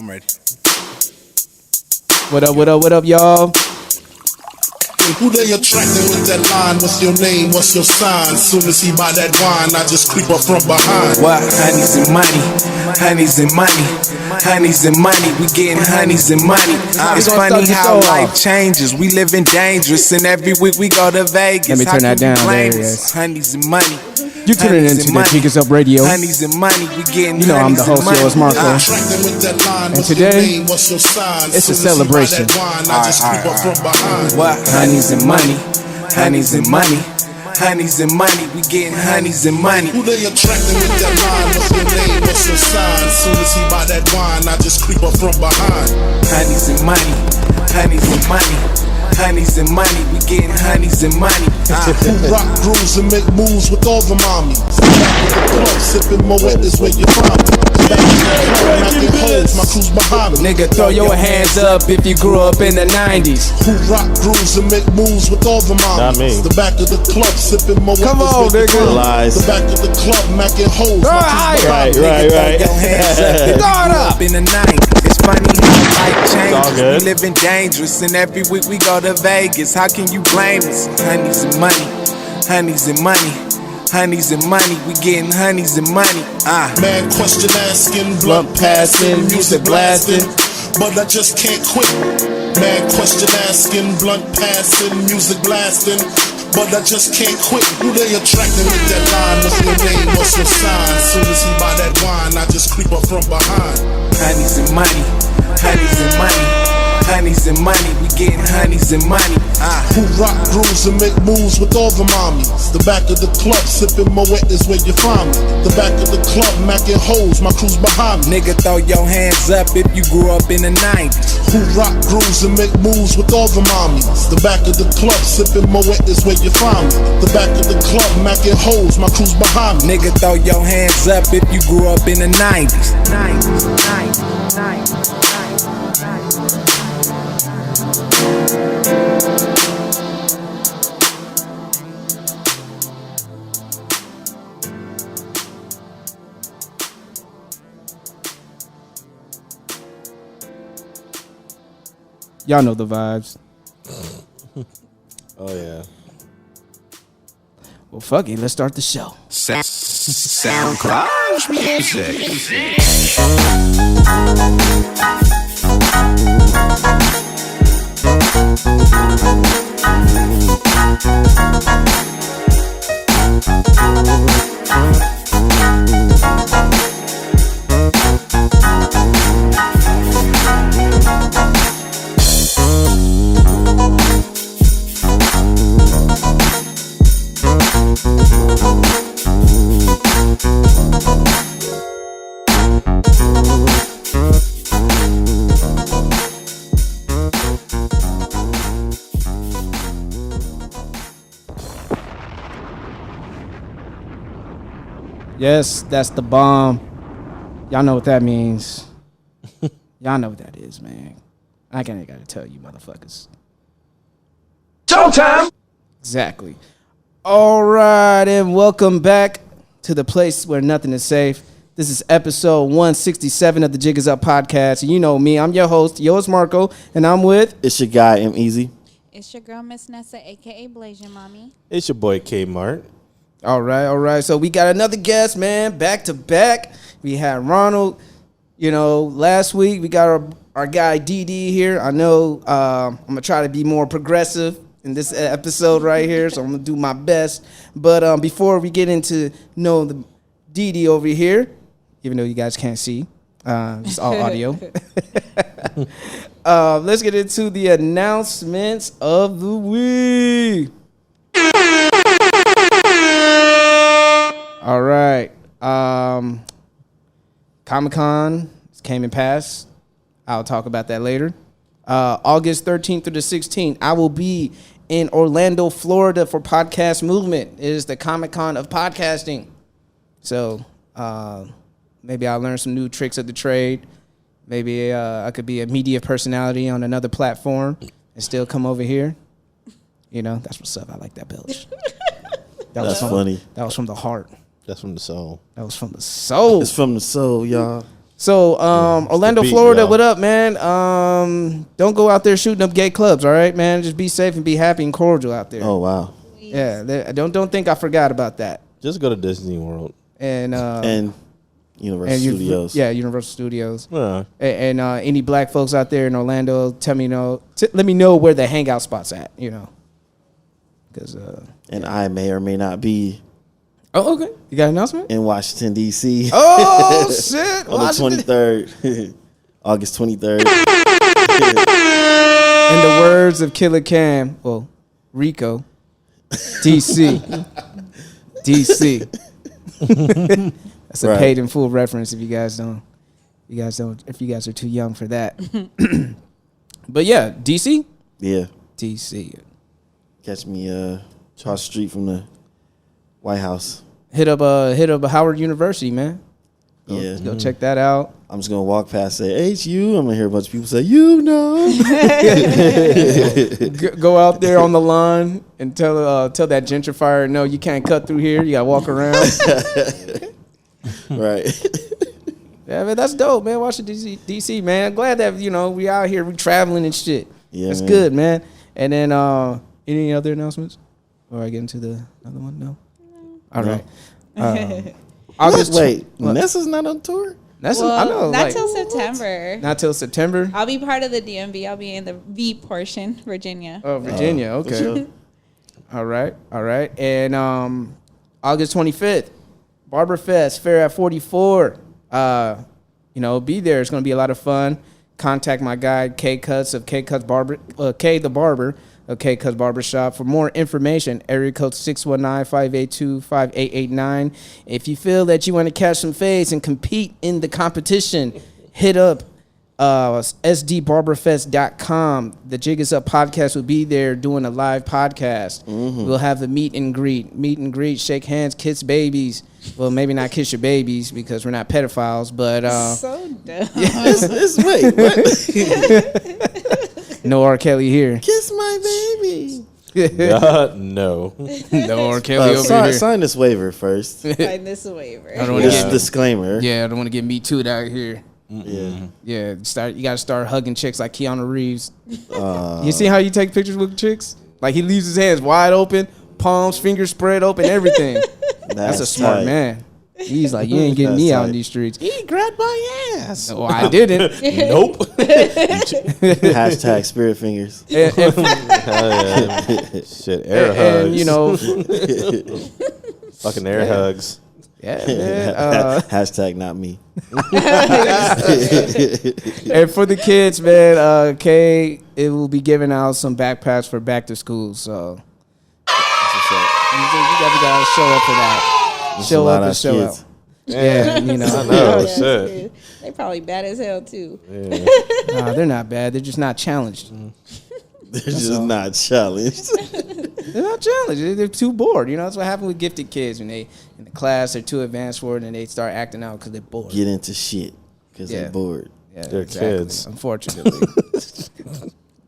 I'm ready. What up, y'all? Who they attracting with that line? What's your name? What's your sign? Soon as he buy that wine, I just creep up from behind. What? Honeys and money, honeys and money, honeys and money. We getting honeys and money. It's funny how life changes. We living dangerous, and every week we go to Vegas. Let me turn that down. There it is. Honeys and money. You tuning into the Jiggers Up Radio. Honeys and money. We getting. You know I'm the host, Yours Marco. And today, it's a celebration. What? Honeys and money, honeys and money, honeys and money. We getting honeys and money. Who they attracting with that line? What's your name? What's your sign? Soon as he buy that wine, I just creep up from behind. Honeys and money, honeys and money, honeys and money. We getting honeys and money. Who rock grooves and make moves with all the mommies? Back at the club, sipping Moet is where you find me. My crew's behind me. Nigga, throw your hands up if you grew up in the 90s. Who rock grooves and make moves with all the mommies? Not me. The back of the club, sipping Moet. Come on, nigga. Lies. The back of the club, macking holes. Throw it higher. Right. Throw your hands up if you Throw it grew up. up in the 90s. It's funny how life all changes. good. We living dangerous, and every week we go to Vegas. How can you blame us? Honeys and money, honeys and money, honeys and money. We getting honeys and money. Man, question asking, blunt passing, music blasting, but I just can't quit. Man, question asking, blunt passing, music blasting, but I just can't quit. Who they attracting with that line? What's your name? What's your sign? Soon as he buy that wine, I just creep up from behind. Honeys and money, honeys and money, honeys and money. We getting honeys and money. Who rock grooves and make moves with all the mommies? The back of the club, sipping Moet is where you find me. The back of the club, macking holes, my crew's behind me. Nigga, throw your hands up if you grew up in the 90s. Who rock grooves and make moves with all the mommies? The back of the club, sipping Moet is where you find me. The back of the club, macking holes, my crew's behind me. Nigga, throw your hands up if you grew up in the 90s. Y'all know the vibes. Oh yeah. Well, fuck it. Let's start the show. SoundCloud music. Yes, that's the bomb. Y'all know what that means. Y'all know what that is, man. I ain't gotta tell you, motherfuckers. Showtime! Exactly. All right, and welcome back to the place where nothing is safe. This is episode 167 of the Jiggers Up Podcast. And you know me, I'm your host, Yours Marco, and I'm with... It's your guy, M Easy. It's your girl, Miss Nessa, a.k.a. Blasian Mommy. It's your boy, Kmart. All right. So we got another guest, man, back to back. We had Ronald, last week. We got our guy, DeeDee here. I know I'm going to try to be more progressive in this episode right here, so I'm going to do my best. But before we get into the DeeDee over here, even though you guys can't see, it's all audio. Let's get into the announcements of the week. All right. Comic-Con came and passed. I'll talk about that later. August 13th through the 16th, I will be in Orlando, Florida for Podcast Movement. It is the Comic-Con of podcasting. So maybe I'll learn some new tricks of the trade. Maybe I could be a media personality on another platform and still come over here. That's what's up. I like that, Bilge. That's funny. That was from the heart. That's from the soul. That was from the soul. It's from the soul, y'all. So, Orlando, beat, Florida, y'all. what up, man? Don't go out there shooting up gay clubs, all right, man? Just be safe and be happy and cordial out there. Oh wow. Yeah, don't think I forgot about that. Just go to Disney World. And Universal and Studios. Yeah, Universal Studios. Yeah. And any black folks out there in Orlando, let me know where the hangout spot's at, because And I may or may not be oh, okay, you got an announcement in Washington D.C. Oh shit, on the 23rd, August 23rd. In the words of Killer Cam, well, Rico, DC. That's a Right. paid in full reference if you guys are too young for that. But yeah, DC? Yeah. DC. Catch me across the street from the White House. Hit up Howard University, man. Go check that out. I'm just gonna walk past, say, "Hey, it's you." I'm gonna hear a bunch of people say, "You know." Go out there on the line and tell that gentrifier, no, you can't cut through here. You gotta walk around. Right. Yeah, man, that's dope, man. Washington DC, man. I'm glad that we out here, we traveling and shit. Yeah, that's man. good, man. And then any other announcements? Or I get into the other one? No. All right. August. Wait, what? Nessa's not on tour? That's Well, I know. not like, till September. Not till September. I'll be part of the DMV. I'll be in the V portion, Virginia. Oh, Virginia. For Okay. sure. All right. And August 25th, Barber Fest, Fair at 44. Be there. It's going to be a lot of fun. Contact my guy, K Cuts of K Cuts Barber, K the Barber of K Cuts Barbershop. For more information, area code 619-582-5889. If you feel that you want to catch some fades and compete in the competition, hit up sdbarberfest.com. The Jig Is Up podcast will be there doing a live podcast. We'll have a meet and greet, shake hands, kiss babies. Well, maybe not kiss your babies because we're not pedophiles, but So dumb. Wait, what? no R. Kelly here. Kiss my baby. No. No R. Kelly over here. Sign this waiver first. Sign this waiver. I don't want to This get disclaimer. I don't want to get me too'd out here. Yeah. Yeah, you got to start hugging chicks like Keanu Reeves. You see how you take pictures with chicks? Like he leaves his hands wide open, palms, fingers spread open, everything. That's a smart tight. man. He's like, you ain't getting me out in these streets. He grabbed my ass. No, I didn't. Nope. Hashtag spirit fingers. And Shit, air hugs. Fucking air hugs. Yeah, man. Hashtag not me. And for the kids, man, Kay, it will be giving out some backpacks for back to school. So you gotta show up for that. Show up and show out. Yeah, I know. Yeah, Shit. they probably bad as hell too. Yeah. Nah, they're not bad. They're just not challenged. They're just not challenged. They're not challenged. They're too bored. That's what happened with gifted kids when they in the class they're too advanced for it and they start acting out because they're bored. Get into shit because Yeah. they're bored. Yeah, They're exactly, kids. unfortunately.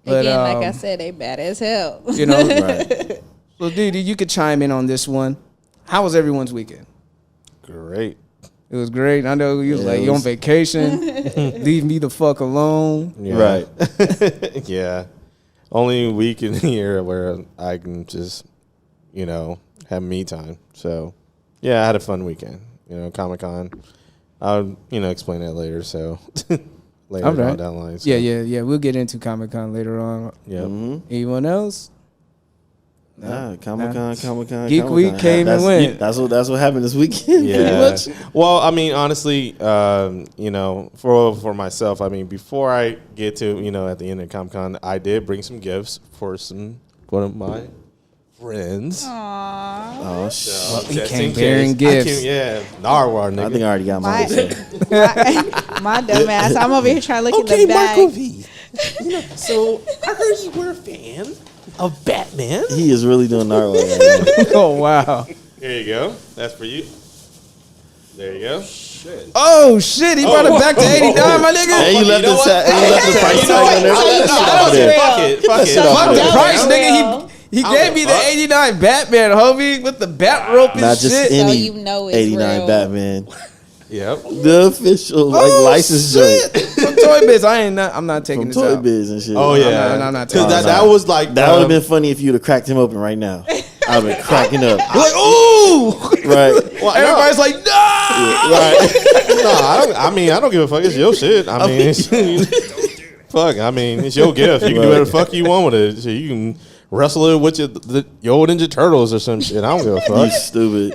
But, Again, like I said, they bad as hell. Right. So, DeeDee, you could chime in on this one. How was everyone's weekend? Great. It was great. I know you was like, you on vacation. Leave me the fuck alone. Yeah. Right. Yeah. Only week in the year where I can just, have me time. So, yeah, I had a fun weekend. Comic-Con. I'll, explain that later. So, later All right. on down the line. So. Yeah. We'll get into Comic-Con later on. Yeah. Anyone else? Nah, Comic-Con. Geek Week came and went. That's what happened this weekend. Yeah. Well, I mean, honestly, for myself, I mean, before I get to, at the end of Comic-Con, I did bring some gifts for one of my friends. Aww. Oh, shit. He came bearing gifts. Narwhal, nigga. I think I already got mine. My dumb ass. I'm over here trying to look at the bag. Marco V. So I heard you were a fan of Batman. He is really doing Narwhal right now. Oh, wow. Here you go. That's for you. There you go. Oh, shit. He brought it back to 89, my nigga. Hey, you left the price tag on there. Fuck it. Fuck the price, nigga. He gave me the 89 Batman, homie, with the bat rope and Not just shit. any So you know it's 89 real. Batman. Yep. The official licensed joint. From Toy Biz. I'm not taking From this Toy out. Biz and shit. Oh yeah. I'm not Because taking that was like That would have been funny if you'd have cracked him open right now. I'd have been cracking up. like, ooh! Right. Well, Everybody's like, no! Right. No, I don't give a fuck. It's your shit. I mean, fuck. I mean, it's your gift. You can do whatever the fuck you want with it. So you can wrestle it with your old Ninja Turtles or some shit. I don't give a You fuck. stupid.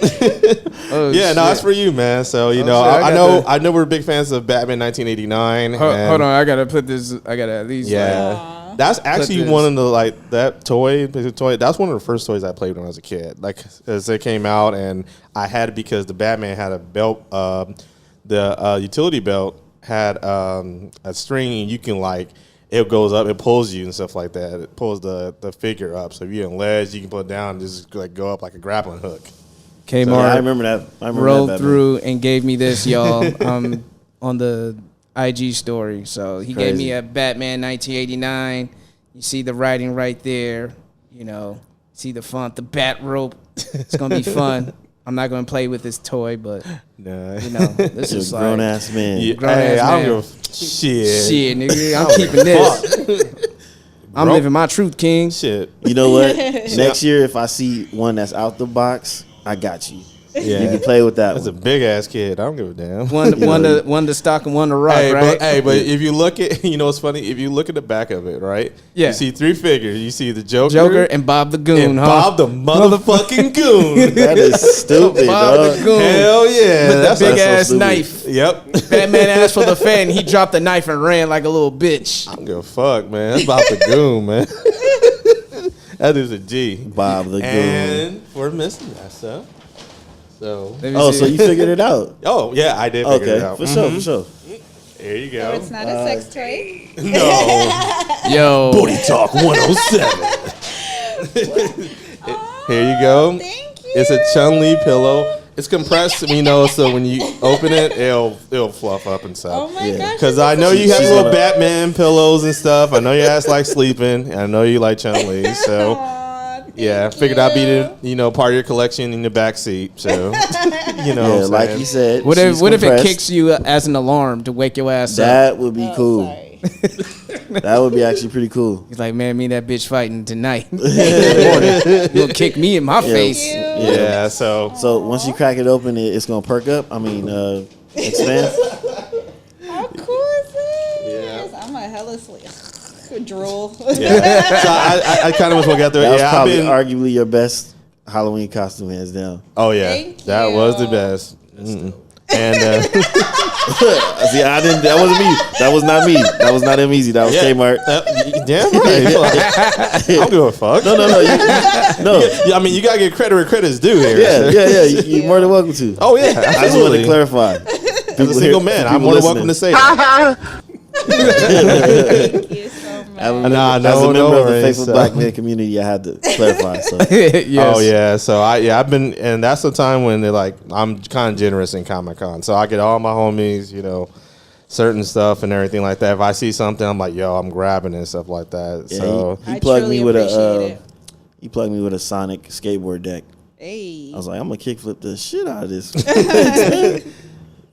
Oh, Yeah, shit. no, it's for you, man. So you know, shit, I know we're big fans of Batman 1989. Hold and on, I gotta put this. I gotta at least. Yeah. That's actually this. one of the like that toy. That's one of the first toys I played when I was a kid. Like as it came out, and I had it because the Batman had a belt. The utility belt had a string, and you can like it goes up, it pulls you and stuff like that. It pulls the figure up. So if you're in ledge, you can put it down and just like go up like a grappling hook. Kmart Yeah, I remember that. rolled that, through and gave me this, y'all, on the IG story. So he gave me Crazy. a Batman 1989. You see the writing right there. You know, see the font, the bat rope. It's gonna be fun. I'm not gonna play with this toy, but Nah. you know, this You're is a grown like ass man. Yeah, grown hey, ass I don't man. give a shit. shit, nigga. I'm keeping this. I'm Bro. living my truth, King. Shit. You know what? Next year, if I see one that's out the box, I got you. Yeah. You can play with that That's a one. big ass kid. I don't give a damn. One to stock and one to rock, right? But if you look at, you know what's funny? If you look at the back of it, right? Yeah. You see three figures. You see the Joker, Joker and Bob the Goon, and huh? Bob the motherfucking Goon. That is stupid, Bob dog. the Goon. Hell yeah. With the That's big so ass stupid. knife. Yep. Batman asked for the fan. He dropped the knife and ran like a little bitch. I don't give a fuck, man. That's Bob the Goon, man. That is a G. Bob the Goon. And we're missing that stuff. So. Let me Oh, see. so you figured it out? Oh, yeah, I did figure it Okay, out. for sure, for sure. There you So go. it's not a sex toy. No. Yo, Booty Talk 107. Here you go. Thank you. It's a Chun-Li pillow. It's compressed, you know, so when you open it, it'll fluff up and Oh stuff. my Yeah. gosh. Because I know you have She's little gonna- Batman pillows and stuff. I know your ass like sleeping. And I know you like Chun-Li. So, Aw, thank yeah, figured I'd be you. the, part of your collection in the back seat. So, you know Yeah, what I'm like saying? you said. what if she's what if it compressed. kicks you as an alarm to wake your ass up? That would be Oh, cool. sorry. That would be actually pretty cool. He's like, man, me and that bitch fighting tonight. In the morning. You gonna kick me in my face? Yeah, so. So once you crack it open, it's gonna perk up. I mean, expand. How cool is this? Yeah. I'm a hella sleep. Drool. Yeah. So I kind of was looking out there. That was Yeah, I've probably been. arguably your best Halloween costume, hands down. Oh, yeah. Thank That was the you. best. Mm-mm. And See, I didn't. That wasn't me. That was not me. That was not easy. That was Kmart. Damn right. I don't give a fuck. No. No. Yeah, I mean, you gotta give credit where credit's due here. Yeah. You're more than welcome to. Oh yeah, I just wanted absolutely. to clarify. As a single man, I'm more than welcome to say that. Thank you so much. As a Nah, member no of the worries, faithful so. black man community, I had to clarify. So Yes. Oh yeah, so I've been, and that's the time when they're like, I'm kind of generous in Comic-Con, so I get all my homies, certain stuff and everything like that. If I see something, I'm like, yo, I'm grabbing it and stuff like that. yeah, So he I plugged truly me with appreciate it. he plugged me with a Sonic skateboard deck. Hey. I was like, I'm gonna kickflip the shit out of this.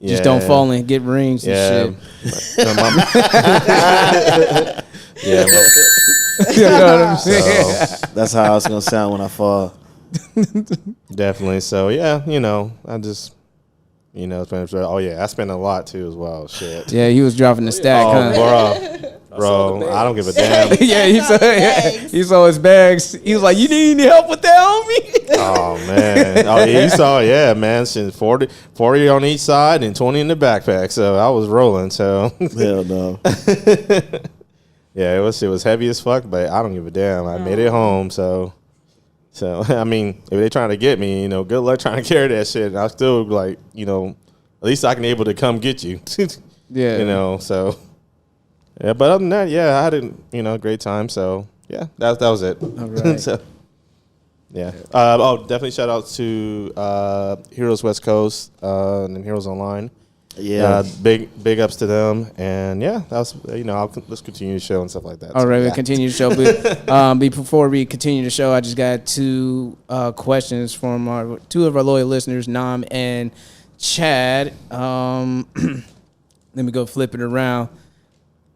Just don't fall and get rings and Yeah. shit. Yeah. You know what I'm saying? So, That's how it's gonna sound when I fall. definitely. So yeah, I just, oh yeah, I spend a lot too as well. Shit. Yeah, he was dropping the stack, huh? Bro, I don't give a damn. Yeah, he saw his bags. He was like, "You need any help with that, homie?" Oh man! Oh, yeah, you saw, yeah, man. Since 40 on each side and 20 in the backpack. So I was rolling. So Hell no. yeah, it was heavy as fuck, but I don't give a damn. I made it home. So I mean, if they trying to get me, good luck trying to carry that shit. I still like, at least I can able to come get you. Yeah. So yeah. But other than that, yeah, I had a great time. So yeah, that was it. All right. So. Yeah. Definitely shout out to Heroes West Coast and Heroes Online. Yeah. Big ups to them. And yeah, that's let's continue the show and stuff like that. All right, yeah. we'll continue the show. But before we continue the show, I just got two questions from two of our loyal listeners, Nam and Chad. Let me go flip it around.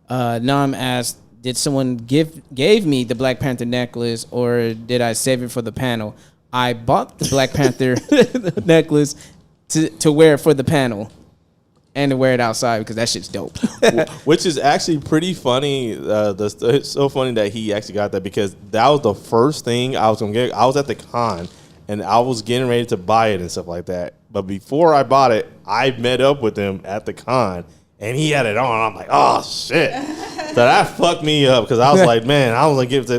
Nam asked, did someone gave me the Black Panther necklace, or did I save it for the panel? I bought the Black Panther necklace to wear for the panel and to wear it outside because that shit's dope. Which is actually pretty funny. It's so funny that he actually got that because that was the first thing I was gonna get. I was at the con and I was getting ready to buy it and stuff like that. But before I bought it, I met up with him at the con and he had it on. I'm like, oh shit. So that fucked me up because I was like, man, I was gonna give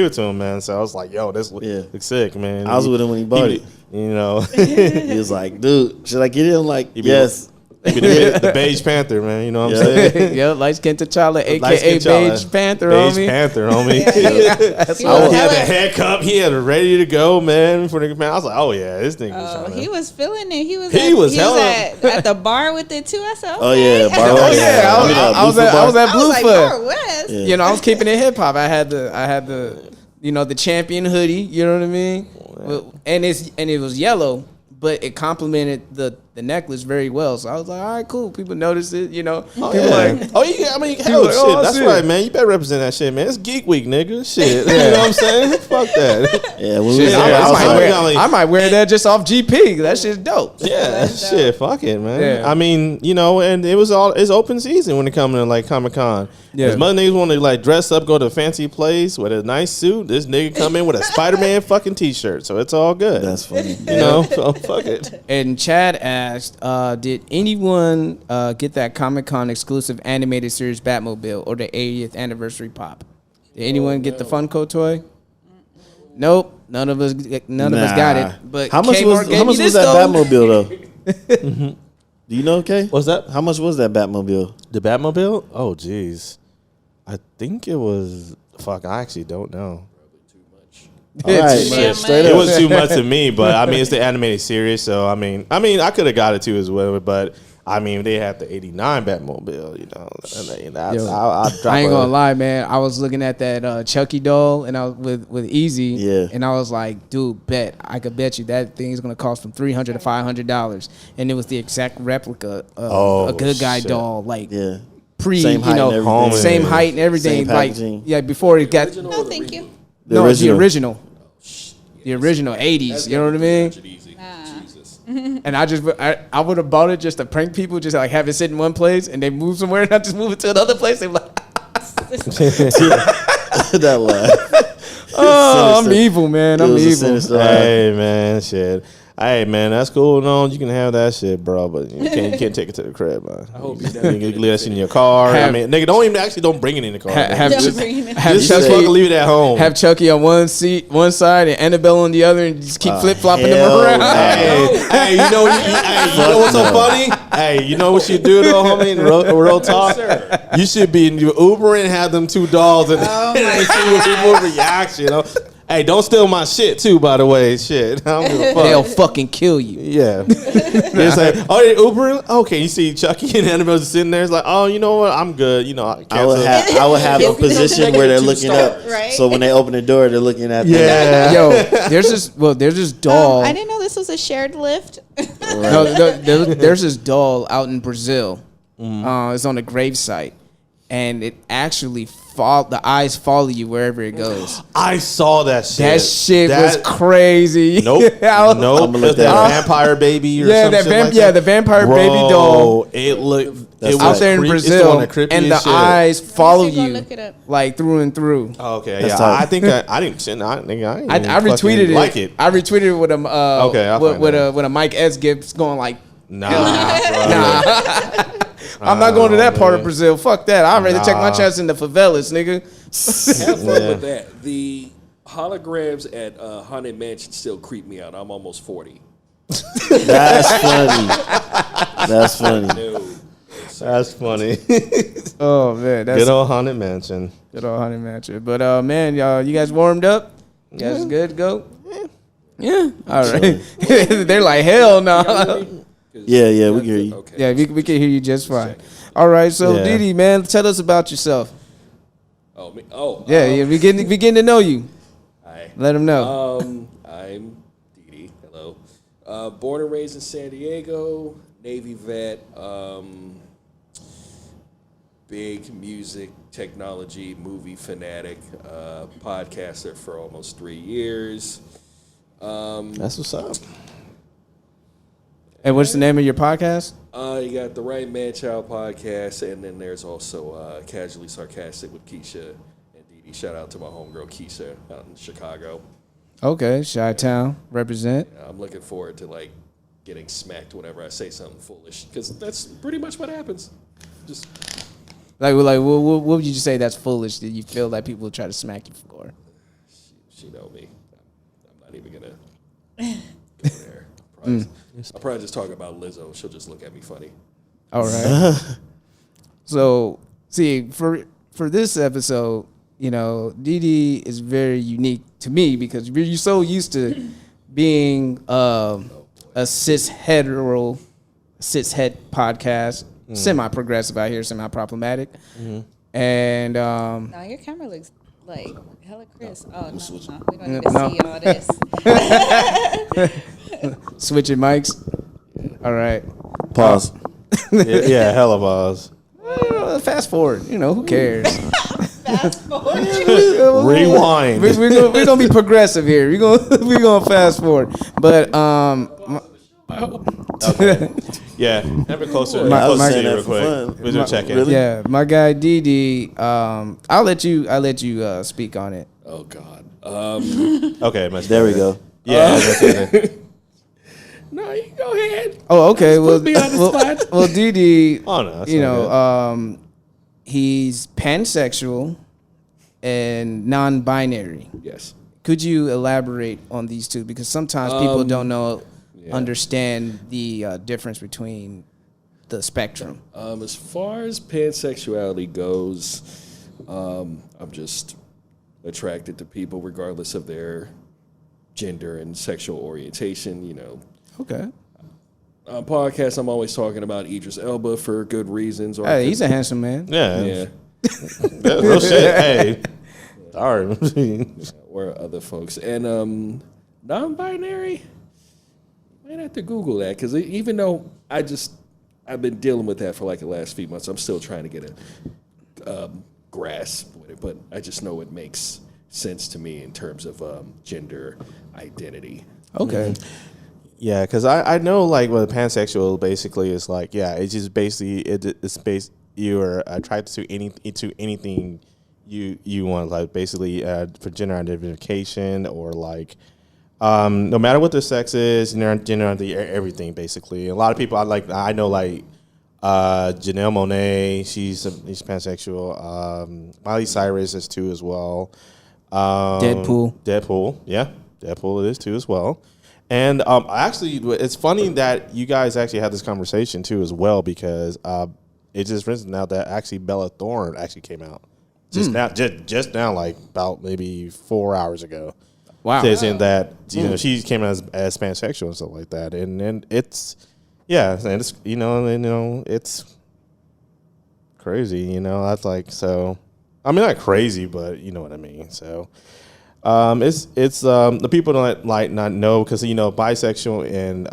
it to him, man. So I was like, yo, this looks sick, man. I was with him when he bought it. You know, he was like, dude, should I get it? I'm like, yes. The Beige Panther, man. You know what I'm saying? Yeah, light skin T'Challa, a.k.a. Beige Panther, homie. Beige Panther, homie. He He had the head cup. He had it ready to go, man. For the man, I was like, oh yeah, this thing. He was feeling it. He was at the bar with it too. I said, okay. Oh yeah, bar. Oh yeah, I was at Bluefoot. Bar West. Yeah. You know, I was keeping it hip hop. I had the the champion hoodie. You know what I mean? And it was yellow, but it complemented the necklace very well. So I was like, all right, cool. People noticed it, you know. Oh, people yeah. I mean, hell, like, shit. oh, That's shit. right, man. You better represent that shit, man. It's Geek Week, nigga. Shit. You know what I'm saying? Fuck that. Yeah, when we Shit, was there, I might wear that just off GP. That shit's dope. Yeah, shit. Fuck it, man. Yeah. I mean, and it's open season when it comes to like Comic Con. Yeah. As much niggas want to like dress up, go to a fancy place with a nice suit. This nigga come in with a Spider-Man fucking t-shirt, so it's all good. That's funny. You know, so fuck it. And Chad asked, did anyone get that Comic-Con exclusive animated series Batmobile or the 80th anniversary pop? Did anyone get the Funko toy? Nope. None of us got it. But how much was that Batmobile though? Do you know, okay? What's that? How much was that Batmobile? The Batmobile? Oh, jeez. I think it was. Fuck, I actually don't know. All right, Shit. straight It up. was too much to me, but I mean, it's the animated series, so I mean, I could have got it too as well, but I mean, they had the '89 Batmobile, you know. And I ain't gonna lie, man. I was looking at that Chucky doll, and I was with Easy, and I was like, dude, I could bet you that thing's gonna cost from $300 to $500, and it was the exact replica of a good guy doll, like same height and everything. same height and everything, Same packaging. like before it got No, thank you. the original 80s. You know what I mean? And I would have bought it just to prank people, just like have it sit in one place, and they move somewhere, and I just move it to another place. They like, that laugh. oh, I'm evil, man. I'm evil. Hey, man, shit. Hey, man, that's cool and all. You can have that shit, bro, but you can't take it to the crib, man. I hope you can leave that in your car. I mean, nigga, don't bring it in the car. Just fucking leave it at home. Have Chucky on one side and Annabelle on the other, and just keep flip flopping them around. Hey, you know what's so funny? Hey, you know what you do though, homie? In real talk, you should be in your Uber and have them two dolls and see what people react. You know. Hey, don't steal my shit too, by the way. Shit, I don't give a fuck. They'll fucking kill you. Yeah. It's like, oh, they Uber? Okay, you see Chucky and Annabelle sitting there. It's like, oh, you know what? I'm good. You know, I would have a position where they're looking up. Right? So when they open the door, they're looking at yeah. Yo, there's this doll. I didn't know this was a shared lift. No, there's this doll out in Brazil. It's on a grave site, and it actually the eyes follow you wherever it goes. I saw that shit. That shit was crazy. Nope. I'm gonna look that vampire baby or something the vampire baby doll. It looked. It was out there in Brazil, and the eyes follow you look it up. like through and through. Oh, okay, yeah. I think I didn't. I retweeted it. Like it. I retweeted it with a with a Mike S gift going like, nah, bro. I'm not going to that part of Brazil. Fuck that. I'd rather check my chance in the favelas, nigga. Have fun with that. The holograms at Haunted Mansion still creep me out. I'm almost 40. That's funny. That's funny. No. That's funny. Oh man, that's good old Haunted Mansion. Good old Haunted Mansion. But man, y'all, you guys warmed up? You guys good to go? Yeah. All right. They're like, hell no. Yeah, we hear you. Okay. Yeah, we can hear you just fine. All right, so DeeDee, man, tell us about yourself. Oh, me? Yeah, we getting to know you. Hi. Let them know. I'm DeeDee. Hello. Born and raised in San Diego, Navy vet, big music, technology, movie fanatic, podcaster for almost 3 years. That's what's up. And what's the name of your podcast? You got the Right Manchild Podcast, and then there's also Casually Sarcastic with Keisha and DeeDee. Shout out to my homegirl Keisha out in Chicago. Okay, Chi-Town, represent. I'm looking forward to like getting smacked whenever I say something foolish, because that's pretty much what happens. Just like what would you say that's foolish that you feel like people will try to smack you for? she know me. I'm not even gonna go there. I'll probably just talk about Lizzo. She'll just look at me funny. All right. So, see, for this episode, you know, DeeDee is very unique to me because you're so used to being a cis-het podcast, semi-progressive out here, semi-problematic. And No, your camera looks like hella crisp. Oh, no. We don't even see all this. switching mics. All right. Pause. Yeah, hella pause. Fast forward. You know, who cares? Fast forward. Rewind. We're gonna be progressive here. We're gonna fast forward. But Okay. Yeah, have it closer. Closer to you real quick. We're gonna check in. Really? yeah, my guy DeeDee. I'll let you speak on it. Oh God. Okay, much There we better. go. Yeah, that's it. No, you go ahead. Oh, okay. Well, me on the spot. well, DeeDee. Oh no, that's You not know, good. he's pansexual and non-binary. Yes. Could you elaborate on these two? Because sometimes people don't understand the difference between the spectrum. As far as pansexuality goes, I'm just attracted to people regardless of their gender and sexual orientation. You know, Okay. on podcasts, I'm always talking about Idris Elba for good reasons. Or Hey, he's a handsome man. Yeah. yeah, No shit. Hey. Sorry. or other folks. And non-binary, might have to Google that, because even though I've been dealing with that for like the last few months, I'm still trying to get a grasp with it. But I just know it makes sense to me in terms of gender identity. Okay. Yeah, because I know like what a pansexual basically is like. Yeah, it's just basically it's based you are attracted to anything you want, like basically for gender identification or like no matter what their sex is, gender everything basically. A lot of people I know like Janelle Monáe, she's pansexual. Miley Cyrus is too as well. Deadpool, yeah, Deadpool it is too as well. And actually, it's funny that you guys actually had this conversation too as well, because it just recently now that actually Bella Thorne actually came out just now, like about maybe 4 hours ago. Wow. Saying that she came out as pansexual and stuff like that, and it's and it's it's crazy. That's like so. I mean, not crazy, but you know what I mean. So. It's the people don't not know, because bisexual and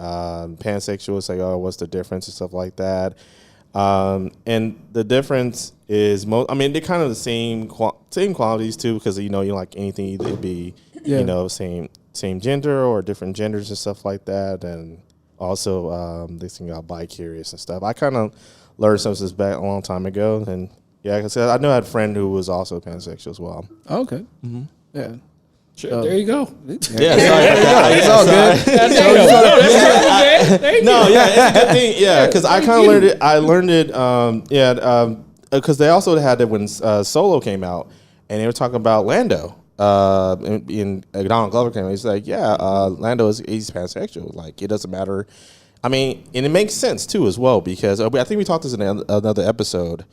pansexual, it's like, oh, what's the difference and stuff like that. And the difference is they're kind of the same qualities too, because you like anything, either it be same gender or different genders and stuff like that. And also this thing about bi-curious and stuff. I kind of learned some of this back a long time ago, and yeah, like I said, I know I had a friend who was also pansexual as well. Okay. Mm-hmm. Yeah. Sure, there you go. Yeah, sorry. It's all good. No, yeah, it's a good thing. Yeah, because I kind of learned it. I learned it. Because they also had it when Solo came out, and they were talking about Lando. In Donald Glover came out, he's like, Lando he's pansexual. Like, it doesn't matter. I mean, and it makes sense too as well, because I think we talked this in another episode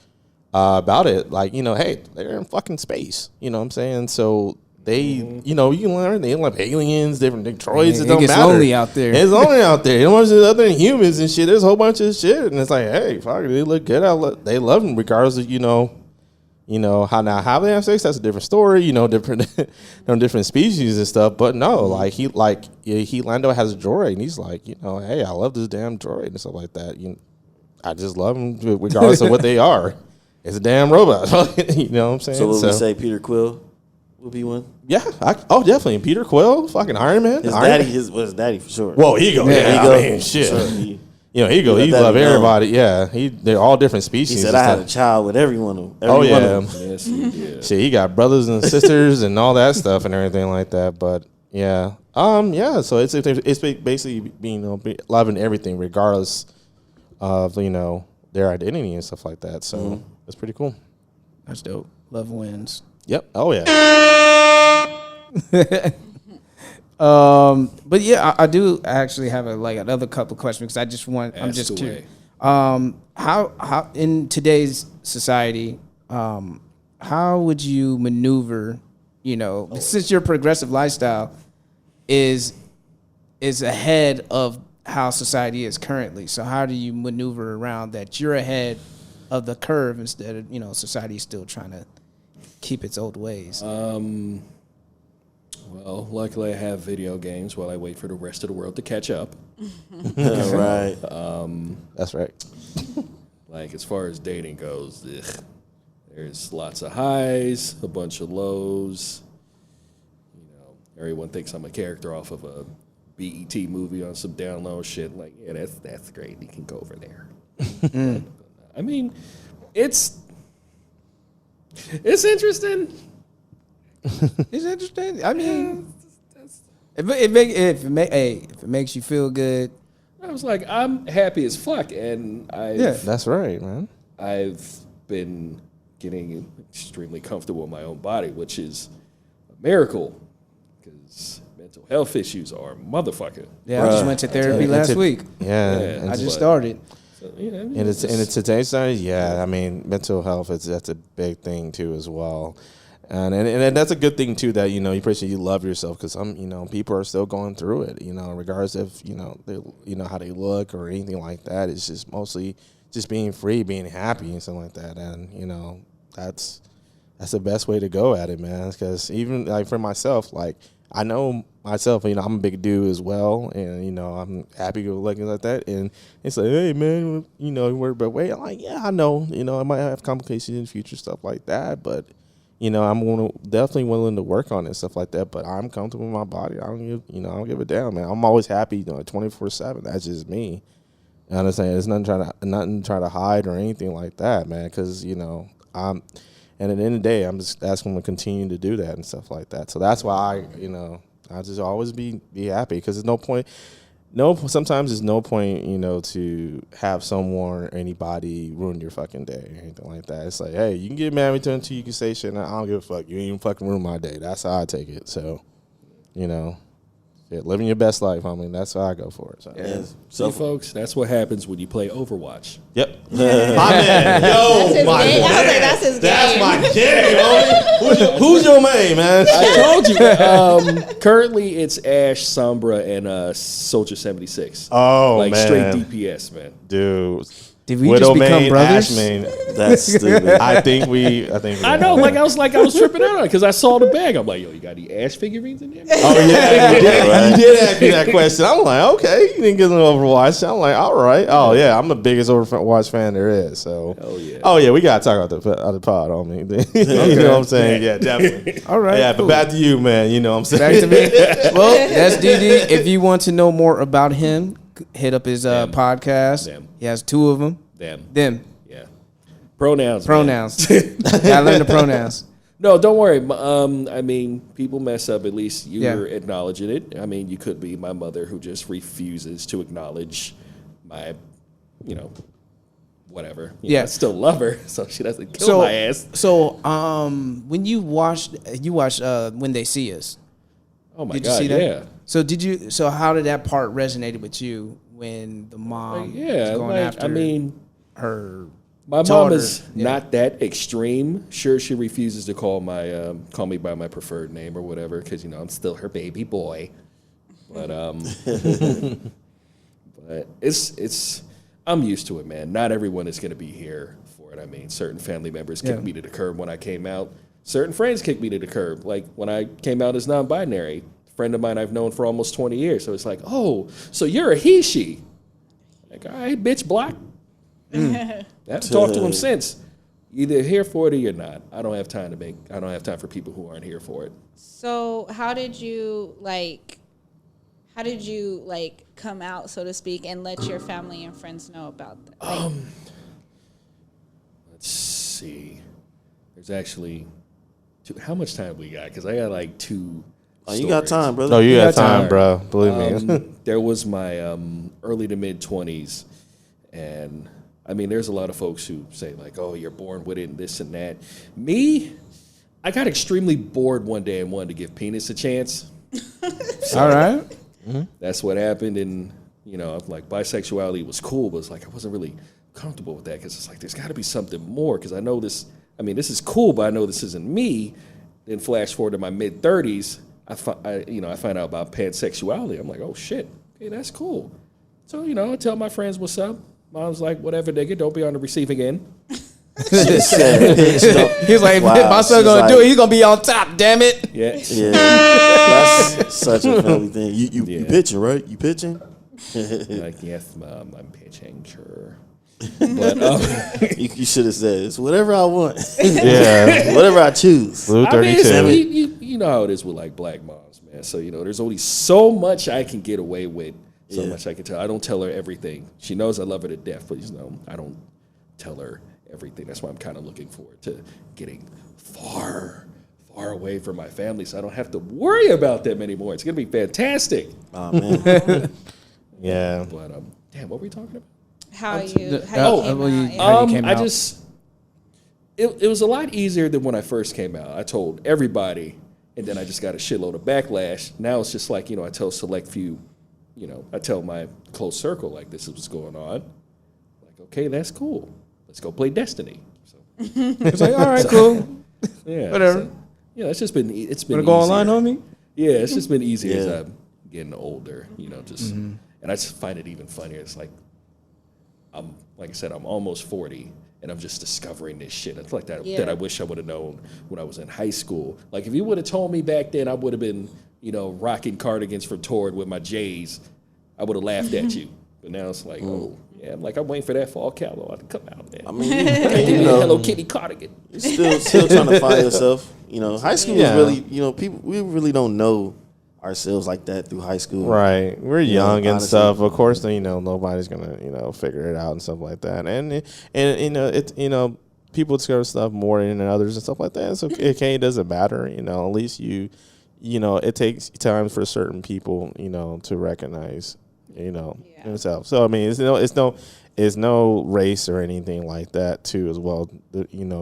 about it. Like, hey, they're in fucking space. You know what I'm saying? So. They, you can learn. They love aliens, different droids. It don't gets matter. lonely out there. It's lonely out there. You know, there's other than humans and shit. There's a whole bunch of shit, and it's like, hey, fuck, they look good. They love them regardless of You know, how they have sex, that's a different story, you know, different species and stuff. But no, Lando has a droid, and he's like, you know, hey, I love this damn droid and stuff like that. I just love them regardless of what they are. It's a damn robot. You know what I'm saying? So would we say Peter Quill would be one? Yeah. Definitely. Peter Quill, fucking Iron Man. His daddy for sure. Whoa, Ego. Yeah, I mean, shit. Sure, Ego, he love everybody. Yeah, they're all different species. He said, I had a child with every one of them. Oh, yeah. Yes, he did. Shit, he got brothers and sisters and all that stuff and everything like that. But, yeah. So it's basically being, loving everything regardless of, you know, their identity and stuff like that. So it's pretty cool. That's dope. Love wins. Yep. Oh, yeah. But yeah, I do actually have another couple of questions because I just want. I'm just curious. How in today's society, how would you maneuver? You know, since your progressive lifestyle is ahead of how society is currently. So how do you maneuver around that? You're ahead of the curve instead of, you know, society still trying to keep its old ways. Well, luckily I have video games while I wait for the rest of the world to catch up. Right. That's right. Like, as far as dating goes, there's lots of highs, a bunch of lows. You know, everyone thinks I'm a character off of a BET movie on some down low shit. Like, yeah, that's great. You can go over there. I mean, it's interesting. It's interesting. I mean, if it makes you feel good. I was like, I'm happy as fuck, and that's right, man. I've been getting extremely comfortable in my own body, which is a miracle, because mental health issues are a motherfucker. Yeah, I just went to therapy last week. Yeah, I just started. So, you know, and it's today's time. Yeah, I mean, mental health that's a big thing too as well. And that's a good thing too, that, you know, you love yourself, because people are still going through it, you know, regardless of, you know, how they look or anything like that. It's just mostly just being free, being happy and something like that. And, you know, that's the best way to go at it, man. Because even like for myself, like, I know myself, you know, I'm a big dude as well, and, you know, I'm happy go looking like that. And it's like, hey man, you know, you worry about weight. I'm like, yeah, I know, you know, I might have complications in the future, stuff like that, but, you know, I'm definitely willing to work on it, stuff like that. But I'm comfortable in my body. I don't give a damn, man. I'm always happy, you know, 24/7. That's just me. You understand? There's nothing trying to hide or anything like that, man. Because, you know, and at the end of the day, I'm just asking them to continue to do that and stuff like that. So that's why I just always be happy, because there's no point. Sometimes there's no point, you know, to have someone or anybody ruin your fucking day or anything like that. It's like, hey, you can get married to until you can say shit, and I don't give a fuck. You ain't even fucking ruin my day. That's how I take it. So, you know, living your best life, I mean, that's how I go for it. So, yeah. So folks, that's what happens when you play Overwatch. Yep. My man. Yo, my man. I was like, that's his game. That's my game, homie. Who's your main, man? I told you. Currently, it's Ashe, Sombra, and Soldier 76. Oh, like, man. Straight DPS, man. Dude. Did we just become brothers? That's stupid. I think we I know. I was tripping out on it because I saw the bag. I'm like, yo, you got any Ashe figurines in there? Oh yeah, you did ask me that question. I'm like, okay, you didn't get an Overwatch. I'm like, all right. Oh yeah, I'm the biggest Overwatch fan there is. So, oh yeah, we gotta talk about the pod, homie. You know what I'm saying? Yeah, definitely. All right. Yeah, cool. But back to you, man. You know what I'm saying? Back to me. Well, that's DeeDee. If you want to know more about him, hit up his podcast. Them. He has 2 of them. Them. Yeah. Pronouns. Gotta learn the pronouns. No, don't worry. I mean, people mess up. At least you're acknowledging it. I mean, you could be my mother who just refuses to acknowledge my, you know, whatever. I still love her, so she doesn't kill my ass. So, when you watched When They See Us. Oh my God! Did you see that? Yeah. So how did that part resonate with you when the mom was going after? I mean, her. My mom is not that extreme. Sure, she refuses to call me by my preferred name or whatever, because, you know, I'm still her baby boy. But but it's I'm used to it, man. Not everyone is going to be here for for it. I mean, certain family members kicked me to the curb when I came out. Certain friends kicked me to the curb. Like when I came out as non-binary, a friend of mine I've known for almost 20 years. So it's like, oh, so you're a he, she. Like, all right, bitch, block. I haven't talked to him since. Either here for it or you're not. I don't have time for people who aren't here for it. So how did you come out, so to speak, and let your family and friends know about that? Let's see. There's actually how much time we got? Because I got like 2 Oh, you got time, brother. Oh, you got time, bro. Believe me. There was my early to mid 20s, and I mean, there's a lot of folks who say like, "Oh, you're born with it," and this and that. Me, I got extremely bored one day and wanted to give penis a chance. All right. That's what happened, and like bisexuality was cool, but it's like I wasn't really comfortable with that because it's like there's got to be something more. Because I know this. I mean, this is cool, but I know this isn't me. Then flash forward to my mid 30s. I find out about pansexuality. I'm like, oh shit, okay, that's cool. So I tell my friends what's up. Mom's like, whatever, nigga, don't be on the receiving end. He's like, wow, my son gonna do it. He's gonna be on top. Damn it. Yeah. That's such a family thing. You pitching, right? You pitching? Like, yes, Mom, I'm pitching, sure. But you should have said it's whatever I want. Yeah, whatever I choose. Blue 32. I mean, you know how it is with like black moms, man. So there's only so much I can get away with. So much I can tell. I don't tell her everything. She knows I love her to death, but I don't tell her everything. That's why I'm kind of looking forward to getting far away from my family, so I don't have to worry about them anymore. It's gonna be fantastic. Oh man. Yeah. But damn, what were we talking about? How you came out. It was a lot easier than when I first came out. I told everybody, and then I just got a shitload of backlash. Now it's just like, I tell select few, I tell my close circle, like, this is what's going on. Like, okay, that's cool. Let's go play Destiny. So it's like, all right, cool. Yeah. Whatever. So, it's been wanna go online, homie? Yeah, it's just been easier as I'm getting older, and I just find it even funnier. It's like, like I said, I'm almost 40, and I'm just discovering this shit. It's like that I wish I would have known when I was in high school. Like, if you would have told me back then I would have been, rocking cardigans from Tord with my J's, I would have laughed at you. But now it's like, oh, yeah, I'm waiting for that fall catalog to come out, man. I mean, Hello Kitty cardigan. You're still trying to find yourself. High school is really, people, we really don't know ourselves like that through high school. Right. We're young and stuff. Of course, nobody's gonna, figure it out and stuff like that. And people discover stuff more than others and stuff like that. So it doesn't matter. At least it takes time for certain people, to recognize, themselves. So I mean, it's no race or anything like that too as well.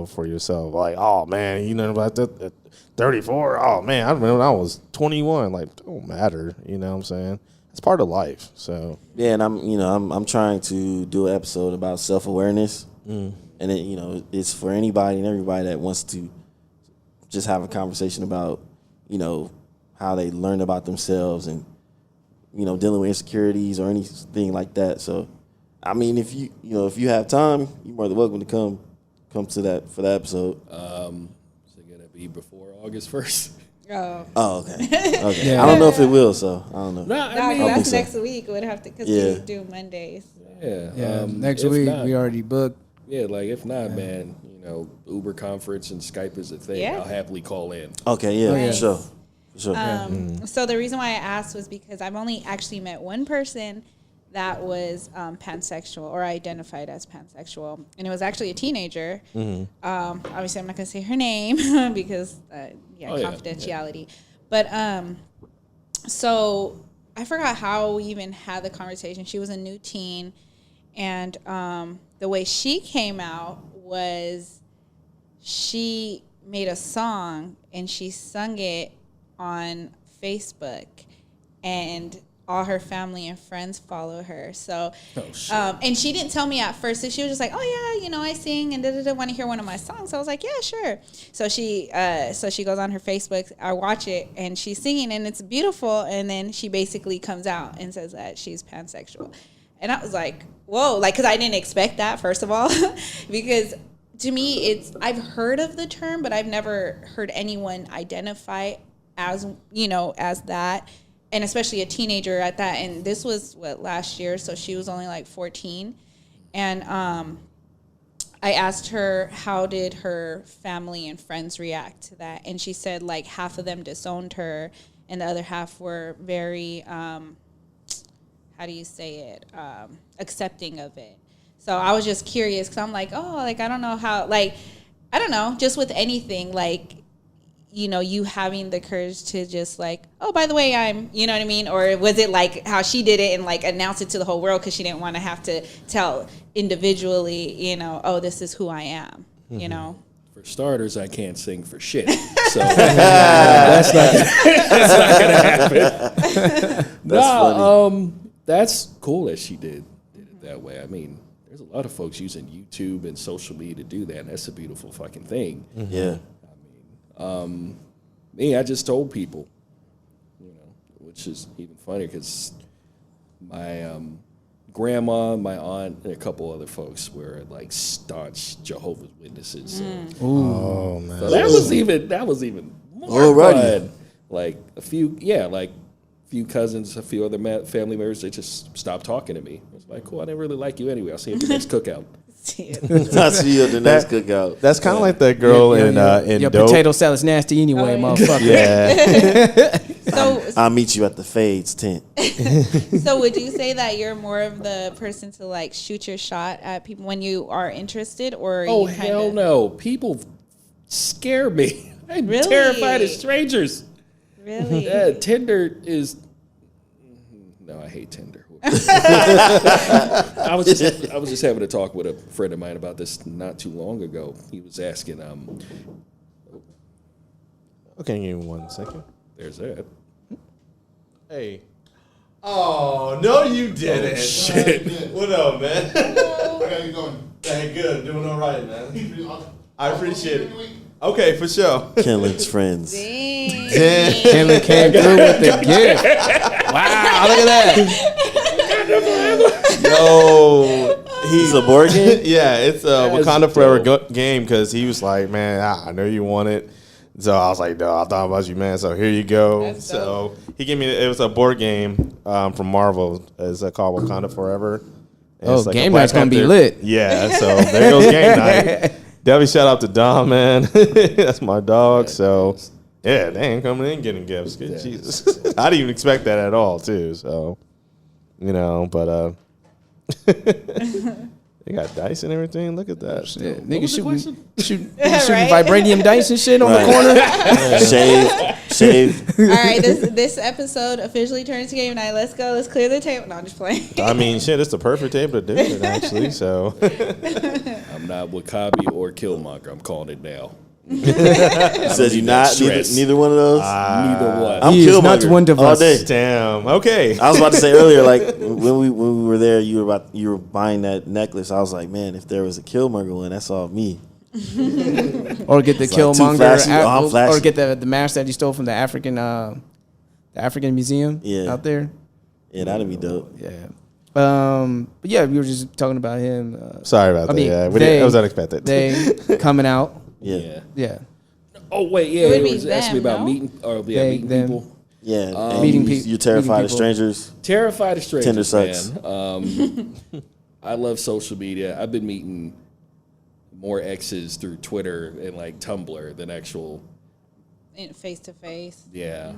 For yourself, like, oh man, about that. 34. Oh man, I remember when I was 21. Like, don't matter. You know what I'm saying? It's part of life. So yeah, and I'm trying to do an episode about self-awareness, and it's for anybody and everybody that wants to just have a conversation about how they learn about themselves and dealing with insecurities or anything like that. So I mean, if you have time, you're more than welcome to come to that for that episode. Before August 1st. Oh, okay. Okay. Yeah. I don't know if it will, so I don't know. That's next week. We'd have to, because we do Mondays. Yeah. Next week we already booked. Yeah, like if not, man, Uber conference and Skype is a thing. Yeah. I'll happily call in. Okay, yeah, for sure. So the reason why I asked was because I've only actually met one person that was pansexual or identified as pansexual, and it was actually a teenager. Obviously, I'm not gonna say her name because confidentiality. But so I forgot how we even had the conversation. She was a new teen, and the way she came out was she made a song and she sung it on Facebook, and all her family and friends follow her. So, and she didn't tell me at first. So she was just like, "Oh yeah, I sing and want to hear one of my songs." So I was like, "Yeah, sure." So she goes on her Facebook. I watch it, and she's singing, and it's beautiful. And then she basically comes out and says that she's pansexual, and I was like, "Whoa!" Like, because I didn't expect that, first of all, because to me, I've heard of the term, but I've never heard anyone identify as, as that. And especially a teenager at that. And this was last year. So she was only like 14. And, I asked her, how did her family and friends react to that? And she said, like, half of them disowned her, and the other half were very, how do you say it, accepting of it. So I was just curious, because I'm like, oh, like, I don't know how, like, I don't know, just with anything, like, you having the courage to just like, oh, by the way, I'm, you know what I mean? Or was it like how she did it and like announce it to the whole world because she didn't want to have to tell individually, oh, this is who I am, For starters, I can't sing for shit. So that's not going to happen. Funny. That's cool that she did it that way. I mean, there's a lot of folks using YouTube and social media to do that, and that's a beautiful fucking thing. Mm-hmm. Yeah. Me, I just told people, which is even funnier because my grandma, my aunt, and a couple other folks were like staunch Jehovah's Witnesses. So, Oh man, so that was even more Alrighty. fun. Like a few cousins, a few other family members, they just stopped talking to me. I was like, cool, I didn't really like you anyway. I'll see you at the next cookout. I see you at the next cookout. that's kind of like that girl in Your Dope. potato salad's nasty anyway, motherfucker. Yeah, So, I'll meet you at the Fades tent. so would you say that you're more of the person to like shoot your shot at people when you are interested, or Oh, you hell no. People scare me. I'm Really? terrified of strangers. Really? Tinder is... No, I hate Tinder. I was just having a talk with a friend of mine about this not too long ago. He was asking, okay, give me 1 second. there's that. Hey. Oh no, you didn't. Shit. What up, man? I gotta get going. Hey, good, doing all right, man. I appreciate it. Okay, for sure. Kenlin's friends. Dang. Kenley came through with the gift. Wow, look at that. Yo, He's a board game? yeah, it's a That's Wakanda Forever dope. game because he was like, man, I know you want it. So I was like, no, I thought about you, man. So here you go. That's So he gave me, it was a board game from Marvel. It's called Wakanda Forever. And Oh, it's like game a Black night's gonna be Panther- lit. Yeah, so there goes game night. Definitely shout out to Dom, man. That's my dog. So yeah, they ain't coming in getting gifts. Good Jesus. I didn't even expect that at all, too. So, but they got dice and everything. Look at that. Yeah, What niggas was the shooting question? right? Vibranium dice and shit on Right. the corner. Shave. All right, this episode officially turns to game night. Let's go. Let's clear the table. No, I'm just playing. I mean, shit, it's the perfect table to do it, actually. So, I'm not Wakabi or Killmonger. I'm calling it now. Says you not stress. neither one of those. Neither one. I'm He is not Killmonger one of all us. day. damn. Okay. I was about to say earlier, like when we were there, you were buying that necklace. I was like, man, if there was a Killmonger one, that's all me. Or get the It's like too Killmonger, flashy. Oh, I'm flashy. or get the mask that he stole from the African museum out there. Yeah, that'd be dope. Yeah. But yeah, we were just talking about him. Sorry about I that. mean, Yeah, they- it was unexpected. They coming out. Yeah, Yeah. Oh wait, yeah. It would It be was asking me them, about no? meeting They, meeting them. people. yeah. And Meeting you, pe- you're terrified meeting of people. strangers. Terrified of strangers. Tinder sucks. Man. I love social media. I've been meeting more exes through Twitter and like Tumblr than actual. Face to face. Yeah.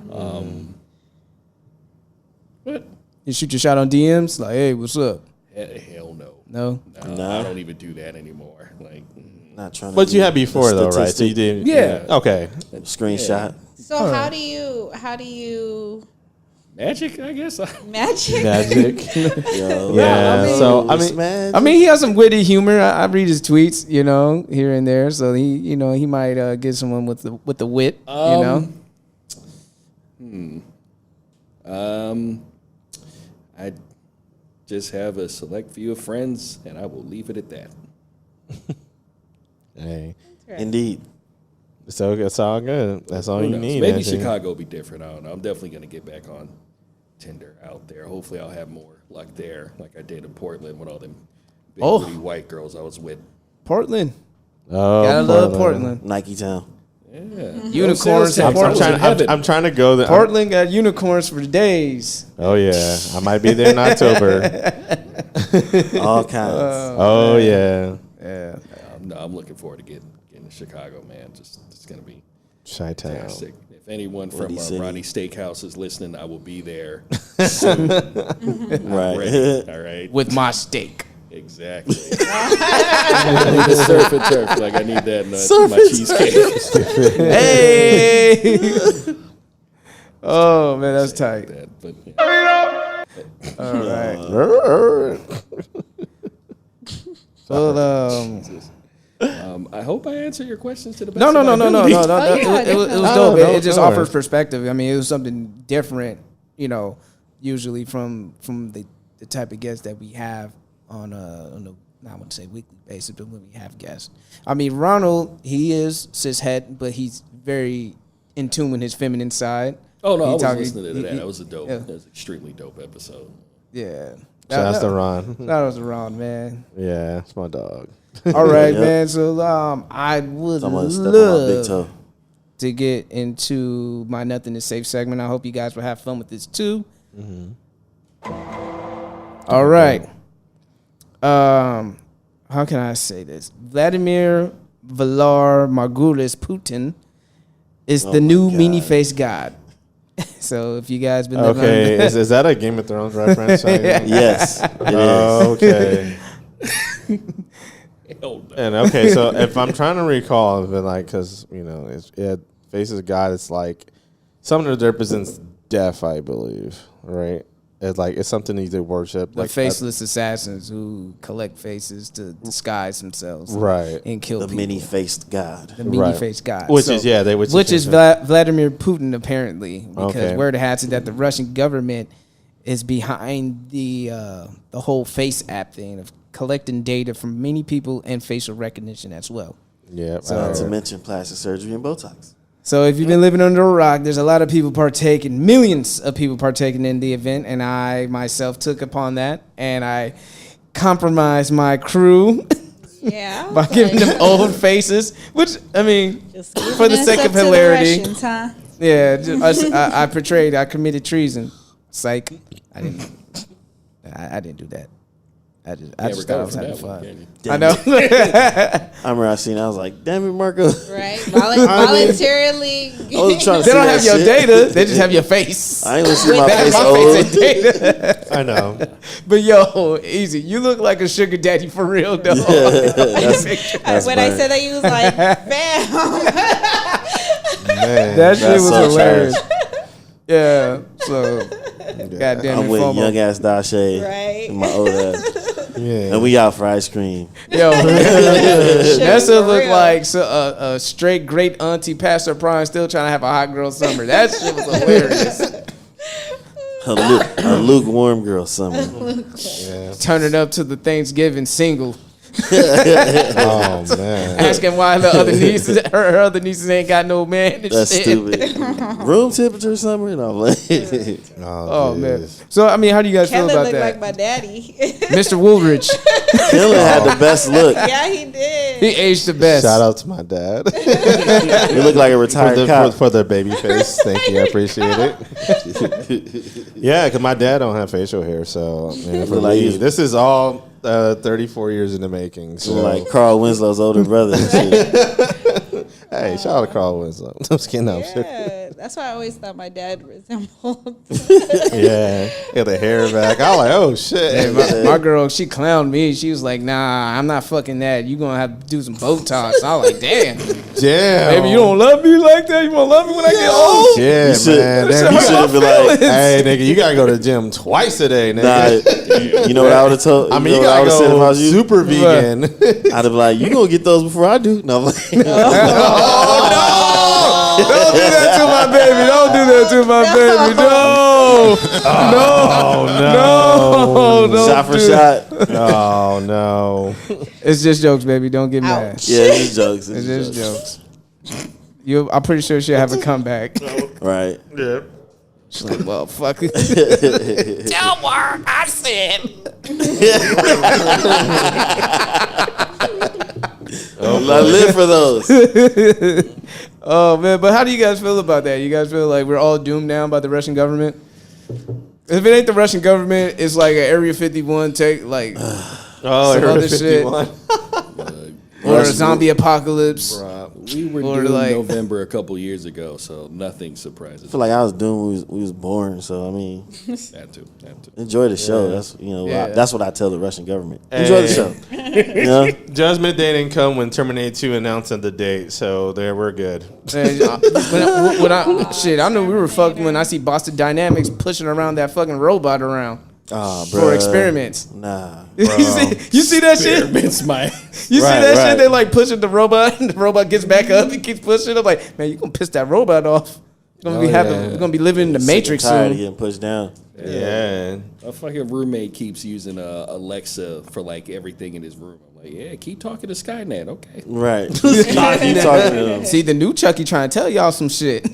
But You shoot your shot on DMs, like, hey, what's up? hell no. No. Nah. I don't even do that anymore. Like, Not trying to. But be you had before, a though, right? So statistic. you did. Yeah. Okay. Screenshot. So how do you magic, I guess. magic? Magic. Yo, Yeah, so, I it's mean- magic. I mean, he has some witty humor. I read his tweets, here and there. So he might get someone with the wit, I just have a select few of friends, and I will leave it at that. Hey. Indeed. So it's all good. That's all Who you knows? need. Maybe Anthony. Chicago will be different. I don't know. I'm definitely going to get back on Tinder out there. Hopefully, I'll have more luck there, like I did in Portland with all them big Oh. booty white girls I was with. Portland. Oh, Gotta love Portland. Nike Town. Yeah. Unicorns in I'm Portland. trying to go there. Portland got unicorns for days. Oh yeah, I might be there in October. All kinds. Oh yeah. Yeah. No, I'm looking forward to getting to Chicago, man. It's gonna be Chi-town. fantastic. If anyone from Windy City. Ronnie Steakhouse is listening, I will be there soon. Right. Ready. All right. With my steak. Exactly. I need the surf and turf. Like I need that in my cheesecake. Hey. Oh man, that's tight. That, but, All right. Well, I hope I answered your questions to the best. no. of my ability. It was No, dope. no, It just no offers worries. perspective. I mean, it was something different, usually from the type of guests that we have on a I wouldn't say weekly basis, but when we have guests. I mean, Ronald, he is cishet, but he's very in tune with his feminine side. Oh no, I was talking- listening to that. he- That was a dope. yeah. That was an extremely dope episode. Yeah. Shouts to Ron. That was Ron, man. Yeah, it's my dog. All right, Yep. man. So I would Someone step on my big love toe. to get into my Nothing is Safe segment. I hope you guys will have fun with this too. All right. How can I say this? Vladimir Valar Morghulis Putin is the new God. mini-face god. So if you guys been living Okay, under- is that a Game of Thrones reference? Yes, it is. Okay. Hell no. And okay, so if I'm trying to recall, but like, because it faces God, it's like something that represents death, I believe, right? It's like it's something you do worship, the like faceless assassins who collect faces to disguise themselves, Right. and kill The people. many-faced God. The mini-face god, Which is Vladimir Putin apparently, because Okay. word has it that the Russian government is behind the whole face app thing of collecting data from many people and facial recognition as well. Yeah. Not to mention plastic surgery and Botox. So if you've been living under a rock, there's a lot of people partaking, millions of people partaking in the event, and I myself took upon that, and I compromised my crew Yeah. by giving them old faces, which, I mean, Just for the giving sake us of up to the hilarity. Russians, huh? Yeah, I committed treason. Psych. I didn't do that. I just thought I was having fun. I know. I remember I seen it, I was like, damn it, Marco. Right? Voluntarily. I was trying to They see don't that have your shit. data. They just have your face. I ain't gonna see my They have face my old. face and data. I know. But yo, easy. You look like a sugar daddy for real, though. That's When I burnt. said that, you was like, "Bam!" Man. That shit That's was so hilarious. Yeah. So, goddamn I'm it, with FOMO. young ass Dashe Right. and my old ass. Yeah. And we out for ice cream. Yo, that should for look real. like a straight great auntie Pastor Prime still trying to have a hot girl summer. That shit was hilarious. A lukewarm girl summer. Turn it up to the Thanksgiving single. Oh man. Asking why the other nieces, her other nieces ain't got no man. And That's shit. stupid. Room temperature summer? And I'm like, Oh man. So I mean, how do you guys feel Kellen about looked that, like my daddy. Mr. Woolridge? Dylan had the best look. Yeah, he did. He aged the best. Shout out to my dad You look like a retired cop. for the baby face. Thank you, I appreciate it. Yeah, because my dad don't have facial hair, so man, for Look like me, you- this is all 34 years in the making. So Like Carl Winslow's older brother. And shit. hey, shout out to Carl Winslow. I'm just kidding. I'm sure. Yeah, that's why I always thought my dad resembled. Yeah, got the hair back. I was like, oh shit. My girl, she clowned me. She was like, "Nah, I'm not fucking that. You gonna have to do some Botox." I was like, "Damn, Damn. baby, you don't love me like that. You wanna love me when I get old?" Yeah, You should- man. That Damn, You shit should hurt have my been like, feelings. hey, nigga, you gotta go to the gym twice a day, nah, nigga. you know what I would have told? I mean, know you what I gotta would've said if I go was you? super vegan. I'd have been like, you gonna get those before I do? No, I'm like, Don't do that to my baby. Don't do that to my baby. No, no, shot for do that. shot. Oh no. It's just jokes, baby. Don't get mad. Ouch. Yeah, it's jokes. It's just jokes. I'm pretty sure she'll have a comeback. Right. Yeah. She's like, well, fuck it. Don't worry, I said. I live for those. Oh man, but how do you guys feel about that? You guys feel like we're all doomed now by the Russian government? If it ain't the Russian government, it's like an Area 51 take, like some other shit, or a zombie apocalypse. We were doomed November a couple years ago, so nothing surprises. I feel like I was doomed when we was born. So I mean, had to. Enjoy the show. That's that's what I tell the Russian government. Enjoy the show. You know? Judgment Day didn't come when Terminator 2 announced the date, so there we're good. I knew we were fucked when I see Boston Dynamics pushing around that fucking robot around. For experiments. Nah. you see that shit? See that shit? They like pushing the robot, and the robot gets back up. He keeps pushing. I'm like, man, you gonna piss that robot off? We're gonna be living in the Matrix soon. Getting pushed down. Yeah. A fucking roommate keeps using Alexa for like everything in his room. I'm like, yeah, keep talking to Skynet, okay? Right. Keep talking to them. See, the new Chucky trying to tell y'all some shit.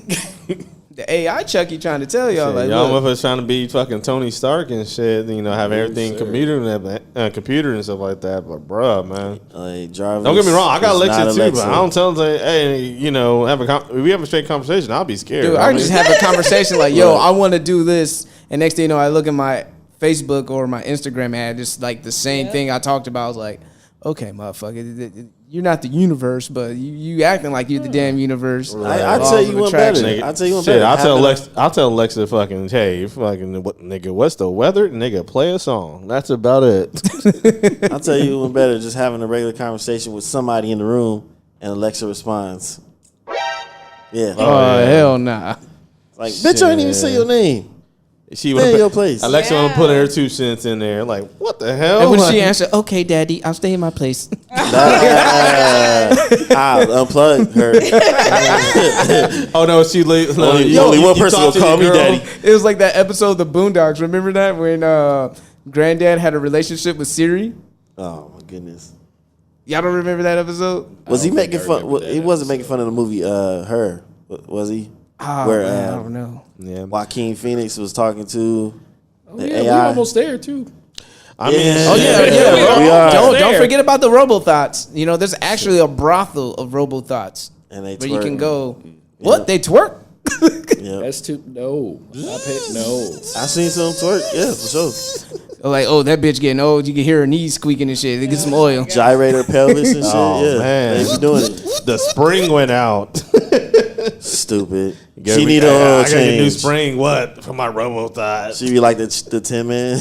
The AI Chucky trying to tell y'all, like, y'all motherfuckers trying to be fucking Tony Stark and shit, have everything computer and stuff like that. But bruh, man, don't get me wrong, I got Alexa too, but I don't tell them, hey, if we have a straight conversation, I'll be scared. Dude, I just have a conversation like, yo, I want to do this, and next thing you know, I look at my Facebook or my Instagram ad, it's like the same thing I talked about. I was like, okay, motherfucker, you're not the universe, but you acting like you're the damn universe. I tell you one better. I tell you one better. I'll tell Alexa fucking, hey, fucking nigga, what's the weather? Nigga, play a song. That's about it. I'll tell you one better. Just having a regular conversation with somebody in the room and Alexa responds. Yeah. Oh, hell nah. Like, bitch, I didn't even say your name. She stay in your place. Alexa want to put her 2 cents in there. Like, what the hell? And when she answered, okay, daddy, I'll stay in my place. I'll unplug her. Oh, no, she leave. Only one person will call me daddy. It was like that episode of The Boondocks. Remember that? When Granddad had a relationship with Siri? Oh, my goodness. Y'all don't remember that episode? Was he making fun? He wasn't making fun of the movie Her, was he? Where I don't know. Yeah, Joaquin Phoenix was talking to the AI. We're almost there too. I mean, Don't forget about the RoboThots. There's actually a brothel of RoboThots, and they where you can go. What they twerk? That's too no. No. I seen some twerk. Yeah, for sure. Like, that bitch getting old. You can hear her knees squeaking and shit. They get some oil. Gyrate her pelvis and shit. Man. They be doing it. The spring went out. Stupid. She need a oil change. I got a new spring. What for my RoboThot? She be like the Tin Man.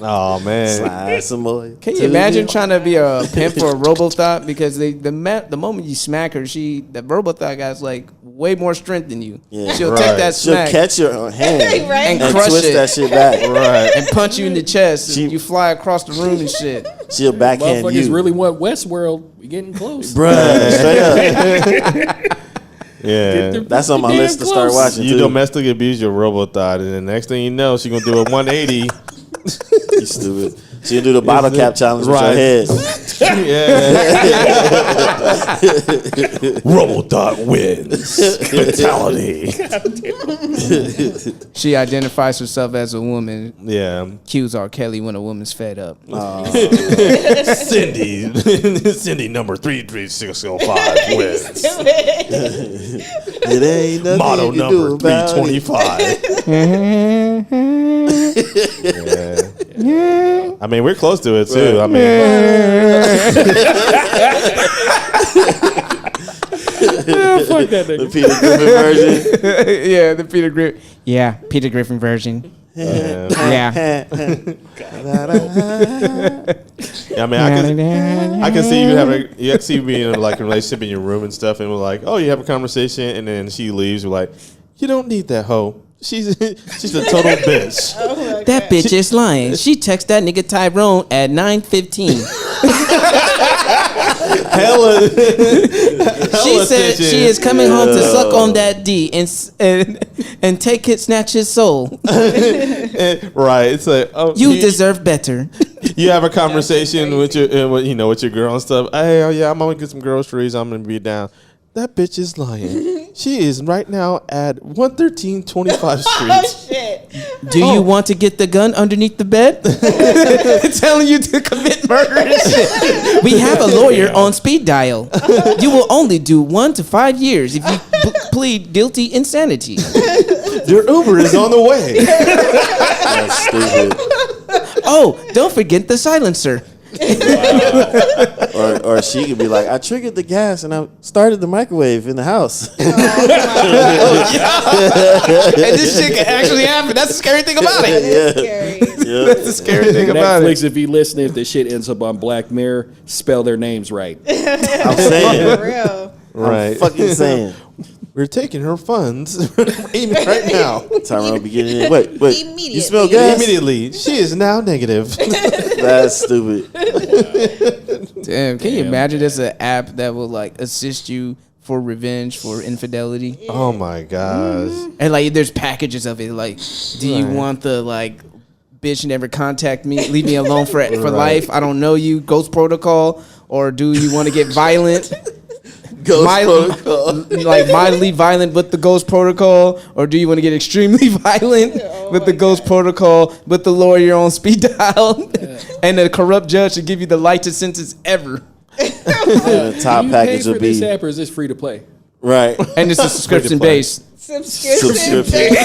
Oh man, slide some more. Can you imagine trying to be a pimp for a RoboThot? Because the moment you smack her, the RoboThot guy's like way more strength than you. Yeah. She'll take that smack. She'll catch your hand and crush twist that shit back. Right. And punch you in the chest. And you fly across the room and shit. She'll backhand you. Motherfuckers really want Westworld. We getting close, bruh. Straight up. Yeah, that's on my list to start watching. You domestic abuse your RoboThot, and the next thing you know, she's gonna do a 180. You stupid. She'll do the bottle cap challenge with your head. RoboThot wins. Fatality. She identifies herself as a woman. Yeah. Cues R. Kelly when a woman's fed up. Cindy number 33605 wins. It ain't nothing Model you can number do about 325. Yeah. I mean, we're close to it too. I mean, fuck that nigga. The Peter Griffin version. Yeah, the Peter Griffin. Yeah, Peter Griffin version. Yeah. I mean, I can see you can see being in like a relationship in your room and stuff, and we're like, oh, you have a conversation, and then she leaves. We're like, you don't need that hoe. She's a total bitch. Oh that bitch is lying. She texted that nigga Tyrone at 9:15. Hella she said stitches. She is coming home to suck on that D and take it, snatch his soul. Right. It's like, oh, you deserve better. You have a conversation with your with your girl and stuff. Hey, oh yeah, I'm gonna get some groceries. I'm gonna be down. That bitch is lying. She is right now at 113 25th Street. Oh shit! Do you want to get the gun underneath the bed? Telling you to commit murder and shit. We have a lawyer on speed dial. You will only do 1 to 5 years if you plead guilty insanity. Your Uber is on the way. That's stupid. Oh, don't forget the silencer. Or she could be like, I triggered the gas and I started the microwave in the house. And this shit can actually happen. That's the scary thing about it. Scary. That's the scary thing about Netflix, it. if you listen, if the shit ends up on Black Mirror, spell their names right. I'm saying. For real. Right. Fucking saying. We're taking her funds right now. Tyrone beginning. Wait. Immediately. You smell gas? Immediately. She is now negative. That's stupid. Damn, can you imagine there's an app that will like assist you for revenge for infidelity? Oh my gosh. And like there's packages of it. Like, do you want the like bitch never contact me, leave me alone for life? I don't know you, Ghost Protocol, or do you want to get violent? Protocol. Like mildly violent with the Ghost Protocol, or do you want to get extremely violent with the Ghost Protocol with the lawyer on speed dial and the corrupt judge to give you the lightest sentence ever? The top Do you package pay would for be this app or is this free to play? right. And it's a subscription based. Subscription.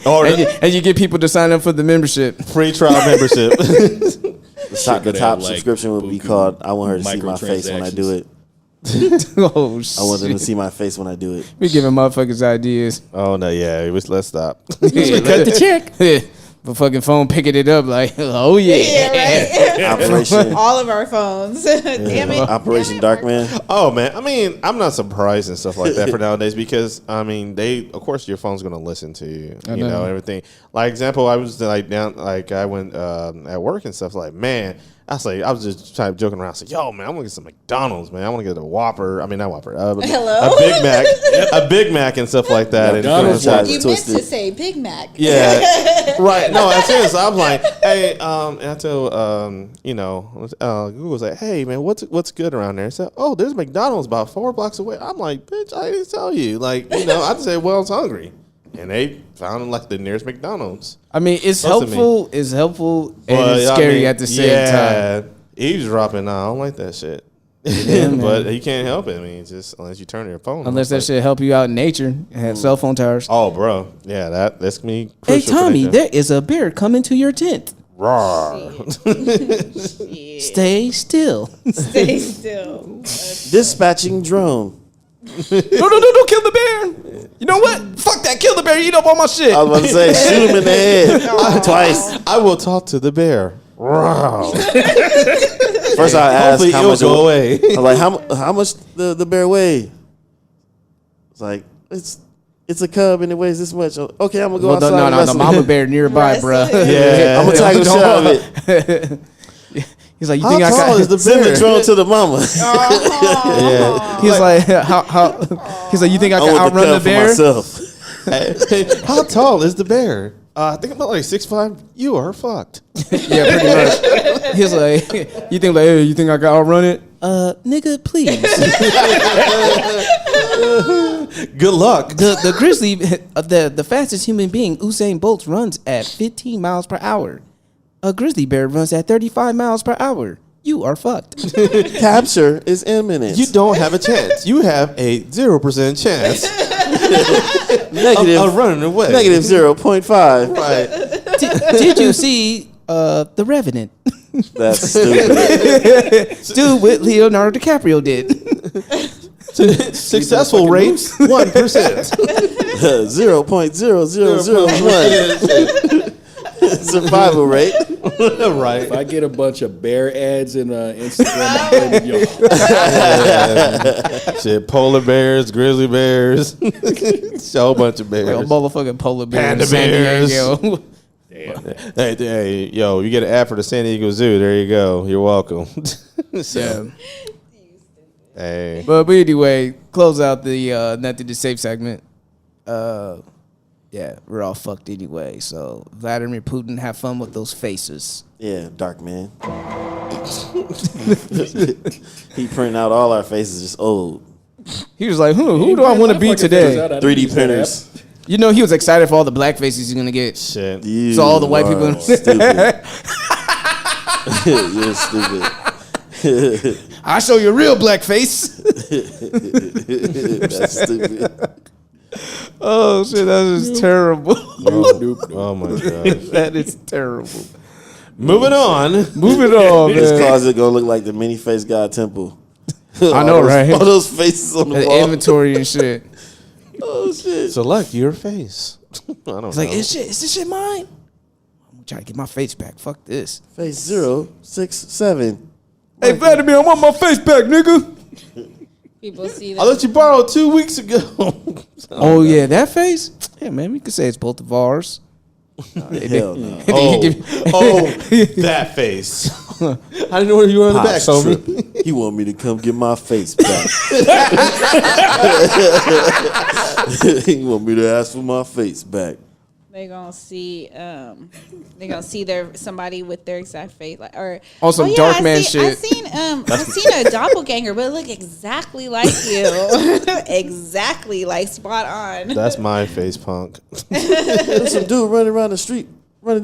And you get people to sign up for the membership. Free trial membership. The top like subscription would be buku called I want her to see my face when I do it. Oh I want them to shit! see my face when I do it. We giving motherfuckers ideas. Oh no, yeah. Let's stop. Cut the check. The fucking phone picking it up like, oh yeah. Yeah, right. Operation All of our phones. Damn it. Operation Darkman. Oh man, I mean, I'm not surprised and stuff like that for nowadays because I mean, of course, your phone's gonna listen to you, you know, everything. Like example, I was like down, like I went at work and stuff. Like man, I was just trying joking around. I said, yo man, I want to get some McDonald's, man. I want to get a Whopper. I mean, not Whopper. Hello? a Big Mac and stuff like that. McDonald's and You meant to say Big Mac. yeah, right. No, I'm serious. I'm like, hey, and I told, you know, Google was like, hey, man, what's good around there? I said, oh, there's McDonald's about 4 blocks away. I'm like, bitch, I didn't tell you. Like, you know, I said, well, I was hungry, and they found like the nearest McDonald's. I mean, it's Close to me. helpful. It's helpful and But, it's I scary mean, at the same time. Eavesdropping, I don't like that shit. man. But you can't help it. I mean, just unless you turn your phone. Unless that off. shit help you out in nature and have cell phone towers. Oh, bro, yeah, that's me. Hey Tommy, there is a bear coming to your tent. Rawr. Stay still. Stay still. Dispatching drone. No, don't kill the bear. You know what? Fuck that. Kill the bear. Eat up all my shit. I was about to say, shoot him in the head twice. I will talk to the bear. Rawr. First, I asked Hopefully how it'll much. go away. I was like, how much the bear weigh? It's like it's a cub and it weighs this much. Okay, I'm gonna go outside. No, and the wrestle mama it. bear nearby, bro. Yeah. I'm gonna tackle the shit out of it. He's like, you How think I tall got? is the Send the bear? drone to the mama. Yeah. He's like, how? He's like, you think I I can want the outrun the cub for bear? myself. Hey, how tall is the bear? I think about like 6'5". You are fucked. Yeah, pretty much. He's like, you think like, hey, you think I can outrun it? Nigga, please. Good luck. The grizzly, the fastest human being, Usain Bolt, runs at 15 miles per hour. A grizzly bear runs at 35 miles per hour. You are fucked. Capture is imminent. You don't have a chance. You have a 0% chance negative of running away. negative 0.5. Right. Did you see The Revenant? That's stupid. Do what Leonardo DiCaprio did. Successful rate 1%. 0.0001 survival rate. Right. If I get a bunch of bear ads in Instagram, I'm blaming y'all. Shit, polar bears, grizzly bears, a whole bunch of bears. Like a motherfucking polar bear Panda in San bears. Diego. Hey, yo, you get an ad for the San Diego Zoo. There you go. You're welcome. So, hey. But anyway, close out the Nothing to Safe segment. Yeah, we're all fucked anyway. So Vladimir Putin, have fun with those faces. Yeah, dark man. He printing out all our faces just old. He was like, who do I want to be today? 3D printers. You know he was excited for all the black faces he's gonna get. Shit. You So all the white people- are stupid. You're stupid. I'll show you a real black face. That's stupid. Oh shit, that is terrible. Oh my gosh. That is terrible. Moving on. Moving on, This man. closet gonna look like the mini face god temple. I know, right? All those faces on the The wall. inventory and shit. Oh shit. Select your face. I don't It's know. like, is this shit mine? I'm gonna try to get my face back. Fuck this. Face 067. Hey, Vladimir, I want my face back, nigga. People see I that. let you borrow 2 weeks ago. Oh, yeah, that face? Yeah, man, we could say it's both of ours. Hell no. That face. I didn't know where you were on the back, Pops homie. tripping. He want me to come get my face back. He want me to ask for my face back. They gonna see their somebody with their exact face, like, or On some dark man shit. I seen a doppelganger, but it looked exactly like you, exactly like spot on. That's my face, punk. There's some dude running down the street with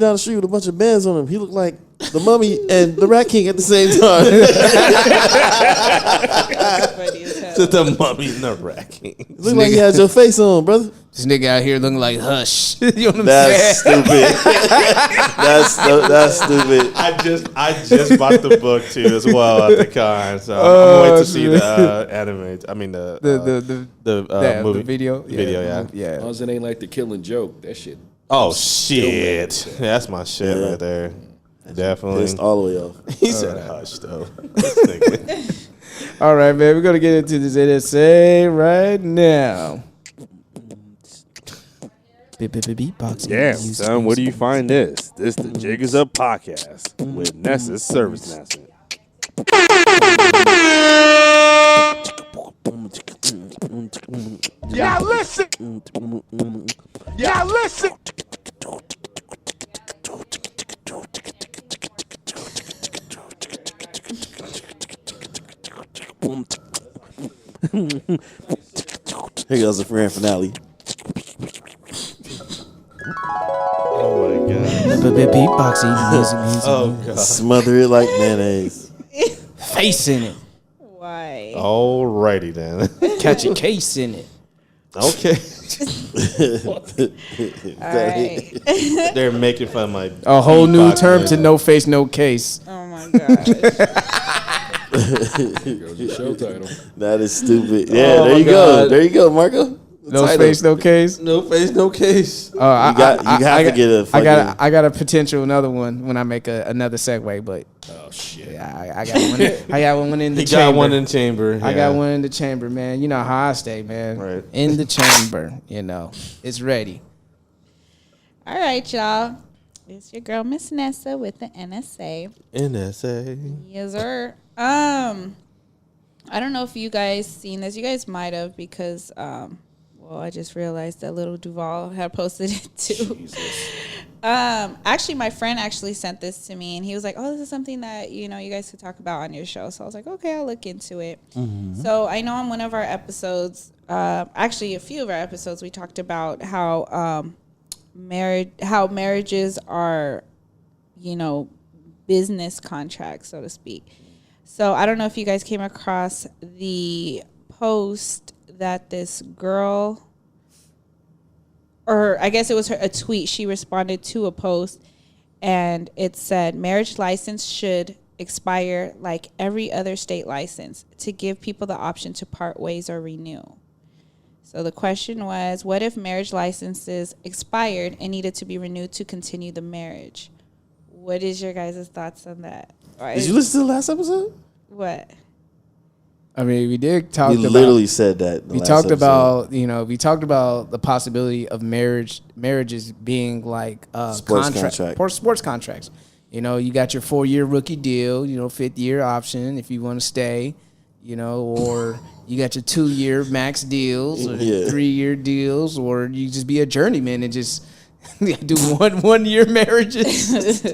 a bunch of bands on him. He looked like the Mummy and the Rat King at the same time. Funny as hell. The mummy and the rat king. Look like he had your face on, brother. This nigga out here looking like Hush. You know what I'm That's saying? stupid. That's stupid. I just bought the book too as well at the con, so I'm gonna wait to see the anime. I mean the movie the video. yeah. Yeah. As long as it ain't like the Killing Joke, that shit. Oh shit, that's my shit right there. Definitely. Pissed all the way off. He said hush though. All right, man. We're going to get into this NSA right now. Beatboxing. Damn, son, where do you find this? This the Jiggers Up Podcast with Nessa's Service Master. Yeah, listen. Yeah, listen. Here goes the grand finale. Oh my god. Beatboxing. Music. Oh god. Smother it like mayonnaise. Face in it. Why? Alrighty then. Catch a case in it. Okay. All right. They're making fun of my A whole new beatboxing. term to no face, no case. Oh my gosh. Goes the show title. That is stupid. Yeah, Oh there my you go. God. There you go, Marco. The No title. face, no case. No face, no case. You have to get a fucking. I got a potential another one when I make another segue, but Oh shit. yeah, I got one. I got one in the He chamber. got one in chamber. I yeah. got one in the chamber, man. You know how I stay, man. Right. In the chamber, you know. It's ready. All right, y'all. It's your girl Miss Nessa with the NSA. NSA. Yes, sir. I don't know if you guys seen this. You guys might have because well, I just realized that little Duval had posted it too. Actually, my friend actually sent this to me, and he was like, "Oh, this is something that you guys could talk about on your show." So I was like, "Okay, I'll look into it." So I know on one of our episodes, actually a few of our episodes, we talked about how marriages are, business contracts, so to speak. So I don't know if you guys came across the post that this girl, or I guess it was a tweet. She responded to a post, and it said, "Marriage license should expire like every other state license to give people the option to part ways or renew." So the question was, what if marriage licenses expired and needed to be renewed to continue the marriage? What is your guys' thoughts on that? Did you listen to the last episode? What? I mean, we did talk We about. literally said that. in the We last talked episode. about, we talked about the possibility of marriages being like Sports contract. or sports contracts. You got your 4-year rookie deal, 5th year option if you want to stay, or you got your 2-year max deals or Yeah. 3-year deals, or you just be a journeyman and just do one-year marriages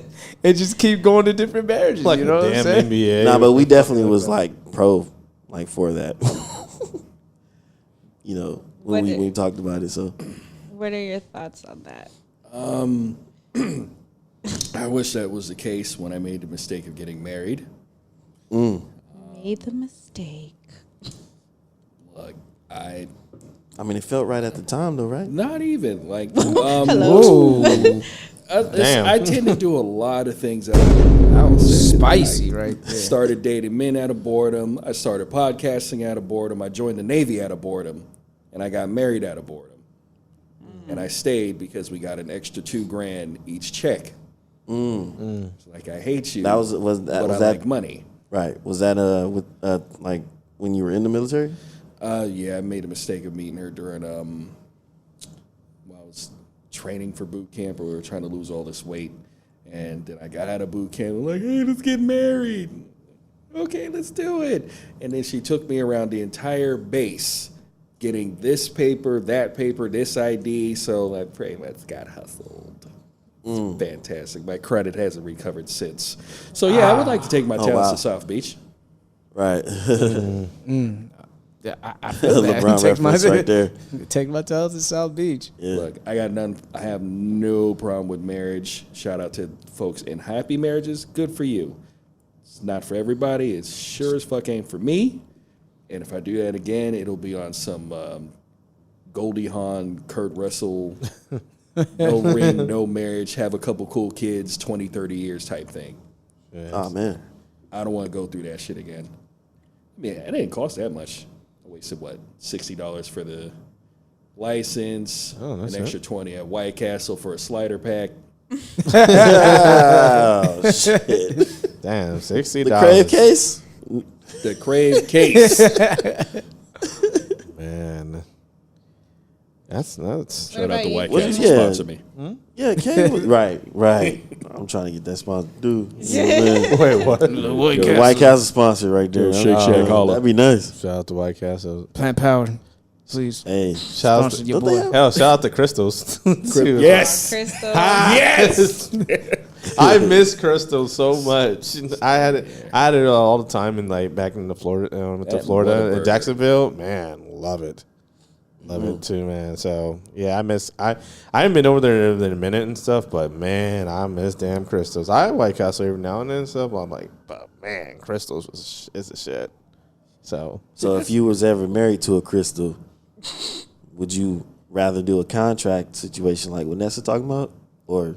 and just keep going to different marriages. Like you know a what I'm damn saying? NBA. Nah, but we definitely was like pro, for that. When we talked about it. So What are your thoughts on that? I wish that was the case when I made the mistake of getting married. Made the mistake. Look, I mean, it felt right at the time, though, right? not even like. Hello. I tend to do a lot of things out of That was spicy, right there. Started dating men out of boredom. I started podcasting out of boredom. I joined the Navy out of boredom, and I got married out of boredom. And I stayed because we got an extra $2,000 each check. It's like, I hate you. That was but I that like money. right? Was that with like when you were in the military? Yeah, I made a mistake of meeting her during while I was training for boot camp, where we were trying to lose all this weight. And then I got out of boot camp. I'm like, hey, let's get married. Okay, let's do it. And then she took me around the entire base, getting this paper, that paper, this ID. So I pretty much got hustled. It's fantastic. My credit hasn't recovered since. So yeah, I would like to take my talents to South Beach. Right. Yeah, I feel that. LeBron reference right there. Take my tails to South Beach. Yeah. Look, I have no problem with marriage. Shout out to folks in happy marriages. Good for you. It's not for everybody. It's sure as fuck ain't for me. And if I do that again, it'll be on some Goldie Hawn, Kurt Russell, no ring, no marriage, have a couple cool kids, 20, 30 years type thing. Yes. Oh man. I don't want to go through that shit again. I mean, it didn't cost that much. I wasted, $60 for the license, an extra $20 at White Castle for a slider pack. Oh shit. Damn, $60. The Crave case. The Crave case. Man, that's nuts. Shout out to White What Castle, you- yeah. sponsor me. Yeah, Cave was right. I'm trying to get that sponsor, dude. Yeah. Wait, what? White Castle sponsor right there. Shake Shack holla. That'd be nice. Shout out to White Castle. Plant power, please. Hey, Shout out Sponsor to, your don't they boy. have- hell, shout out to Crystals. too. Yes. Crystal. Yes. I miss Crystal so much. I had it all the time in back in the Florida, That Florida Whataburger. in Jacksonville. Man, love it. Love it too, man. So yeah, I haven't been over there in a minute and stuff, but man, I miss damn Crystals. I have White Castle every now and then and stuff. But I'm like, but man, Crystals is the shit. So if you was ever married to a crystal, would you rather do a contract situation like what Nessa talking about, or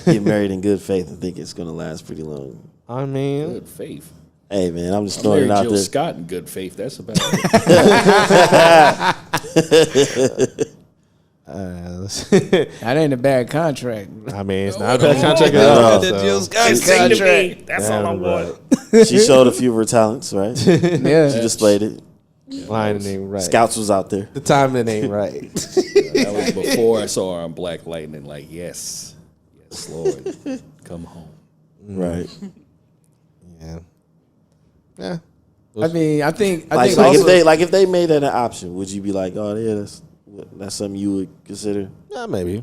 get married in good faith and think it's gonna last pretty long? I mean, Good faith. Hey man, I'm just I throwing married it out Jill there. Scott in good faith. That's about it. That ain't a bad contract. I mean, it's not a bad contract at all. The so. Jill Scott contract. That's all I want. She showed a few of her talents, right? She Yeah. displayed it. Line ain't right. Scouts was out there. The timing ain't right. That was before I saw her on Black Lightning. Like, yes, Lord, come home. Right. Yeah. Yeah. I mean, I think Like also, if they made that an option, would you be like, oh yeah, that's something you would consider? Yeah, maybe.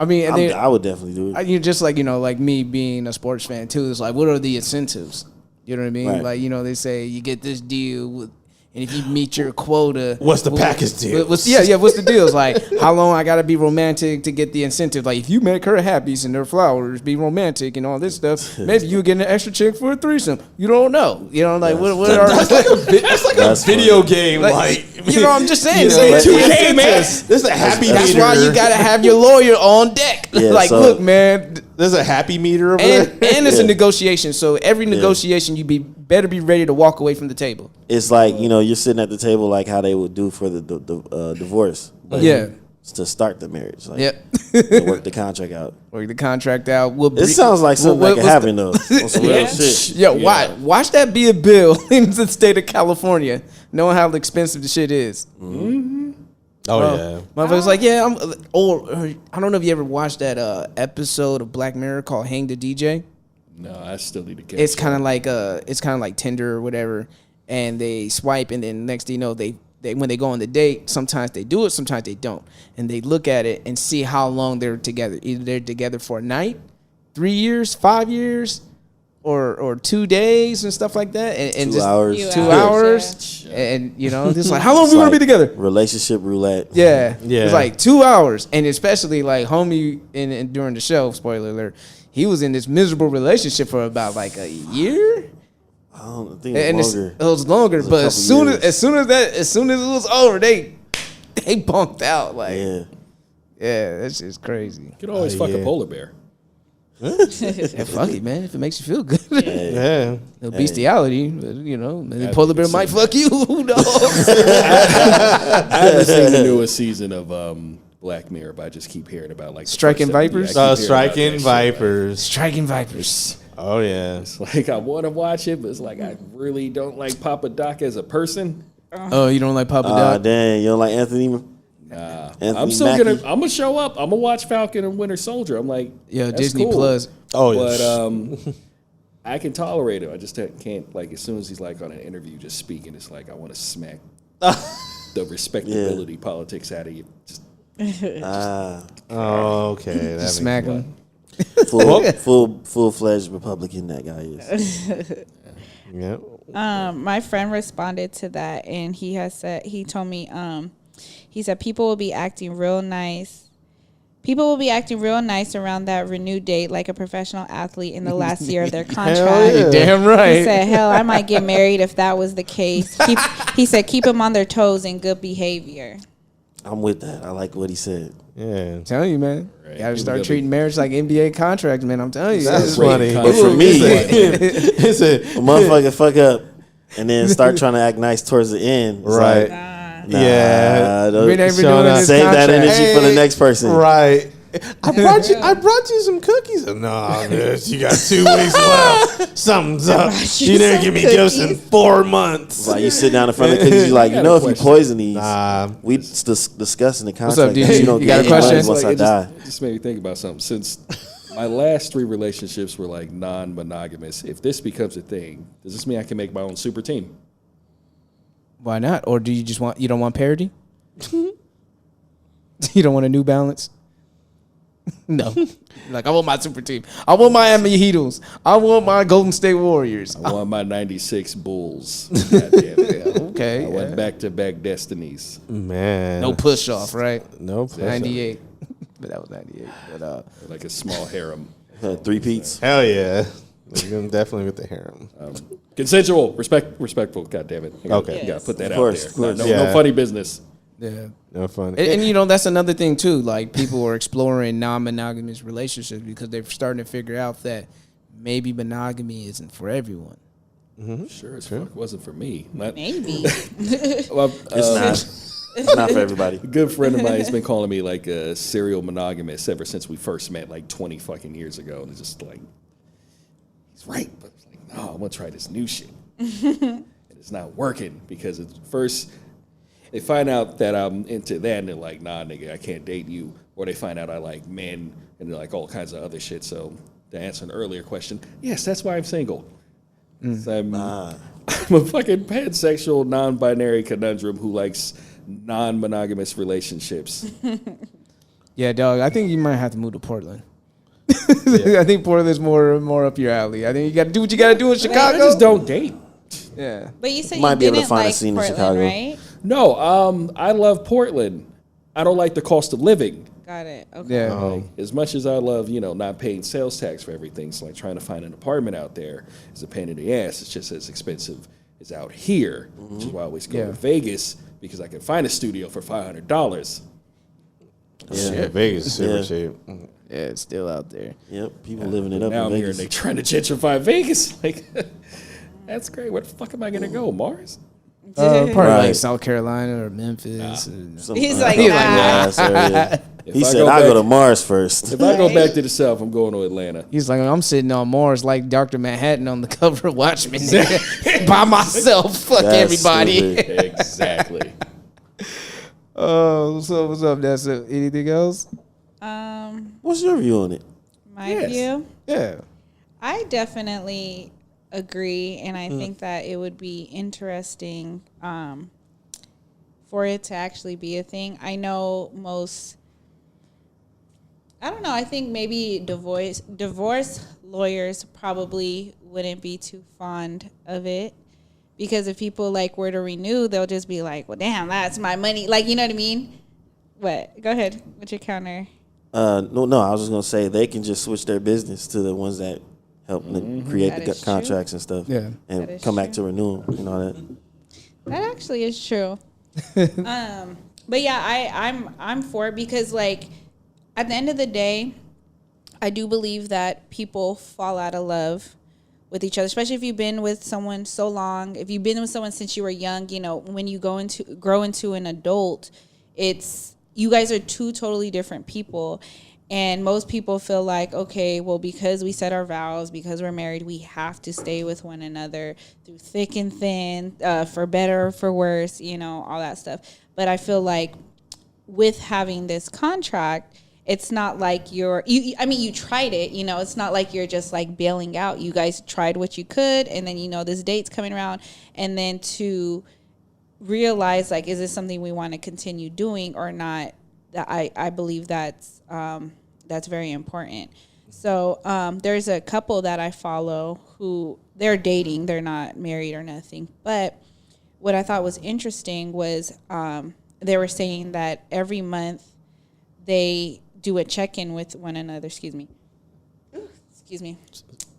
I mean, and then, I would definitely do it. you just like me being a sports fan too. It's like, what are the incentives? You know what I mean? Right. Like, they say you get this deal with, and if you meet your quota, What's the package deal? What's the deal? It's like, how long I gotta be romantic to get the incentive? Like, if you make her happy, send her flowers, be romantic, and all this stuff, maybe you get an extra check for a threesome. You don't know. What are That's like a video game. I'm just saying. Yeah, So but- it's- man. This is a happy That's meter. why you gotta have your lawyer on deck. Yeah, Like, so- look, man. There's a happy meter over And there. it's a Yeah. negotiation. So every negotiation, you better be ready to walk away from the table. It's like you're sitting at the table like how they would do for the divorce. But Yeah. it's to start the marriage. Like, Yep. to work the contract out. Work the contract out. It sounds like something that could happen though. On some real Yeah. shit. Yo, watch that be a bill in the state of California, knowing how expensive the shit is. Oh yeah. Motherfuckers like, yeah, or I don't know if you ever watched that episode of Black Mirror called "Hang the DJ." No, I still need to catch It's up. kind of like Tinder or whatever, and they swipe, and then next thing you know, they when they go on the date, sometimes they do it, sometimes they don't, and they look at it and see how long they're together. Either they're together for a night, 3 years, 5 years, or 2 days and stuff like that, and 2 just hours. 2 hours, and just like, how long It's we want to like be together? Relationship roulette. Yeah. Yeah. It's like 2 hours, and especially like homie in during the show. Spoiler alert. He was in this miserable relationship for about like a year. I don't think it was longer. It was longer, It was a but couple years. as soon as it was over, they bumped out. Like, yeah, that's just crazy. You can always fuck a polar bear. Yeah, fuck it, man. If it makes you feel good. Yeah. No bestiality, but, the polar bear might fuck you. Who knows? I haven't seen the newest season of Black Mirror, but I just keep hearing about like the Striking first episode. Vipers? Yeah, I keep hearing about Striking that shit, Vipers. Striking Vipers. Oh, yeah. It's like I want to watch it, but it's like I really don't like Papa Doc as a person. Oh, you don't like Papa Doc? Dang, you don't like Anthony? Nah, Anthony I'm still Mackie? I'm gonna show up. I'm gonna watch Falcon and Winter Soldier. I'm like, Yeah, that's Disney cool. Plus. Oh, yeah. But I can tolerate him. I just can't, like, as soon as he's like on an interview just speaking, it's like I want to smack the respectability politics out of you. Just Oh, okay. That Just makes smack sense. him. Full-fledged Republican that guy is. Yeah. My friend responded to that, and he told me, he said people will be acting real nice. People will be acting real nice around that renewed date like a professional athlete in the last year of their contract. yeah. Damn right. He said, hell, I might get married if that was the case. He said, keep them on their toes and good behavior. I'm with that. I like what he said. Yeah. I'm telling you, man. Right. You gotta People start gotta treating marriage like NBA contracts, man. I'm telling you. That's Great funny. contract. But for me, It's a, a motherfucker fuck up and then start trying to act nice towards the end. It's right. like, Yeah. don't- We ain't been Showing doing up. this save that contract. energy for the next person. Right. I brought you some cookies. No, bitch, you got 2 weeks left. Something's up. You didn't give me gifts in 4 months. Like you sit down in front of the cookies, you like, I got know, a if you question. poison these, Nah. we discussing the contract. up, DeeDee? You don't You get got a any question? money once I Like, die. it just made me think about something. Since my last 3 relationships were like non-monogamous, if this becomes a thing, does this mean I can make my own super team? Why not? Or do you don't want parity? You don't want a New Balance? No. Like, I want my super team. I want Miami Heatles. I want my Golden State Warriors. I want my 96 Bulls. God damn it. Okay. I want back-to-back destinies. Man. No push off, right? No push off. 98. But that was 98. But Like a small harem. 3 peats. Hell yeah. Definitely with the harem. Consensual, respectful. God damn it! Okay. You gotta put that Of course, out of there. course. No Yeah. funny business. yeah. No fun. And that's another thing too. Like, people are exploring non-monogamous relationships because they're starting to figure out that maybe monogamy isn't for everyone. Sure as fuck wasn't for me. Not, Maybe. well, It's not. It's not for everybody. a good friend of mine has been calling me like a serial monogamist ever since we first met, like 20 fucking years ago. And it's just like, he's right, but it's like, no, I want to try this new shit. And it's not working because at first they find out that I'm into that and they're like, nah, nigga, I can't date you. Or they find out I like men and they're like all kinds of other shit. So to answer an earlier question, yes, that's why I'm single. So I'm a fucking pansexual, non-binary conundrum who likes non-monogamous relationships. Yeah, dog. I think you might have to move to Portland. I think Portland's more up your alley. I think you got to do what you got to do in Chicago. I just don't date. Yeah. But you said Might you be able to didn't find a like scene in Portland, Chicago. right? No, I love Portland. I don't like the cost of living. Got it. Okay. Yeah. As much as I love, not paying sales tax for everything, it's like trying to find an apartment out there is a pain in the ass. It's just as expensive as out here, which is why I always go to Vegas because I can find a studio for $500. Yeah, Vegas is super Yeah. cheap. Yeah, it's still out there. Yep, people living it up Now in I'm here and Vegas. they're trying to gentrify Vegas. Like, that's great. Where the fuck am I gonna go? Mars? Probably Right. like South Carolina or Memphis. Some- He's like, He's nah. like, Nice area. If He I said, go "I'll go back- to Mars first." If I go back to the South, I'm going to Atlanta. He's like, I'm sitting on Mars like Dr. Manhattan on the cover of Watchmen by myself. Fuck That's everybody. stupid. Exactly. Oh, so what's up? That's it. Anything else? What's your view on it? My view. Yeah. I definitely agree, and I think that it would be interesting for it to actually be a thing. I know most. I don't know. I think maybe divorce lawyers probably wouldn't be too fond of it. Because if people like were to renew, they'll just be like, well, damn, that's my money. Like, you know what I mean? What? Go ahead. What's your counter? No, I was just going to say they can just switch their business to the ones that help create the contracts and stuff. Yeah. And come back to renew them and all that. That actually is true. But yeah, I'm for it because, like, at the end of the day, I do believe that people fall out of love with each other, especially if you've been with someone so long. If you've been with someone since you were young, you know, when you grow into an adult, you guys are two totally different people. And most people feel like, okay, well, because we said our vows, because we're married, we have to stay with one another through thick and thin, for better or for worse, you know, all that stuff. But I feel like with having this contract, it's not like you tried it, you know, it's not like you're just like bailing out. You guys tried what you could, and then, you know, this date's coming around, and then to realize, like, is this something we want to continue doing or not? I believe that's very important. So there's a couple that I follow who they're dating, they're not married or nothing, but what I thought was interesting was they were saying that every month they do a check-in with one another. Excuse me.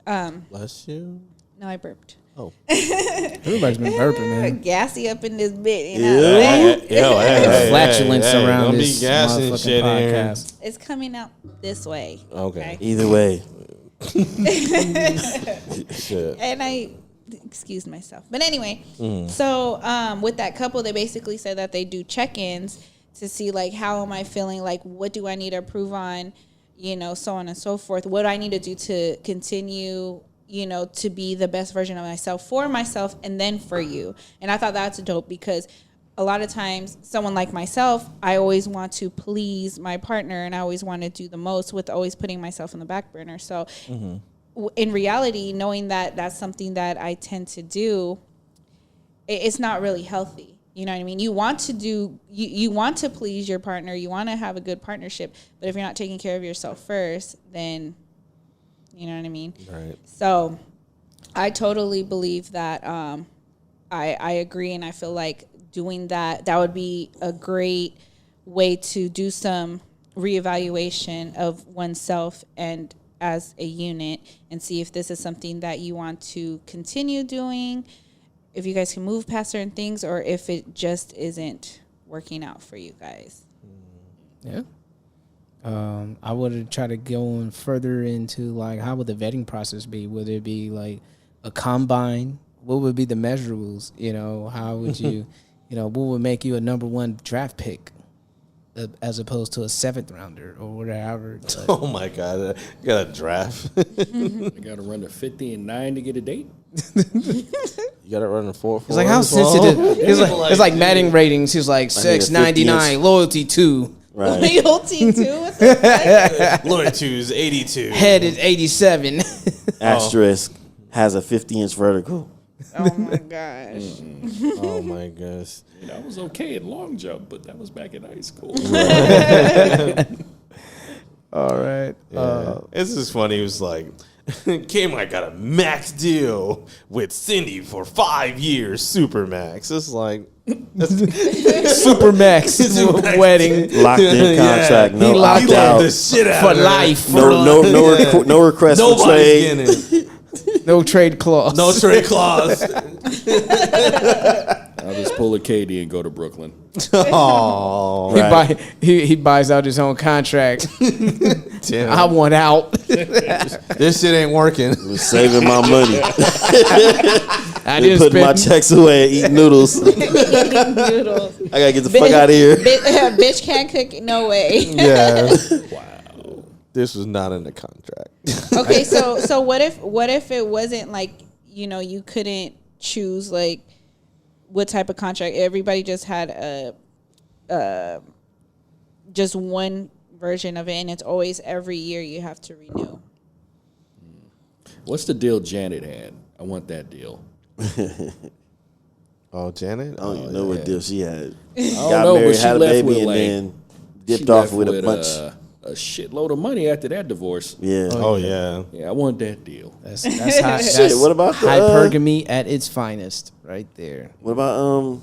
Bless you. No, I burped. Oh. Everybody's been burping, man. Gassy up in this bit, you know. Flatulence around don't this be gassing motherfucking shit podcast. It's coming out this way. Okay. Either way. Shit. And I excused myself. But anyway, so with that couple, they basically said that they do check-ins to see, like, how am I feeling? Like, what do I need to improve on? You know, so on and so forth. What do I need to do to continue, you know, to be the best version of myself for myself and then for you? And I thought that's dope because a lot of times someone like myself, I always want to please my partner and I always want to do the most with always putting myself on the back burner. So in reality, knowing that that's something that I tend to do, it's not really healthy. You know what I mean? You want to do, you want to please your partner. You want to have a good partnership. But if you're not taking care of yourself first, then, you know what I mean? Right. So I totally believe that I agree. And I feel like doing that would be a great way to do some reevaluation of oneself and as a unit and see if this is something that you want to continue doing, if you guys can move past certain things, or if it just isn't working out for you guys. Yeah. I would try to go further into, like, how would the vetting process be? Would it be like a combine? What would be the measurables? You know, how would you, you know, what would make you a number one draft pick as opposed to a 7th rounder or whatever? Oh my God. You got a draft. You got to run a 50 and 9 to get a date. You got to run a 4-4. It's like, how sensitive? It's like batting ratings. He's like 699, loyalty 2. Right. Loyalty too? What the fuck? Loyalty is 82. Head is 87. Asterisk has a 50-inch vertical. Oh my gosh. Oh my gosh. I was okay in long jump, but that was back in high school. All right. It's just funny. It was like, Kmart got a max deal with Cindy for 5 years, super max. It's like Super max wedding. Locked in contract. He locked out. the shit out For of her. life. No request for trade. Nobody's getting it. No trade clause. No trade clause. I'll just pull a Katie and go to Brooklyn. Oh, He buys out his own contract. damn. I want out. This shit ain't working. Was saving my money. I Been didn't putting my spend. checks away and eating noodles. Noodles. I gotta get the fuck out of here. Bitch can't cook. No way. Yeah. Wow. This was not in the contract. Okay, so what if it wasn't like, you know, you couldn't choose like what type of contract? Everybody just had just one version of it, and it's always every year you have to renew. What's the deal Janet had? I want that deal. Oh, Janet? I don't even know what deal she had. I don't Got know, but married, she had a left baby, with, and like, then she dipped off left with a bunch a shitload of money after that divorce. Yeah. Oh yeah. Yeah, I want that deal. That's high. Shit, what about the, hypergamy at its finest, right there? What about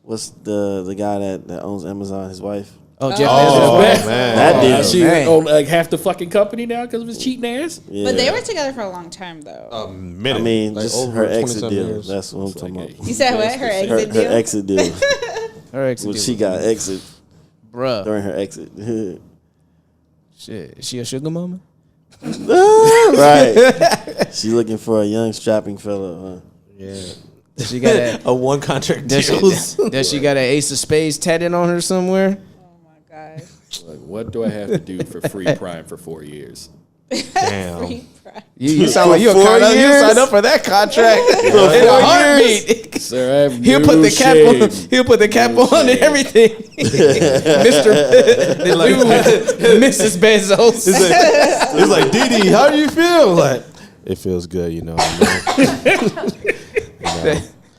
what's the guy that owns Amazon? His wife. Oh, Jeff Oh Bezos. man. That deal. She man. owned like half the fucking company now because of his cheating ass. Yeah. But they were together for a long time, though. A minute. I mean, Like, just over her 20 exit some deal. years. That's what I'm talking about. You said what? Her exit deal? Her exit deal. Her exit When deal she was got good. exit Bruh. during her exit. Shit, is she a sugar mama? Right. She looking for a young strapping fella. Huh? Yeah. Does she got A one contract does deal. does she got an Ace of Spades tatted on her somewhere? Oh my god. Like, what do I have to do for free Prime for 4 years? Damn. Free pride. You sound like you a 4 you years? signed up for that contract in a 4 heartbeat. Sir, I have He'll no put the cap shame. on. He'll put the cap on and everything. Mr. Mrs. Bezos. It's like DeeDee, how do you feel? Like it feels good, you know.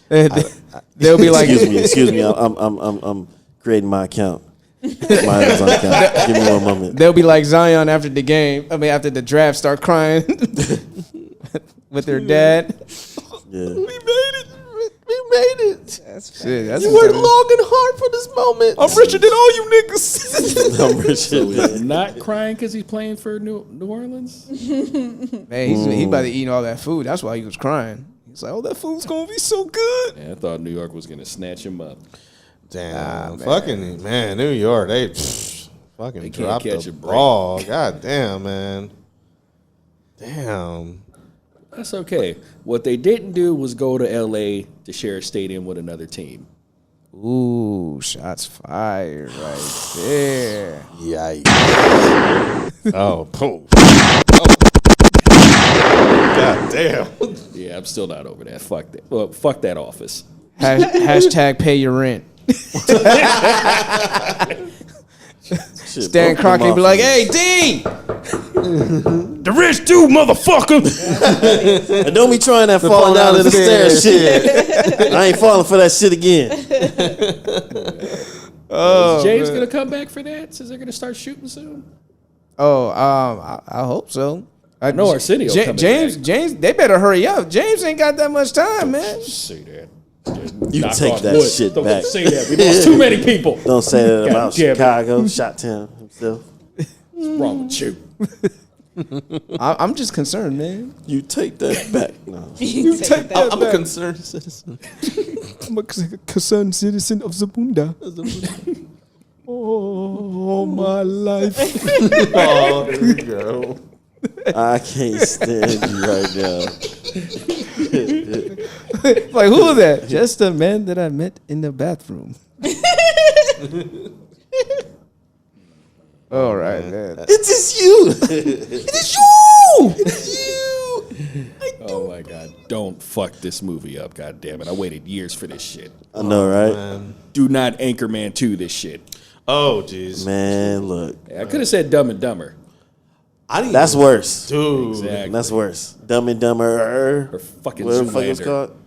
They'll be like, Excuse me. I'm creating my account. My Amazon account. Give me 1 moment. they'll be like Zion after the game. I mean, after the draft, start crying with their dad. Yeah. We made it. We made it. Shit, that's You worked long and hard for this moment. I'm richer than all you niggas. I'm rich. So he's not crying because he's playing for New Orleans? Man, he about to eat all that food. That's why he was crying. He's like, oh, that food's gonna be so good. Yeah, I thought New York was going to snatch him up. Damn, fucking man, New York, they fucking can't dropped catch the a break. ball. God damn, man. Damn. That's okay. What they didn't do was go to L.A. to share a stadium with another team. Ooh, shots fired right there. Yikes. Oh, poof. God damn. Yeah, I'm still not over that. Fuck that. Well, fuck that office. Hashtag pay your rent. Shit, Stan both Crockett them be like, off. hey, D! The rich dude, motherfucker! And don't be trying that falling down the stairs shit. I ain't falling for that shit again. Is James going to come back for that since they're going to start shooting soon? I hope so. I know Arsenio coming James, back. they better hurry up. James ain't got that much time, man. Say that. You Knock take on that wood. shit Don't back. say that. We lost too many people. Don't say that God about damn it. Chicago, Shot Town himself. What's wrong with you? I'm just concerned, man. You take that back. No. You take that. I'm a concerned citizen. I'm a concerned citizen of Zabunda. Oh, my life. Oh, here we go. I can't stand you right now. Like, who was that? Just a man that I met in the bathroom. All right, man. It is you. It is you! It is you. Oh my God. Don't fuck this movie up. God damn it. I waited years for this shit. I know, right? Do not Anchorman 2 this shit. Oh, jeez. Man, look. I could have said Dumb and Dumber. That's worse. Dude. Exactly. That's worse. Dumb and Dumber. Or fucking Whatever the fuck it's Zoolander. called.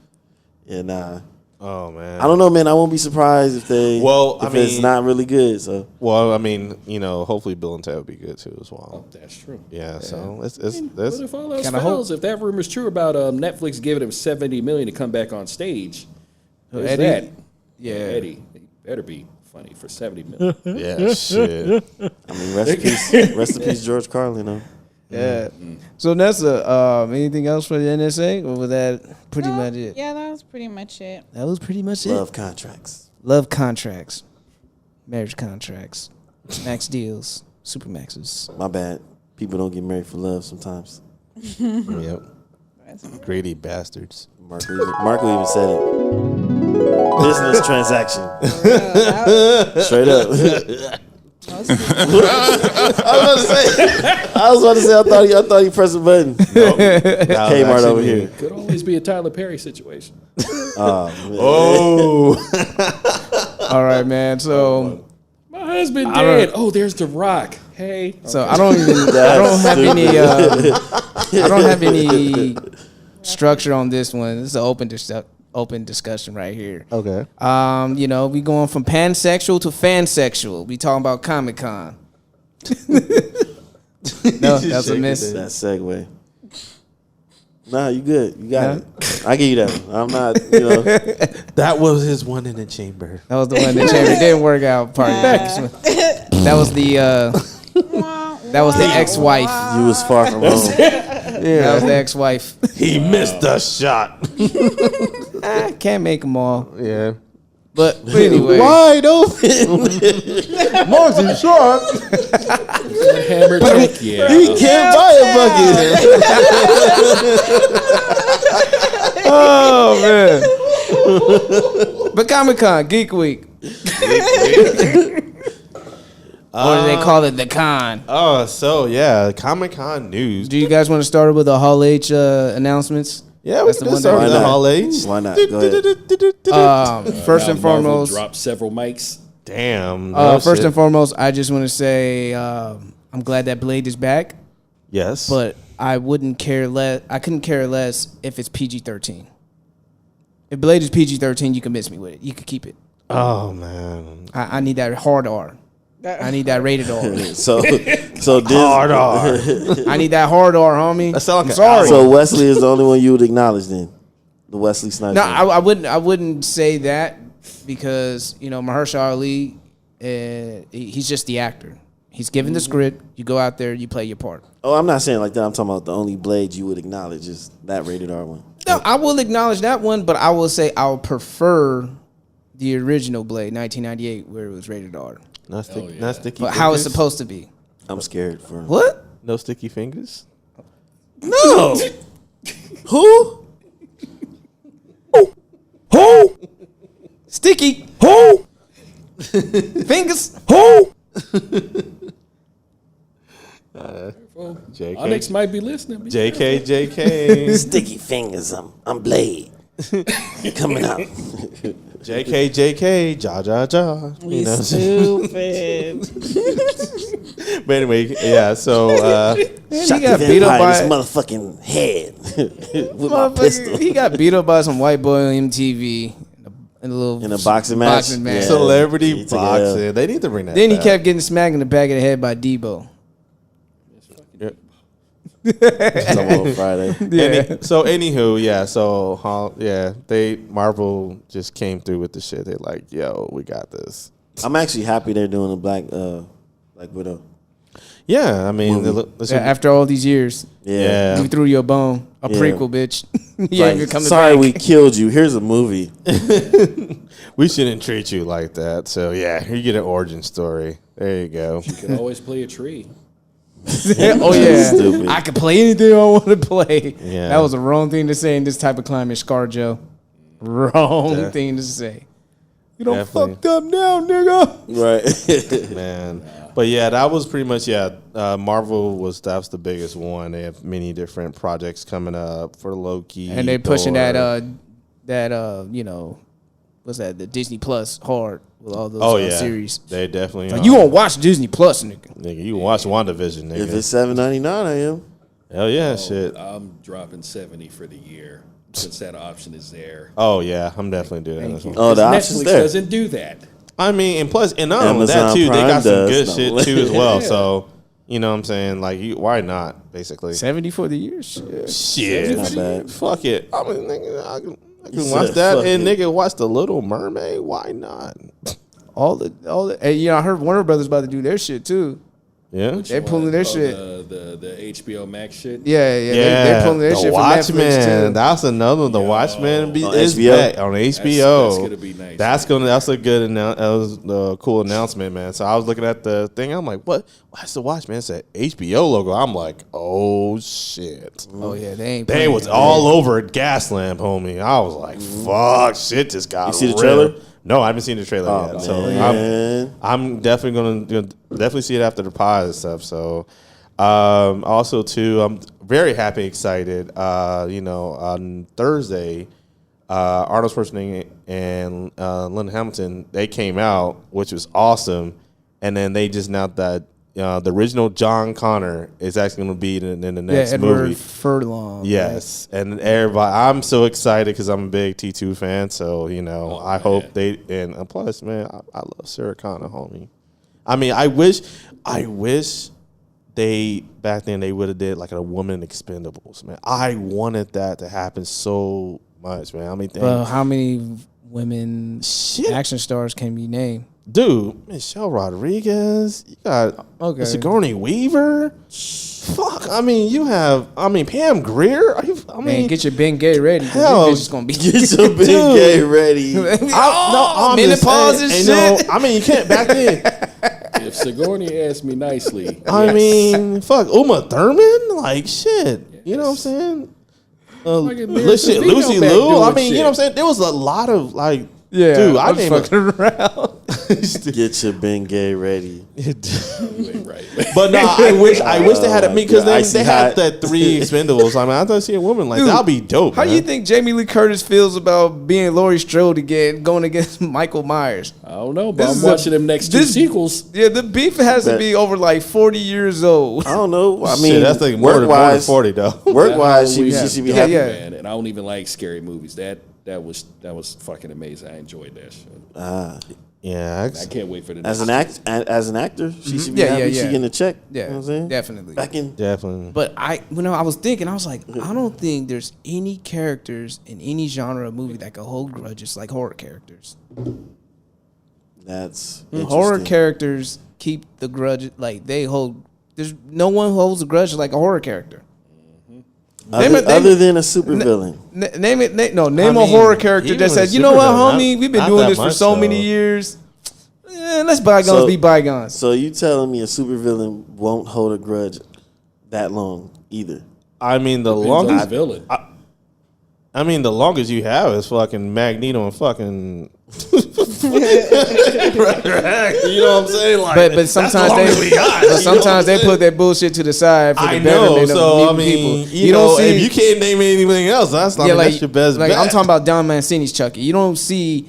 Yeah, nah. Oh, man. I don't know, man. I won't be surprised if they. Well, I if it's mean- not really good. So Well, I mean, you know, hopefully Bill and Ted will be good too as well. That's true. Yeah, so it's What that's if all else Kinda fails? If that rumor's true about Netflix giving him $70 million to come back on stage, who's Eddie? that? Yeah. Eddie. He better be funny for $70 million. yeah, shit. I mean, rest in peace, George Carlin. Though. Yeah. So Nessa, anything else for the NSA, or was that pretty much it? Yeah, that was pretty much it. That was pretty much Love contracts. Love contracts, marriage contracts, max deals, super maxes. My bad. People don't get married for love sometimes. Yep. Greedy bastards. Marco even said it. Business transaction. Straight up. I was about to say. I thought he pressed a button. Kmart over here. Could always be a Tyler Perry situation. Oh. All right, man. So, My husband I don't- dead. Oh, there's The Rock. Hey. so I don't have any structure on this one. This is an open discussion right here. Okay. You know, we going from pansexual to fansexual. We talking about Comic-Con. No, that's a miss. That segue. Nah, you good. You got it. I give you that one. I'm not, That was his one in the chamber. That was the one that chamber didn't work out. Part that was the ex-wife. You was far from home. That was the ex-wife. He missed the shot. Can't make them all. Yeah. But anyway, Wide open. Martin shot. Hammer trick, yeah. He can't buy a bucket. oh man. But Comic-Con, Geek Week. Or do they call it the con? Oh, so yeah, Comic-Con news. Do you guys want to start with the Hall H announcements? Yeah, we can start with the Hall H. Why not? Go ahead. First and foremost, drop several mics. Damn. First and foremost, I just want to say I'm glad that Blade is back. Yes, but I wouldn't care less. I couldn't care less if it's PG-13. If Blade is PG-13, you can miss me with it. You can keep it. Oh man, I need that hard R. I need that rated R. so hard R. I need that hard R, homie. That sound like I'm sorry. So Wesley is the only one you would acknowledge then, the Wesley Snipes. No, I wouldn't say that because Mahershala Ali, he's just the actor. He's given the script. You go out there, you play your part. Oh, I'm not saying like that. I'm talking about the only Blade you would acknowledge is that rated R one. No, I will acknowledge that one, but I will say I'll prefer the original Blade, 1998, where it was rated R. Not sticky. But how it's supposed to be. I'm scared for him. What? No sticky fingers. No. Who? Who? Sticky. Who? Fingers. Who? JK. Onyx might be listening. JK. Sticky fingers. I'm Blade. Coming out. JK. Ja. We stupid. But anyway, yeah. So Shot got the beat up vampire by in his motherfucking head with my pistol. He got beat up by some white boy on MTV in a boxing match. Yeah. celebrity He took boxing. They need to bring that. Then he back. kept getting smacked in the back of the head by Debo. Some on Friday. Anywho, yeah. So they Marvel just came through with the shit. They're like, yo, we got this. I'm actually happy they're doing a Black Widow. Yeah, I mean, After all these years, Yeah. we threw you a bone, a Yeah. prequel, bitch. You Like, ain't even coming sorry back. we killed you. Here's a movie. we shouldn't treat you like that. So yeah, you get an origin story. There you go. You can always play a tree. Oh yeah, Stupid. I can play anything I want to play. Yeah. That was the wrong thing to say in this type of climate, ScarJo. Wrong thing to say. You don't Definitely. fucked up now, nigga. Right. Man. But yeah, that was pretty much Marvel that's the biggest one. They have many different projects coming up for Loki, And they're pushing Thor. what's that? The Disney Plus hard with all those series. They definitely. Like, you gonna watch Disney Plus, nigga? Nigga, you can watch WandaVision, nigga. If it's $7.99, I am. Hell yeah, shit. I'm dropping $70 for the year since that option is there. Oh yeah, I'm definitely doing that. As well. Oh, the option's Netflix there. doesn't do that. I mean, and plus, and not only that Amazon too, they Prime got some does. good No. shit too as well. Yeah. So you know what I'm saying? Like, why not? Basically, 70 for the year? Shit. shit. Not bad. Fuck it. I mean, nigga, I can You watch said that fuck and it. nigga watch The Little Mermaid. Why not? All the hey, I heard Warner Brothers about to do their shit too. Yeah. They're pulling their shit. The HBO Max shit. Yeah, they're pulling their the shit from Watchmen. Netflix too. That's another one. The Watchmen On is HBO? back on HBO. That's gonna be nice. That's a good that was a cool announcement, man. So I was looking at the thing. I'm like, what? What's the Watchmen? It's an HBO logo. I'm like, oh shit. Oh yeah, they ain't. They playing. was all over Gaslamp, homie. I was like, fuck, shit just got You see the real. trailer? No, I haven't seen the trailer Oh, yet. So man. I'm definitely gonna definitely see it after the pod and stuff. So also too, I'm very happy, excited. On Thursday, Arnold Schwarzenegger and Linda Hamilton, they came out, which was awesome. And then they just announced that the original John Connor is actually going to be in the next Edward movie. Furlong. Yes, and everybody, I'm so excited because I'm a big T2 fan. So I hope they and plus, man, I love Sarah Connor, homie. I mean, I wish back then they would have did like a woman Expendables, man. I wanted that to happen so much, man. I mean, Well, how many women action stars can be named? dude, Michelle Rodriguez, you got Sigourney Weaver. Fuck, I mean, Pam Grier. Man, get your Ben Gay ready. Hell, This bitch is gonna be Get your Ben Gay ready. Menopause and shit. I mean, you can't back then. If Sigourney asked me nicely, I mean, fuck, Uma Thurman, like shit. You know what I'm saying? Lucy Liu. I mean, you know what I'm saying? There was a lot of like, dude, I ain't fucking around. Get your Ben Gay ready. right. But no, I wish they had it because they had that 3 Expendables. I mean, I thought see a woman like that'll be dope. How do you think Jamie Lee Curtis feels about being Laurie Strode again, going against Michael Myers? I don't know, but I'm watching them next 2 sequels. Yeah, the beef has to be over like 40 years old. I don't know. I mean, shit, that's like more than 40 though. Work wise, she should be happy. Man, and I don't even like scary movies. That was fucking amazing. I enjoyed that shit. Yeah, I can't wait for the as next as an actor, she should be happy. She getting a check. Yeah, you know what I'm saying? definitely. Definitely. But I was thinking, I was like, I don't think there's any characters in any genre of movie that can hold grudges like horror characters. That's horror characters keep the grudge, like they hold. There's no one who holds a grudge like a horror character. Other than a supervillain. Name a horror character that said, you know what, homie, we've been doing this for so many years. Let's bygones be bygones. So you telling me a supervillain won't hold a grudge that long either? I mean, the longest villain. I mean, the longest you have is fucking Magneto and fucking. You know what I'm saying? Like, but sometimes they put that bullshit to the side for the betterment of people. You know, if you can't name anything else, that's not that's your best bet. I'm talking about Don Mancini's Chucky. You don't see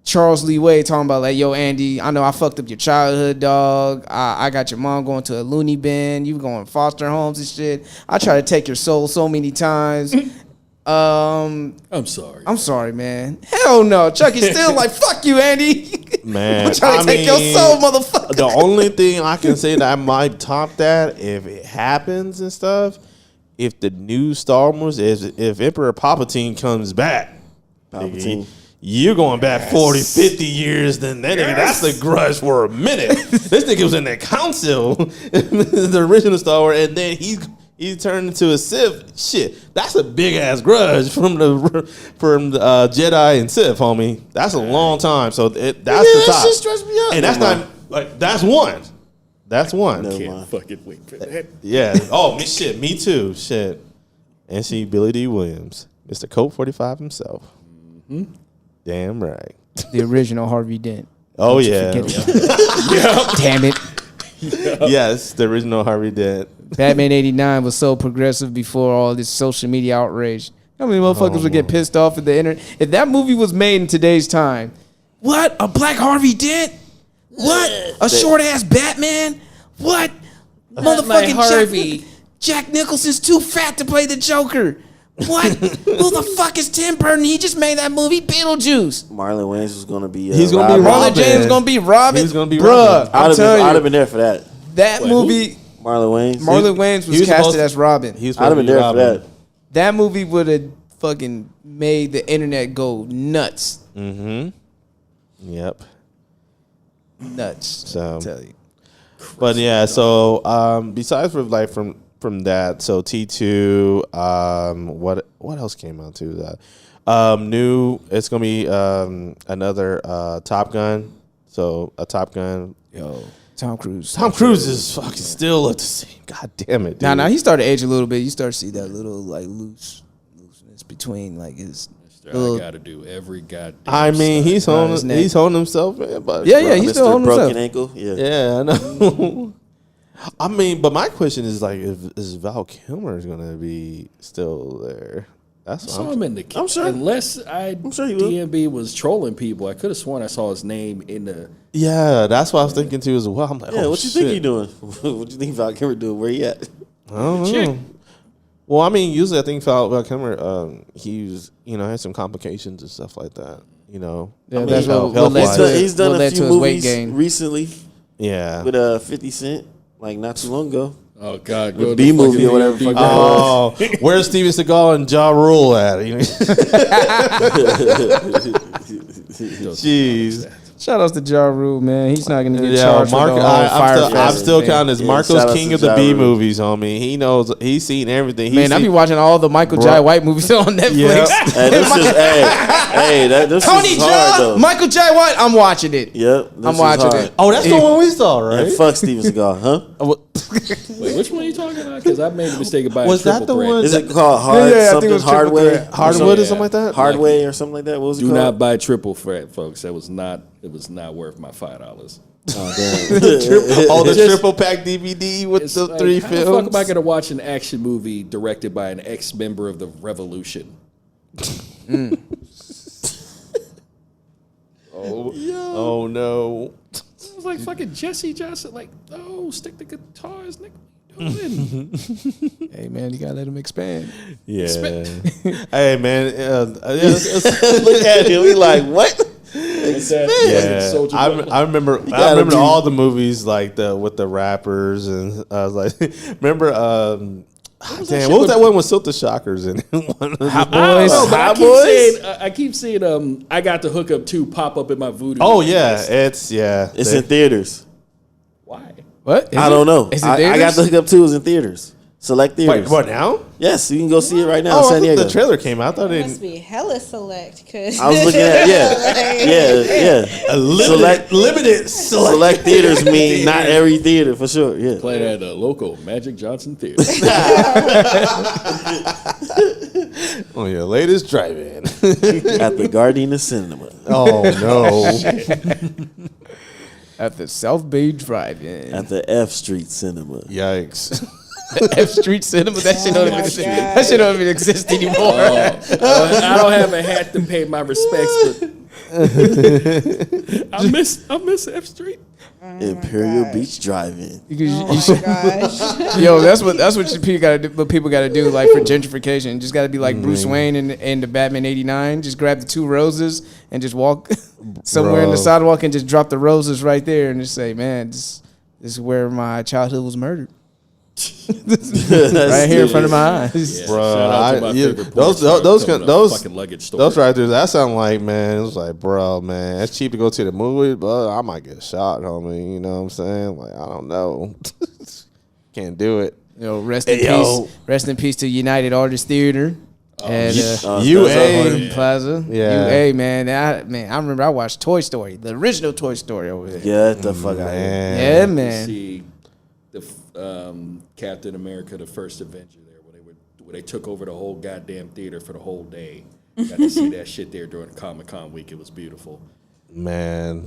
Charles Lee Wade talking about like, yo, Andy, I know I fucked up your childhood, dog. I got your mom going to a loony bin. You going to foster homes and shit. I try to take your soul so many times. I'm sorry, man. Hell no. Chucky's still like, fuck you, Andy. Man, I'm trying to take your soul, motherfucker. The only thing I can say that I might top that if it happens and stuff, if the new Star Wars is if Emperor Palpatine comes back, you're going back 40, 50 years, then that nigga, that's the grudge for a minute. This nigga was in the council, the original Star Wars, and then he turned into a Sith. Shit, that's a big ass grudge from the Jedi and Sith, homie. That's a long time. So that's the top. That shit stressed me out. And that's not like that's one. That's one. Can't fucking wait for that. Yeah. Oh, shit. Me too. Shit. And see Billy D. Williams, Mr. Colt 45 himself. Mm-hmm. Damn right. The original Harvey Dent. Oh yeah. Damn it. Yes, the original Harvey Dent. Batman 89 was so progressive before all this social media outrage. How many motherfuckers would get pissed off at the internet? If that movie was made in today's time, what? A black Harvey Dent? What? A short-ass Batman? What? Motherfucking Harvey. Jack Nicholson's too fat to play the Joker. What? Who the fuck is Tim Burton? He just made that movie Beetlejuice. Marlon Wayans was going to be he's going to be Robin. Marlon James going to be Robin. He's going to be Robin. I'd have been there for that. That movie... Marlon Wayans was casted as Robin. I'd have been there for that. That movie would have fucking made the internet go nuts. Mm-hmm. Yep. Nuts. So, I tell you. But yeah, so besides from that, so T2, what else came out to that? New, it's gonna be another Top Gun. So a Top Gun. Yo. Tom Cruise is fucking still look the same. God damn it, dude. Now he started to age a little bit. You start to see that little like looseness between like his. I gotta do every goddamn. I mean, he's holding himself, man. But he's still holding broken himself. Ankle. Yeah, I know. I mean, but my question is like, is Val Kilmer gonna be still there? That's what I'm sure. Unless DMB was trolling people, I could have sworn I saw his name in the. Yeah, that's what I was thinking too as well. I'm like, what you think he doing? What you think Val Kilmer doing? Where he at? I don't know. Well, I mean, usually I think Val Kilmer, he's had some complications and stuff like that. You know, yeah, that's what he's done a few movies recently. Yeah, with 50 Cent, like not too long ago. Oh God, The B movie or whatever. Fuck that was. Oh, where's Steven Seagal and Ja Rule at? Jeez. Shout outs to Ja Rule, man. He's not gonna get Yeah, charged for the whole Fire I'm Fest still thing. counting as Yeah, Marco's shout outs king to of the Ja B Rule. movies, homie. He knows. He's seen everything. He's Man, I be watching all the Michael Jai White movies on Netflix. Yeah. Hey, this is this Tony is hard Jaa, though. Michael Jai White. I'm watching it. Yep, this I'm is watching hard. it. Oh, that's the one we saw, right? And fuck Steven Seagal, huh? Wait, which one are you talking about? Because I made the mistake of buying Was that Triple the Threat. one? Is it called Hard I think something it was Triple Hardway? Threat. Hardwood or Yeah. something like that? Hardway or something like that? What was it Do called? not buy Triple Threat, folks. It was not worth my $5. Oh, damn. The triple pack DVD with It's the like, 3 how the fuck am I films. gonna watch an action movie directed by an ex-member of the Revolution? Oh no. It was like fucking Jesse Johnson. Like, no, stick the guitars, nigga. What you doing? Hey, man, you gotta let him expand. Yeah. Hey man. Look at him. We like, what? Yeah, I remember all the movies like with the rappers, and I was like, remember, what was that one with Silta Shockers in? Hot Boys. I keep seeing I Got the Hookup 2 pop up in my voodoo. Oh yeah, it's in theaters. Why? What? I don't know. Is it I got theaters? the Hookup 2 is in theaters. Select theaters. Wait, what now? Yes, you can go see it right now Oh, in I San thought Diego. the trailer came out. I thought It it must be hella select. Cause I was looking at yeah. limited Select theaters mean not every theater for sure. Yeah. Playing at a local Magic Johnson Theater. on your latest drive-in. At the Gardena Cinema. Oh no! At the South Bay Drive-In. At the F Street Cinema. Yikes! F Street Cinema. That shit don't even my exist. God. That shit don't even exist anymore. I don't have a hat to pay my respects, but I miss F Street. Imperial Beach Drive-In. Oh my gosh. Yo, that's what people got to do. What people got to do, like for gentrification, just got to be like Bruce Wayne in the Batman '89. Just grab the 2 roses and just walk somewhere in the sidewalk and just drop the roses right there and just say, "Man, this is where my childhood was murdered." Right here in front of my eyes. Yeah, Bro, shout out to my favorite porn star those coming those up, fucking luggage store. those right there. That sound like, man. It was like, bro, man, it's cheap to go to the movie, but I might get shot, homie. You know what I'm saying? Like, I don't know. Can't do it. Yo, rest in peace. Rest in peace to United Artists Theater at UA Plaza. Yeah. UA, man. I remember I watched Toy Story, the original Toy Story over there. Get the fuck out of here. Yeah, man. See the Captain America: The First Avenger there, where they took over the whole goddamn theater for the whole day. Got to see that shit there during Comic-Con week. It was beautiful. Man.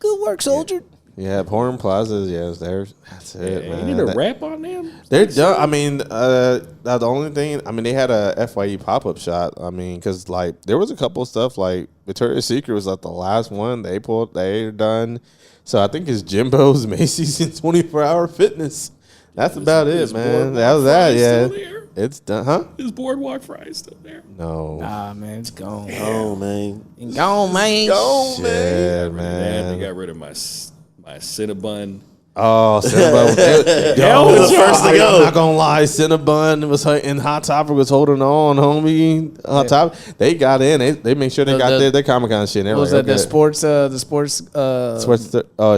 Good work, soldier. Yeah, Porn Plazas. Yes, that's it, You man. need a rap on them? They're done. I mean, the only thing. I mean, they had a FYE pop-up shot. I mean, because like there was a couple of stuff like Victoria's Secret was like the last one they're done. So I think it's Jimbo's, Macy's, and 24-hour fitness. That's about it, man. That was that. Yeah, it's done, huh? Is Boardwalk Fries still there? No. Nah, man, it's gone. Oh, man. Gone, man. Yeah, They man. got rid of my Cinnabon. Oh, Cinnabon. That was the first to I'm go. not gonna lie, Cinnabon was and Hot Topic was holding on, homie. Hot Topic, they got in. They made sure they got their Comic-Con shit. What was that? The sports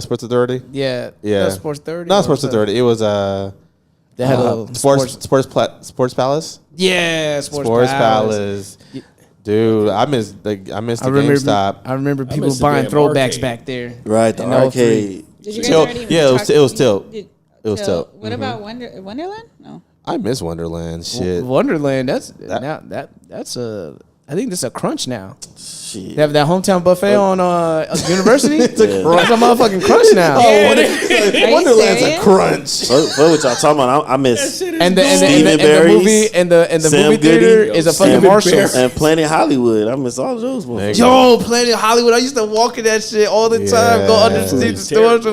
Sports Authority. Yeah. Yeah. Sports 30. Not Sports Authority. It was They had a Sports Palace. Yeah, Sports Palace. Dude, I missed the GameStop. I remember people missed the buying damn throwbacks arcade. back there. Right, the In arcade. Did you guys Tilt. already even Yeah, talk- it was Tilt. Did- It was Tilt. What about Wonderland? No. I miss Wonderland. Shit. Wonderland. That's a. I think that's a crunch now. Shit. They have that hometown buffet on University. It's a crunch. That's a motherfucking crunch now. Wonderland's a serious? crunch. What y'all talking about? I miss And the Stephen movie Barry's, and the Sam movie theater Goody, is a fucking Stephen Marshalls. and Planet Hollywood. I miss all of those movies. Yo, Planet Hollywood. I used to walk in that shit all the time. Go Yeah. underneath the stores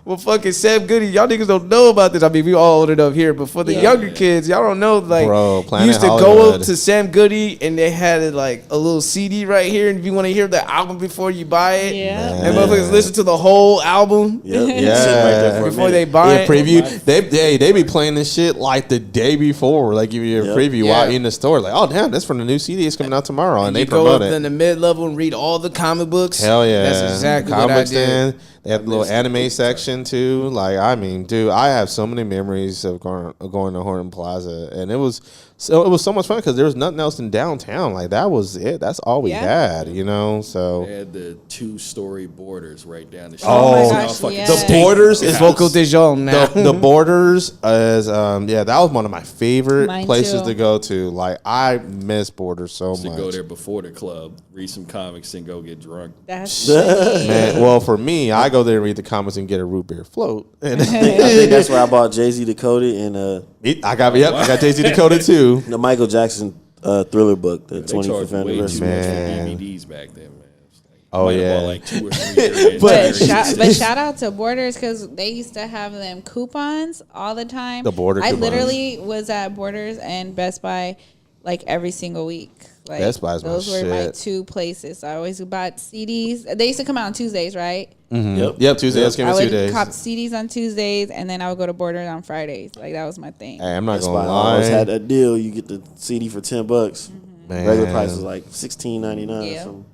Well, fucking Sam Goody, y'all niggas don't know about this. I mean, we all old enough here, but for the younger kids, y'all don't know. Like, Bro, you Planet used to go Hollywood. up to Sam Goody and they had like a little CD right here, and if you want to hear the album before you buy it, and motherfuckers listen to the whole album Yep. Yeah. Sit right there for a before minute. they buy Yeah, it. preview. They be playing this shit like the day before. Like give you a preview while you're in the store. Like, oh damn, that's from the new CD. It's coming out tomorrow, and they you go promote up it. in the mid level and read all the comic books. Hell yeah, that's exactly comic what I book did. stand. They have a little anime section too. Like, I mean, dude, I have so many memories of going to Horton Plaza, and it was so much fun because there was nothing else in downtown. Like, that was it. That's all we had, you know. So They had the 2-story borders right down the street. Oh, my gosh, yes. the Borders is Vocal de Jean now. the Borders is that was one of my favorite Mine places too. to go to. Like, I miss Borders so To much. go there before the club, read some comics, and go get drunk. That's funny. Man, well, for me, I go there and read the comics and get a root beer float. And I think that's where I bought Jay-Z Decoded and I got Jay-Z Dakota too. the Michael Jackson Thriller book, the They 25th charged way too much anniversary. Man. for DVDs back then, man. It's like, Oh, might have yeah. bought like 2 or 3. But shout out to Borders because they used to have them coupons all the time. The Border I coupons. literally was at Borders and Best Buy like every single week. Like, Best Buy's my those were my shit. 2 places. I always bought CDs. They used to come out on Tuesdays, right? Yep, Tuesday. That's I came in 2 would days. cop CDs on Tuesdays, and then I would go to Borders on Fridays. Like, that was my thing. Hey, I'm not That's gonna why I always lie, had that deal. You get the CD for $10. man. Regular price is like $16.99 Yeah. or something.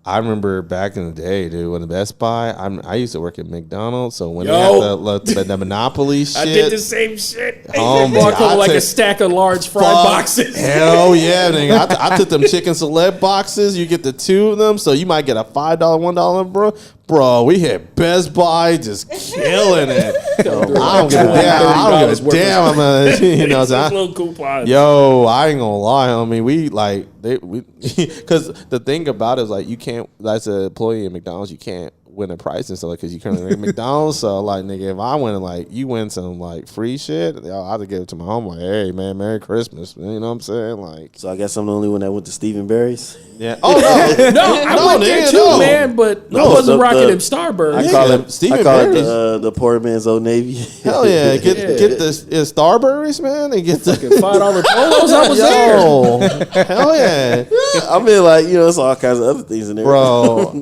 I remember back in the day, dude, when the Best Buy. I used to work at McDonald's, so when Yo. they had the Monopoly shit, I did the same shit. Oh, I walked man, home I like a take- stack of large fried Fuck. boxes. Hell yeah, nigga. I took them chicken celeb boxes. You get the 2 of them, so you might get a $5, $1, bro. Bro, we hit Best Buy just killing it. I don't give a damn. I don't give a damn. I'm a, you know, so little coupons. yo, I ain't gonna lie, homie. We like because the thing about it is like you can't. As an employee at McDonald's, you can't win a price and stuff because you currently at McDonald's. So like, nigga, if I win like you win some like free shit, yo, I have to give it to my home. Like, hey man, Merry Christmas. You know what I'm saying? Like, So I guess I'm the only one that went to Stephen Barry's. yeah. Oh no, No, I went there nigga, too, no. man, but I No, wasn't so rocking the- them Starburst. I call it Stephen I call it Barry's. the poor man's Old Navy. Hell yeah, get the Starburys, man, and get the $5 polos. I was there. yo, hell yeah, I mean, like, you know, it's all kinds of other things in there, bro.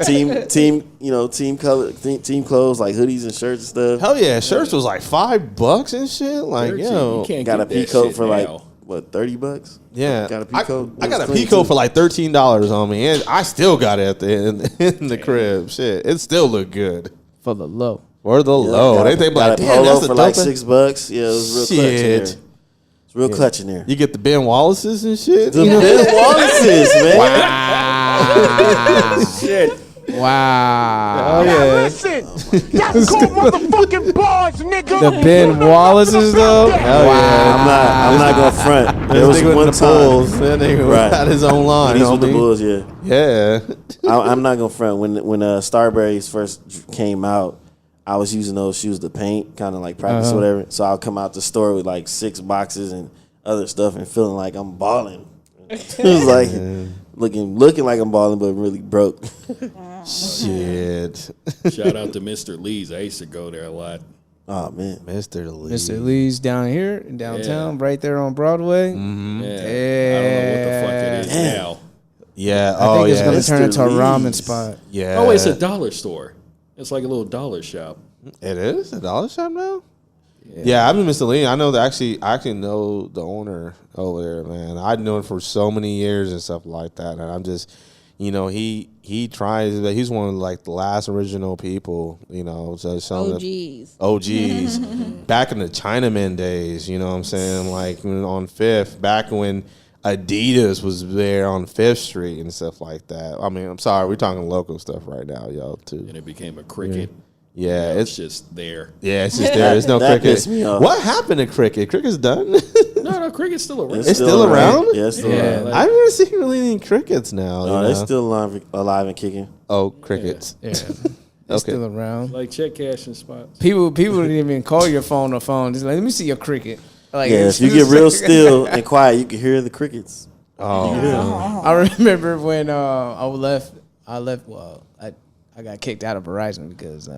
team color, team clothes like hoodies and shirts and stuff. Hell yeah, shirts was like $5 and shit. Like, yo, You can't Got a get that peacoat shit for like now. what, $30? yeah. Got a peacoat. I got a It was clean, peacoat too. for like $13 on me, and I still got it at in the crib. Shit, it still looked good. For the low. Or the low. Got They a- think got like, a damn, polo that's the for like dope. $6. Yeah, it was real clutch in there. Shit. It's real clutch in there. You get the Ben Wallaces and shit. The Ben Wallaces, man. Shit. Wow. Oh yeah. That's cool motherfucking bars, nigga. The Ben Wallaces though. Hell yeah. I'm not gonna front. There This was nigga with one the time. Bulls. That nigga Right. had his own line. He's with the homie. Bulls, yeah. Yeah. I'm not gonna front. When Starberries first came out, I was using those shoes to paint, kind of like practice or whatever. So I'll come out the store with like 6 boxes and other stuff and feeling like I'm balling. It was like looking like I'm balling, but really broke. Shit. Shout out to Mr. Lee's. I used to go there a lot. Oh man, Mr. Lee. Mr. Lee's down here in downtown, right there on Broadway. Yeah. I don't know what the fuck it is Damn. now. Yeah. I Oh think it's yeah. gonna turn Mr. into a ramen Lee's. spot. Yeah. Oh, it's a dollar store. It's like a little dollar shop. It is a dollar shop now. Yeah, I've been Mr. Lee. I know that I actually know the owner over there, man. I've known him for so many years and stuff like that, and I'm just, you know, he tries. He's one of like the last original people, you know. So some OGs back in the Chinaman days. You know what I'm saying? Like when on Fifth, back when Adidas was there on Fifth Street and stuff like that. I mean, I'm sorry, we're talking local stuff right now, y'all too. And it became a cricket. Yeah, It's just there. yeah, it's just there. There's no That cricket. pissed me off. What happened to cricket? Cricket's done. No, cricket's still around. It's still around? Yeah, it's still Yeah, around. like- I've never seen really any crickets now. No, you they're know? still alive and kicking. Oh, crickets. Yeah, it's Okay. still around. Like check cashing spots. People didn't even call your phone a phone. Just like, let me see your cricket. Like, Yeah, if you get real still and quiet, you can hear the crickets. Oh, I remember when I left. Well, I got kicked out of Verizon because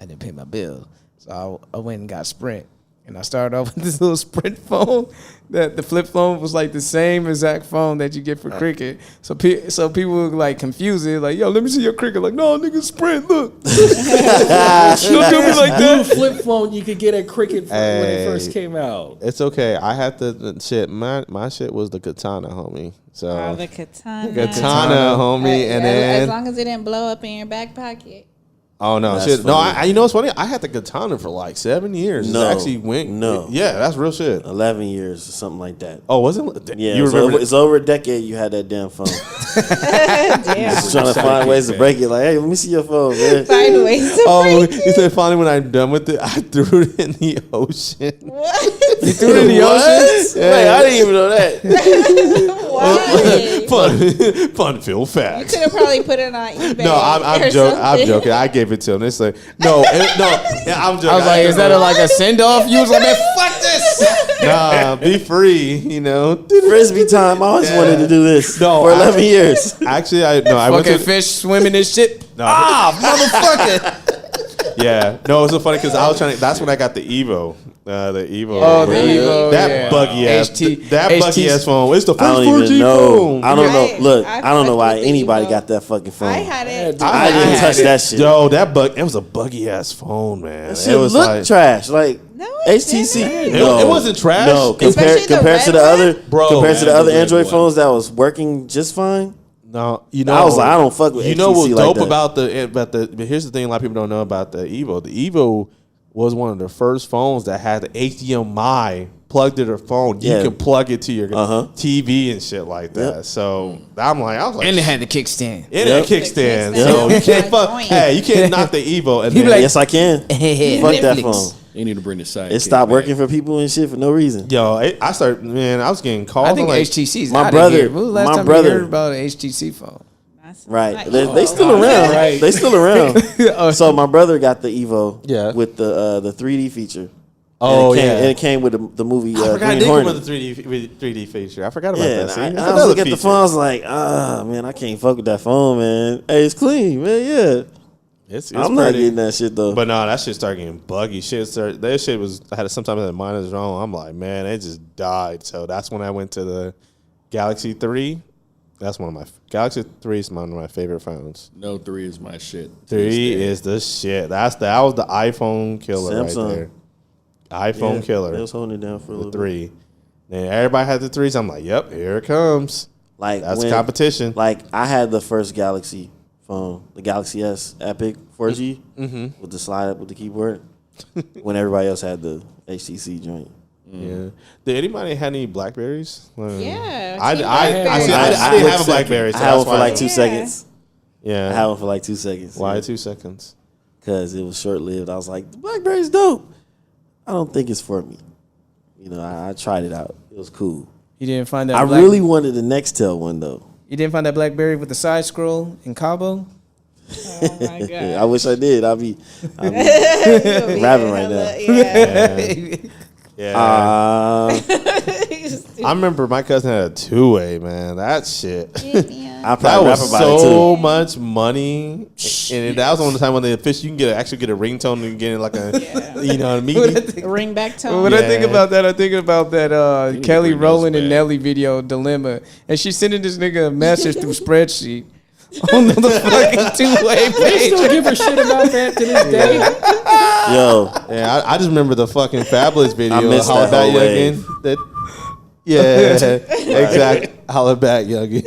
I didn't pay my bill. So I went and got Sprint. And I started off with this little Sprint phone. That the flip phone was like the same exact phone that you get for cricket. So people were like confused. They're like, yo, let me see your cricket. Like, no, nigga, Sprint, look. Don't do me like New that. flip phone you could get at Cricket when it first came out. It's okay. I had the shit. My shit was the katana, homie. So the katana. katana, homie, and then as long as it didn't blow up in your back pocket. oh no, That's shit. No, funny. you know what's funny? I had the katana for like 7 years. No. It actually went. No. Yeah, that's real shit. 11 years or something like that. Oh, wasn't it? Yeah, You remember? it's over a decade you had that damn phone. Damn. Just trying to find ways to break it. Like, hey, let me see your phone, man. Find ways to Oh, break. he said finally when I'm done with it, I threw it in the ocean. What? You threw it in the ocean? Wait, I didn't even know that. Why? Fun feel You facts. could have probably put it on eBay. No, I'm or joking. I'm something. joking. I gave it to him. It's like no, yeah, I'm joking. I was like, is that like a send off? You was like, man, fuck this. nah, be free. You know. Frisbee time. I always wanted to do this No, for 11 years. Actually, I went Fucking to fish swimming and shit. No. Motherfucker. yeah. No, it's so funny because I was trying. That's when I got the Evo. The Evo. Oh, the Evo. That yeah. buggy ass. HT That buggy ass phone. It's the I first don't 4G even know. phone. I don't know. Right. Look, I I don't know fucked why with the anybody Evo. got that fucking phone. I had it. I didn't touch that shit. Yo, it was a buggy ass phone, man. That shit It was looked like, trash. Like No, it HTC. didn't. No, It wasn't trash. No, Especially the compared to red the one? other, Bro, compared to the man, other the red Android one. phones that was working just fine. No, you know, I was like, I don't fuck with You know HTC what's like dope that. about the? Here's the thing: a lot of people don't know about the Evo. The Evo was one of the first phones that had the HDMI plugged to their phone. You Yeah. can plug it to your Uh-huh. TV and shit like that. Yep. So I was like, And it had the kickstand. in Yep. a kickstand. The So kickstand. you can't fuck. Joint. Hey, you can't knock the Evo. And He be then, like- Yes, I can. Fuck that Netflix. phone. You need to bring the side. It stopped working for people and shit for no reason. yo, I started. Man, I was getting calls. I think I'm like, HTC's my out brother- of here. When was the last my time brother- you heard about an HTC phone? Right. Like, They still God, around. right. They still around. So my brother got the Evo with the 3D feature. Oh, and it came, yeah. and it came with the movie I forgot Green they Hornet. come with the 3D feature. I forgot about Yeah, that. and See? I That's was another looking at the feature. phone. I was like, man, I can't fuck with that phone, man. Hey, it's clean, man. Yeah, It's I'm not pretty. getting that shit though. But no, that shit started getting buggy. That shit was. I had sometimes that mine is wrong. I'm like, man, it just died. So that's when I went to the Galaxy 3. That's one of my Galaxy 3 is one of my favorite phones. No, 3 is my shit. 3 is the shit. That was the iPhone killer Samsung. right there. iPhone Yeah, killer. They was holding it down for a The little bit. 3. Then everybody had the 3s. I'm like, yep, here it comes. Like That's when- competition. Like I had the first Galaxy phone, the Galaxy S Epic 4G with the slide up with the keyboard. When everybody else had the HTC joint. Yeah. Did anybody have any Blackberries? Yeah, I Team didn't Blackberry. have a Blackberry. So I had that's one for why. like 2 Yeah. seconds. I Yeah. had one for like 2 seconds. Why 2 seconds? Because it was short lived. I was like, the Blackberry's dope. I don't think it's for me. You know, I tried it out. It was cool. You didn't find that. I really wanted the Nextel one though. You didn't find that BlackBerry with the side scroll in Cabo? Oh my god. I wish I did. I'll be rapping right now. Yeah. Yeah. Uh, I remember my cousin had a 2-way, man. That shit. I That probably rap was about so much money, and that was one of the time when you can actually get a ringtone and get like a, you know, a meeting. Ring back tone. When I think Yeah. about that, I think about that need to Kelly bring those Rowland and back. Nelly video Dilemma, and she's sending this nigga a message through spreadsheet on the fucking two-way They still page. give a shit about that to this day. yo, Yeah, I just remember the fucking Fabulous video. I missed Holla that back, whole wave. youngin. That, yeah, exactly. Holla back, youngin.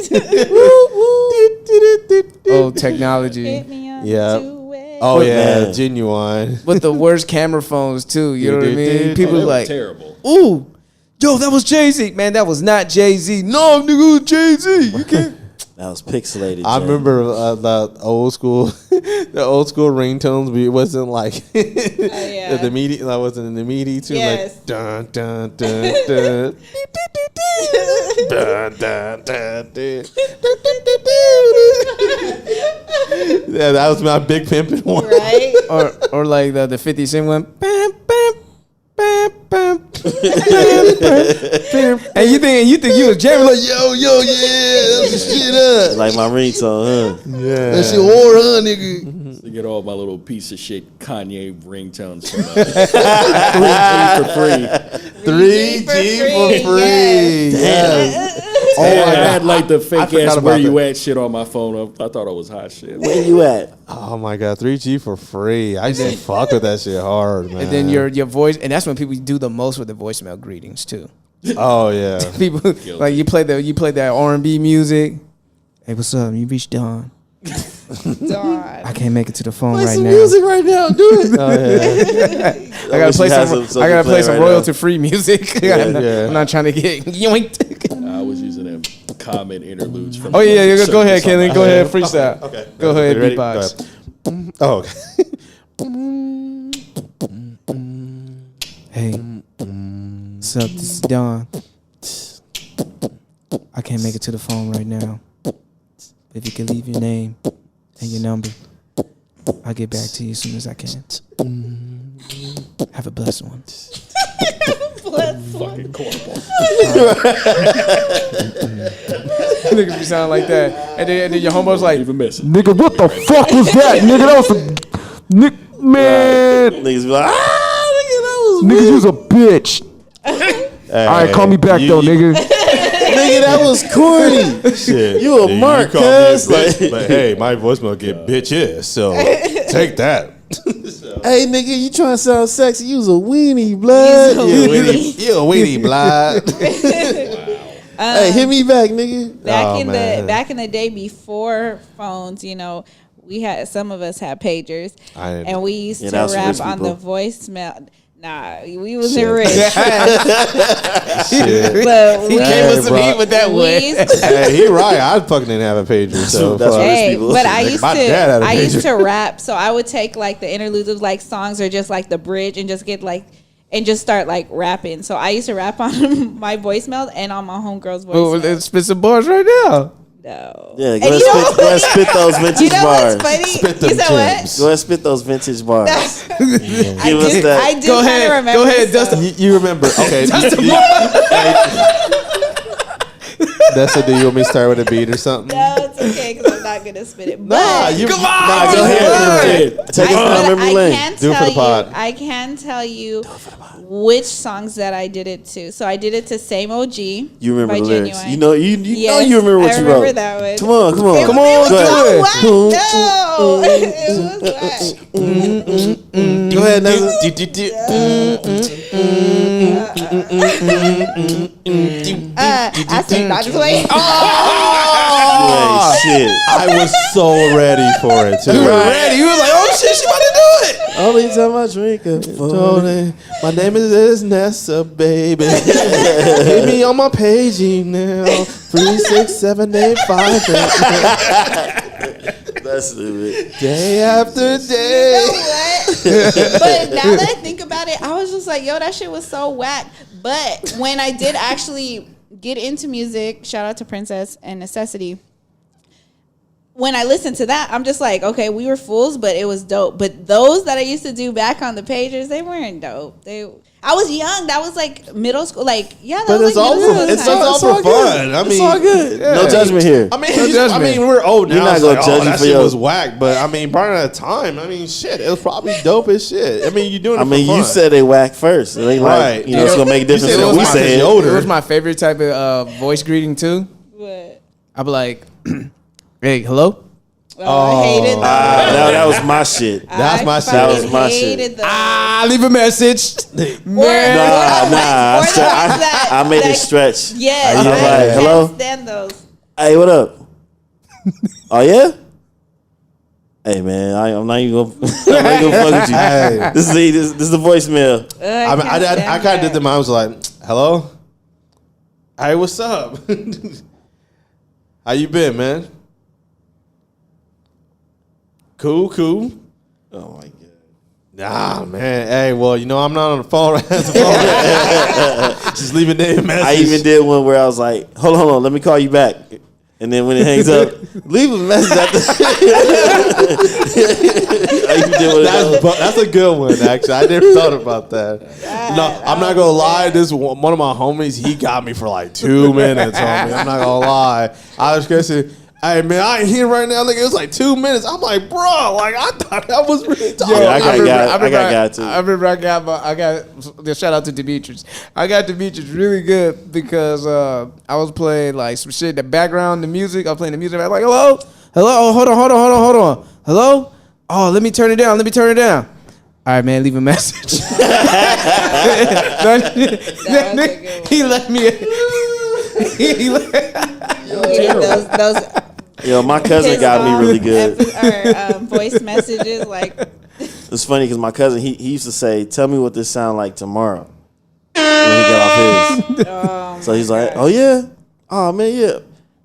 Oh, technology. Hit me up Yeah. two-way. Oh yeah, Man. Genuine. With the worst camera phones too, you know what I mean? People That was like, terrible. ooh, yo, that was Jay-Z. Man, that was not Jay-Z. No, nigga, it was Jay-Z. You can't. that was pixelated. I Jay. remember the old school, ringtones. But it wasn't like yeah. the MIDI. I wasn't in the MIDI too. Yes. Like dun dun dun dun. Dun, dun, dun, dun. Yeah, that was my big pimpin' one. Right? or like the 50 Cent one. Bam, bam, bam, bam. And you think you was jamming like, yo, yeah, that's the shit up. Like my ringtone, huh? Yeah. That shit hard, huh, nigga? To get all my little piece of shit Kanye ringtones from 3G for free. Damn. I had like the fake forgot ass about where you that. at shit on my phone. I thought it was hot shit. Where you at? Oh my god, 3G for free. I used to fuck with that shit hard, man. And then your voice, and that's when people do the most with the voicemail greetings too. Oh yeah. People like you play that R&B music. Hey, what's up? You reached Dawn. I can't make it to the phone right now. right now, do it. Oh, yeah. I gotta play some royalty free music. Yeah. I'm not trying to get yoinked. I was using them comment interludes from. Oh yeah, go ahead, Circus on Kaylin. my Go phone. ahead, freestyle. Okay. Go ahead, You ready? beatbox. Go ahead. Oh, okay. Hey, what's up? This is Dawn. I can't make it to the phone right now. If you could leave your name and your number, I'll get back to you as soon as I can. Have a blessed one. Fucking cornball. Niggas be sounding like that. And then your homebo's like, Even missing. Nigga, what the fuck was that? Nigga, that was some... Man, Niggas be like, nigga, you was a bitch. All right, call me back, though, nigga. nigga, that was corny. Shit. You a mark, call me a cuz. bitch, Like- but hey, my voicemail get bitches, so take that. Hey, nigga, you trying to sound sexy? You was a weenie, blood. You a weenie, blood. Hey, hit me back, nigga. Back in the day before phones, some of us had pagers, and we used Yeah, to that was rap rich on the people. voicemail. Nah, we wasn't rich. Shit. But he gave us some heat with that we one. used to, Hey, he right. I fucking didn't have a pager, so That's fuck. right. hey, people. but I used My dad had a I used pager. to rap, so I would take like the interludes of like songs or just like the bridge and just start like rapping. So I used to rap on my voicemail and on my homegirl's well, voicemail. let's spit some bars right now. No. Yeah, And go ahead spit those vintage You know bars. what's funny? Spit You them said what? gems. Go ahead spit those vintage bars. I Give us that. do Go kind ahead, of remember. go ahead, stuff. Dustin. You remember? Okay. That's it. Do you want me to start with a beat or something? No, it's okay because I'm not gonna spit it. But Nah, you Come on, Nah, go ahead. Take us down memory lane. Do it for the pod. I can tell you which songs that I did it to. So I did it to Same OG. You remember by the lyrics. Genuine. You know you Yes, know you remember what I you remember wrote. that one. Come on. It Come was on, so do whack. it. No, it was whack. Go ahead, Nessa. I said not this way. Hey, shit. I was so ready for it too. You were ready. You was like, oh shit, she about to do it. Only time I drink a Tony, my name is Nessa, baby. Hit me on my page now. 36785. That's stupid. Day after You day. know what? But now that I think about it, I was just like, yo, that shit was so whack. But when I did actually get into music, shout out to Princess and Necessity. When I listened to that, I'm just like, okay, we were fools, but it was dope. But those that I used to do back on the pagers, they weren't dope. I was young. That was like middle school. Like, yeah, that But was it's like all middle for, school it's time. all for fun. I mean, It's all good. No judgment here. I mean, No judgment. we're old now. You're not It's gonna like, judge you that for shit your- was whack. But I mean, part of that time, I mean, shit, it was probably dope as shit. I mean, you doing it I mean, for fun. you said they whack first. It ain't Right. like, it's going to make a difference said in it what we was say. my- older. It was my favorite type of voice greeting too. What? I'd be like, hey, hello? Oh, I hated those. That was my shit. That's my shit. That was my shit. hated those. Leave a message. Nah. I made it stretch. Yes, I was I like, can't hello? stand those. Hey, what up? Oh, yeah? Hey, man, I'm not even going to fuck with you. Hey. This is the voicemail. I kind of did them. I was like, hello? Hey, what's up? How you been, man? Cool. Oh, my God. Nah, man. Hey, well, I'm not on the phone. Just leave a name message. I even did one where I was like, hold on, let me call you back. And And then when it hangs up, leave a message at the. That's a good one, actually. I never thought about that. No, I'm not gonna lie. This one of my homies, he got me for like 2 minutes, homie. I'm not gonna lie. I was gonna say, hey man, I ain't here right now. Like, it was like 2 minutes. I'm like, bro, like I thought that was really talking. Yeah, I got too. I remember I got the shout out to Demetrius. I got Demetrius really good because I was playing like some shit in the background, the music. I was playing the music. I was like, hello, oh, hold on, hello. Oh, let me turn it down. All right, man, leave a message. He let me. Those Yo, my cousin got me really good. Voice messages like. It's funny because my cousin he used to say, "Tell me what this sound like tomorrow." When he got off his. So he's like, "Oh yeah, oh man, yeah.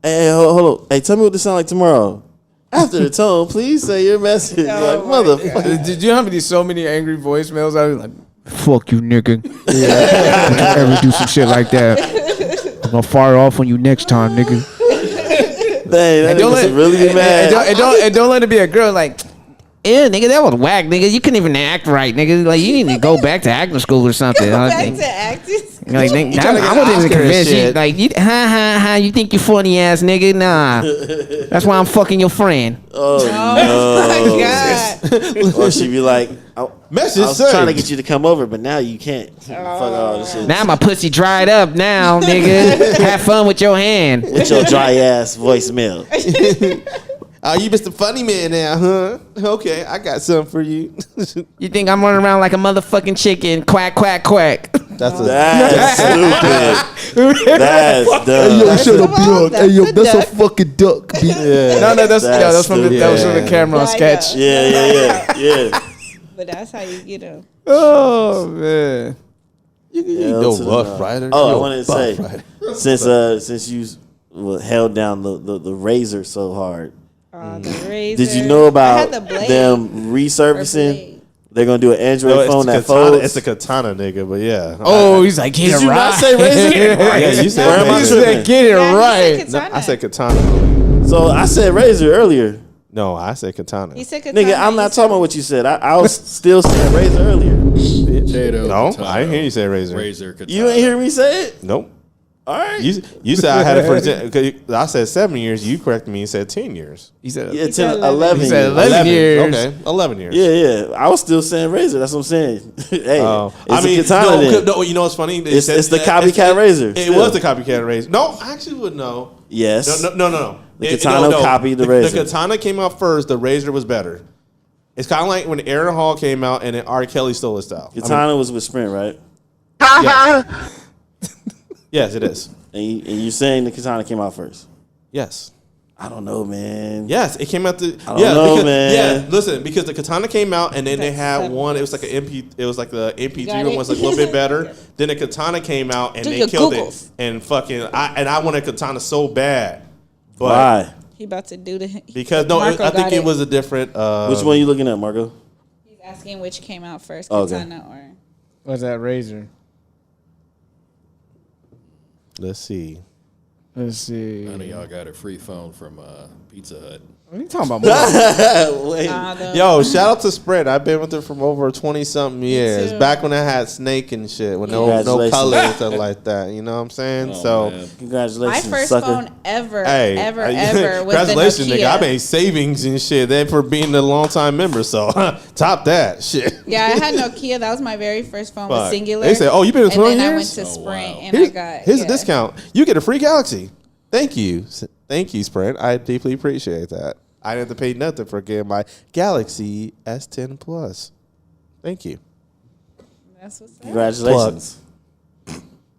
Hey, hold on. Hey, tell me what this sound like tomorrow." After the tone, please say your message. Like, motherfucker. Did you have so many angry voicemails? I was like, fuck you, nigga. Yeah. Don't you ever do some shit like that. I'm gonna fire off on you next time, nigga. Dang, that nigga really be mad. And don't let it be a girl like, yeah, nigga, that was whack, nigga. You couldn't even act right, nigga. Like, you need to go back to acting school or something. Go back to acting. Like, I wasn't even convinced. Like, you think you funny ass nigga? Nah. That's why I'm fucking your friend. Oh my God. Or she'd be like, I was saved. trying to get you to come over, but now you can't. Fuck all this shit. Now my pussy dried up now, nigga. Have fun with your hand. With your dry ass voicemail. Oh, you Mr. Funny Man now, huh? Okay, I got something for you. You think I'm running around like a motherfucking chicken? Quack, quack, quack. That's stupid. That's dumb. Hey, yo, shut up, duck. Hey, yo, that's a fucking duck. Yeah. No, that was from the camera sketch. Yeah. But that's how you get them. Oh, man. You go Rough Rider. Oh, I wanted to say, since you held down the razor so hard, The razor. did you know about them resurfacing? They're gonna do an Android phone that folds. It's a katana, nigga. But yeah. Oh, he's like, get it right. Did you not say razor? Yeah, you said get it right. No, I said katana. So I said razor earlier. No, I said katana. He said katana. Nigga, I'm not talking about what you said. I was still saying razor earlier. No, I didn't hear you say razor. Razor katana. You ain't hear me say it? Nope. All right. You said I had it for 10. I said 7 years. You corrected me and said 10 years. He said 11. He said 11 years. Okay, 11 years. Yeah. I was still saying razor. That's what I'm saying. Hey, I mean, katana no, you know what's funny? It's the copycat razor. It was the copycat razor. No, I actually would know. Yes. No. The katana copied the razor. The katana came out first. The razor was better. It's kind of like when Aaron Hall came out and then R. Kelly stole his style. Katana was with Sprint, right? Yes. Yes, it is. And you're saying the katana came out first? Yes. I don't know, man. Yes, it came out. I don't know, man. Yeah, listen, because the katana came out and then they had one. It was like an MP. It was like the MP3 one was like a little bit better. Then the katana came out and they killed it. And fucking, I wanted katana so bad. But why? He about to do the because I think it was a different. Which one are you looking at, Margo? He's asking which came out first, okay. katana or. What's that razor? Let's see. None of y'all got a free phone from Pizza Hut. What are you talking about? Yo, shout out to Sprint. I've been with her for over 20-something years. Back when I had Snake and shit, with no color and stuff like that. You know what I'm saying? Oh, man. Congratulations, my first sucker. phone ever was congratulations, the Nokia. nigga. I made savings and shit then for being a long time member. So top that shit. Yeah, I had Nokia. That was my very first phone. Was singular. They said, "Oh, you been with 20 years?" And then I went to Sprint and here's a discount. You get a free Galaxy. Thank you, Sprint. I deeply appreciate that. I didn't have to pay nothing for getting my Galaxy S10 Plus. Thank you. That's what's up. Congratulations.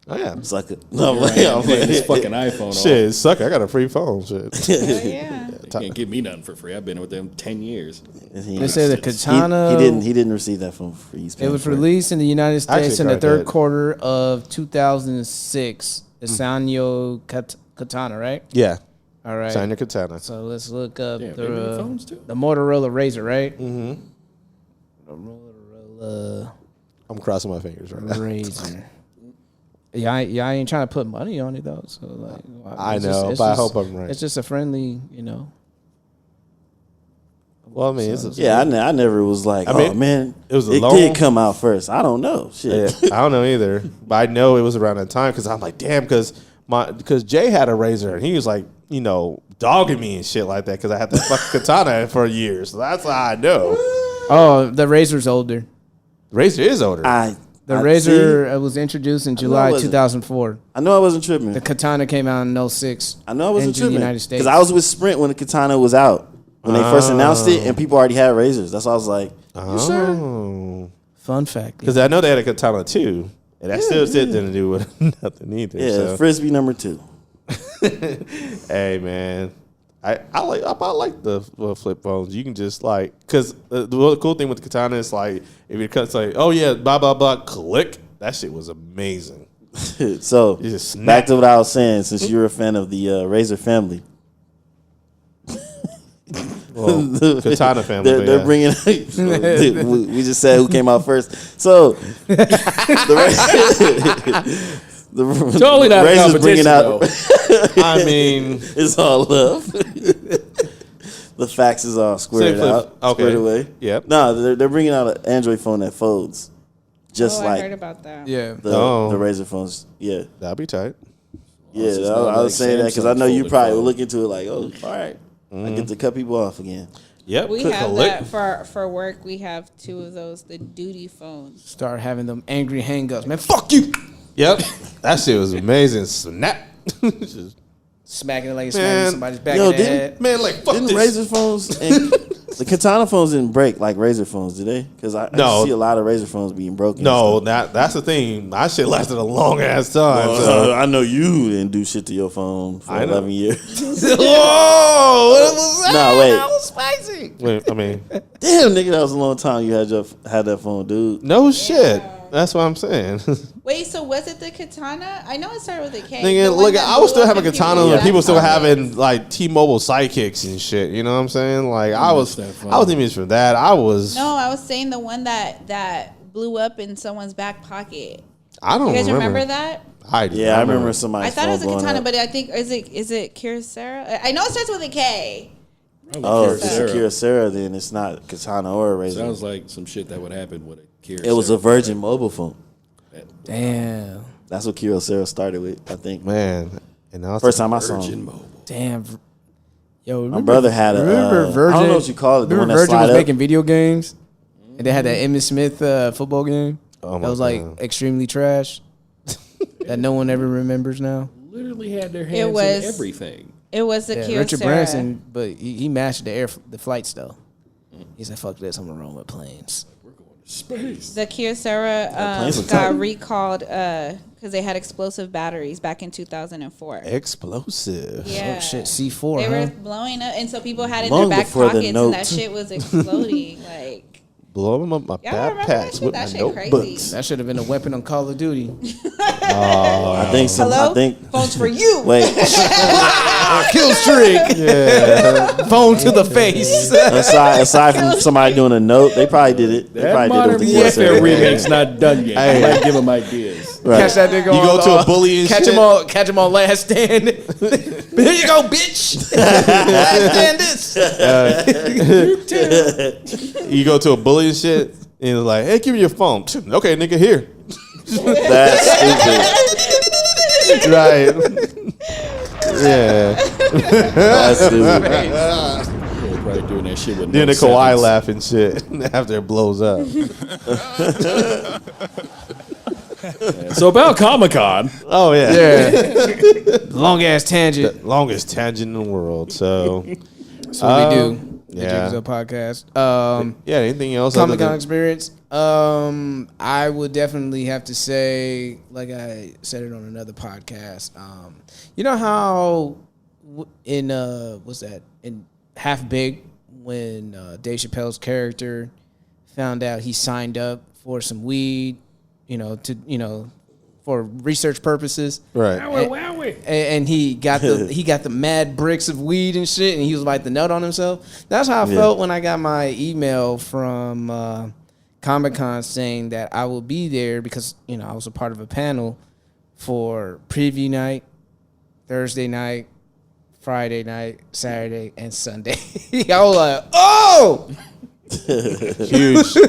Oh yeah, sucker. No way, I'm playing this fucking iPhone. Shit, sucker. I got a free phone. Shit. Yeah. You can't give me nothing for free. I've been with them 10 years. They say the katana. He didn't receive that phone for free. It was released in the United States in the third quarter of 2006. The Sanyo katana, right? Yeah. All right. Sanyo katana. So let's look up the phones too? The Motorola Razor, right? Mm-hmm. The Motorola. I'm crossing my fingers right now. Razor. Yeah, I ain't trying to put money on it though. So like, I know, but I hope I'm right. It's just a friendly, you know. Well, I mean, I never was like, man, it long, did come out first. I don't know. Shit. Yeah, I don't know either, but I know it was around that time because I'm like, damn, because Jay had a razor and he was like, you know, dogging me and shit like that because I had that fucking katana for years. So that's how I know. Oh, the razor's older. The razor is older. The razor was introduced in July 2004. I know I wasn't tripping. The katana came out in 06. I know I wasn't tripping. In the United States. Because I was with Sprint when the katana was out. When they first announced it, and people already had razors. That's why I was like, you sure? Fun fact. Because I know they had a katana too. And that still didn't do with nothing either. Yeah, so. Frisbee number 2. Hey, man. I like the flip phones. You can just like, because the cool thing with the katana is like, if it cuts like, oh yeah, blah, blah, blah, click. That shit was amazing. So, back to what I was saying, since you're a fan of the Razor family. Well, katana family. They're bringing. We just said who came out first. So totally not Razor's bringing out. I mean, it's all love. The facts is all squared out, squared away. Yep. No, they're bringing out an Android phone that folds, just like I heard about that. Yeah, the Razor phones. Yeah, that'd be tight. Yeah, I was saying that because I know you probably will look into it like, oh, all right. I get to cut people off again. Yep. We have that for work. We have 2 of those, the duty phones. Start having them angry hang-ups. Man, fuck you. Yep. That shit was amazing. Snap. Just smacking it like smacking somebody's back in the head. Man, like, fuck didn't this. Razor phones and the katana phones didn't break like Razor phones, did they? Because I see a lot of Razor phones being broken. No, that's the thing. That shit lasted a long ass time. Well, I know you didn't do shit to your phone for 11 years. Whoa, what was that? No, wait. That was spicy. Wait, I mean, damn, nigga, that was a long time you had that phone, dude. No shit. That's what I'm saying. Wait, so was it the katana? I know it started with a K. Nigga, look, I was still having katana and people still having like T-Mobile sidekicks and shit. You know what I'm saying? Like I wasn't even for that. No, I was saying the one that blew up in someone's back pocket. I don't. You guys remember that? I do. Yeah, I remember somebody. I thought it was a katana, but I think is it Kyocera? I know it starts with a K. Oh, if it's a Kyocera, then it's not katana or a Razor. Sounds like some shit that would happen with a Kyocera. It was a Virgin mobile phone. Damn. That's what Kyocera started with, I think. Man, and now first time I saw him. Damn. Yo, my brother had a. Virgin, I don't know what you call it. The one that Virgin was up. making video games, and they had that Emmitt Smith football game that was like extremely trash that no one ever remembers now. Literally had their hands in everything. It was the Kyocera. Richard Branson, but he mastered the flights though. He said, "Fuck this, I'm gonna run with planes." We're going to space. The Kyocera got recalled because they had explosive batteries back in 2004. Explosive. Yeah. Oh shit, C4. They were blowing up, and so people had it in their back pockets, and that shit was exploding. Like. Blow them up my backpacks with my notebooks. That should have been a weapon on Call of Duty. I think so. Hello? I think phones for you. Wait. Kill streak. Yeah. Phone to the face. aside from somebody doing a note, they probably did it. They probably did it with the Warfare remake's not done yet. Hey. I might give them ideas. Right. Catch that nigga. You go to a bully and catch shit. Catch him on last stand. Here you go, bitch. Last stand this. You go to a bully and shit, and it's like, hey, give me your phone. Okay, nigga, here. That's stupid. Right. Yeah. That's stupid. They're probably doing that shit with Then no the Kawhi seconds. laugh and shit after it blows up. So about Comic-Con. Oh, yeah. Yeah. Long ass tangent. The longest tangent in the world. So That's what we do. The yeah. Jigsaw Podcast. Yeah, anything else? Comic-Con experience. I would definitely have to say, like I said it on another podcast. You know how in what's that? In Half Baked, when Dave Chappelle's character found out he signed up for some weed, for research purposes. Right. And he got the mad bricks of weed and shit, and he was like the nut on himself. That's how I felt when I got my email from Comic-Con saying that I will be there because I was a part of a panel for preview night, Thursday night, Friday night, Saturday, and Sunday. I was like, oh!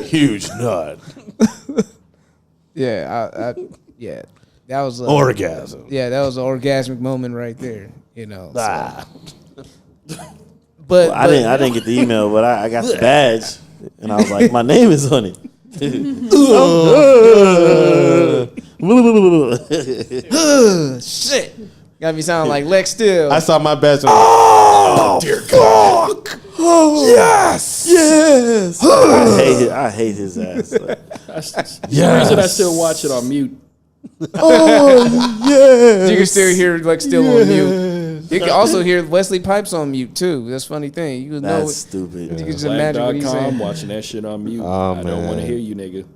huge nut. Yeah, that was Orgasm. Yeah, that was an orgasmic moment right there. You know. Ah. But I didn't get the email, but I got the badge, and I was like, my name is on it. Shit. Got me sounding like Lex Steele. I saw my badge. Oh, dear God. Yes. I hate his ass. Like, The reason I still watch it on mute. You can still hear Lex Steele on mute. You can also hear Wesley Pipes on mute too. That's a funny thing. You know, that's stupid. you can just imagine what he's saying. Watching that shit on mute. Oh, I don't want to hear you, nigga.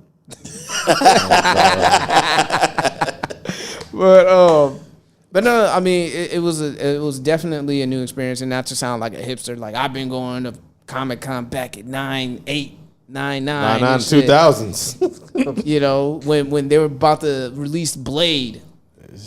But no, I mean, it was definitely a new experience, and not to sound like a hipster. Like I've been going to Comic-Con back at 99, 2000s. You know, when they were about to release Blade,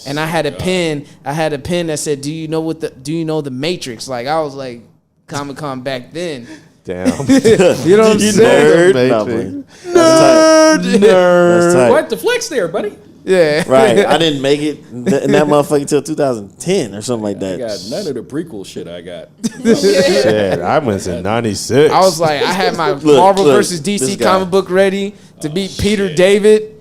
and I had a pen that said, "Do you know the Matrix?" Like I was like Comic-Con back then. Damn. You know what I'm saying? Nerd. Nerd. That's tight. What the flex there, buddy? Yeah. Right. I didn't make it in that motherfucker till 2010 or something like I that. got none of the prequel shit I got. Shit, I went in 96. I was like, I had my Marvel versus DC comic book ready to meet Peter David.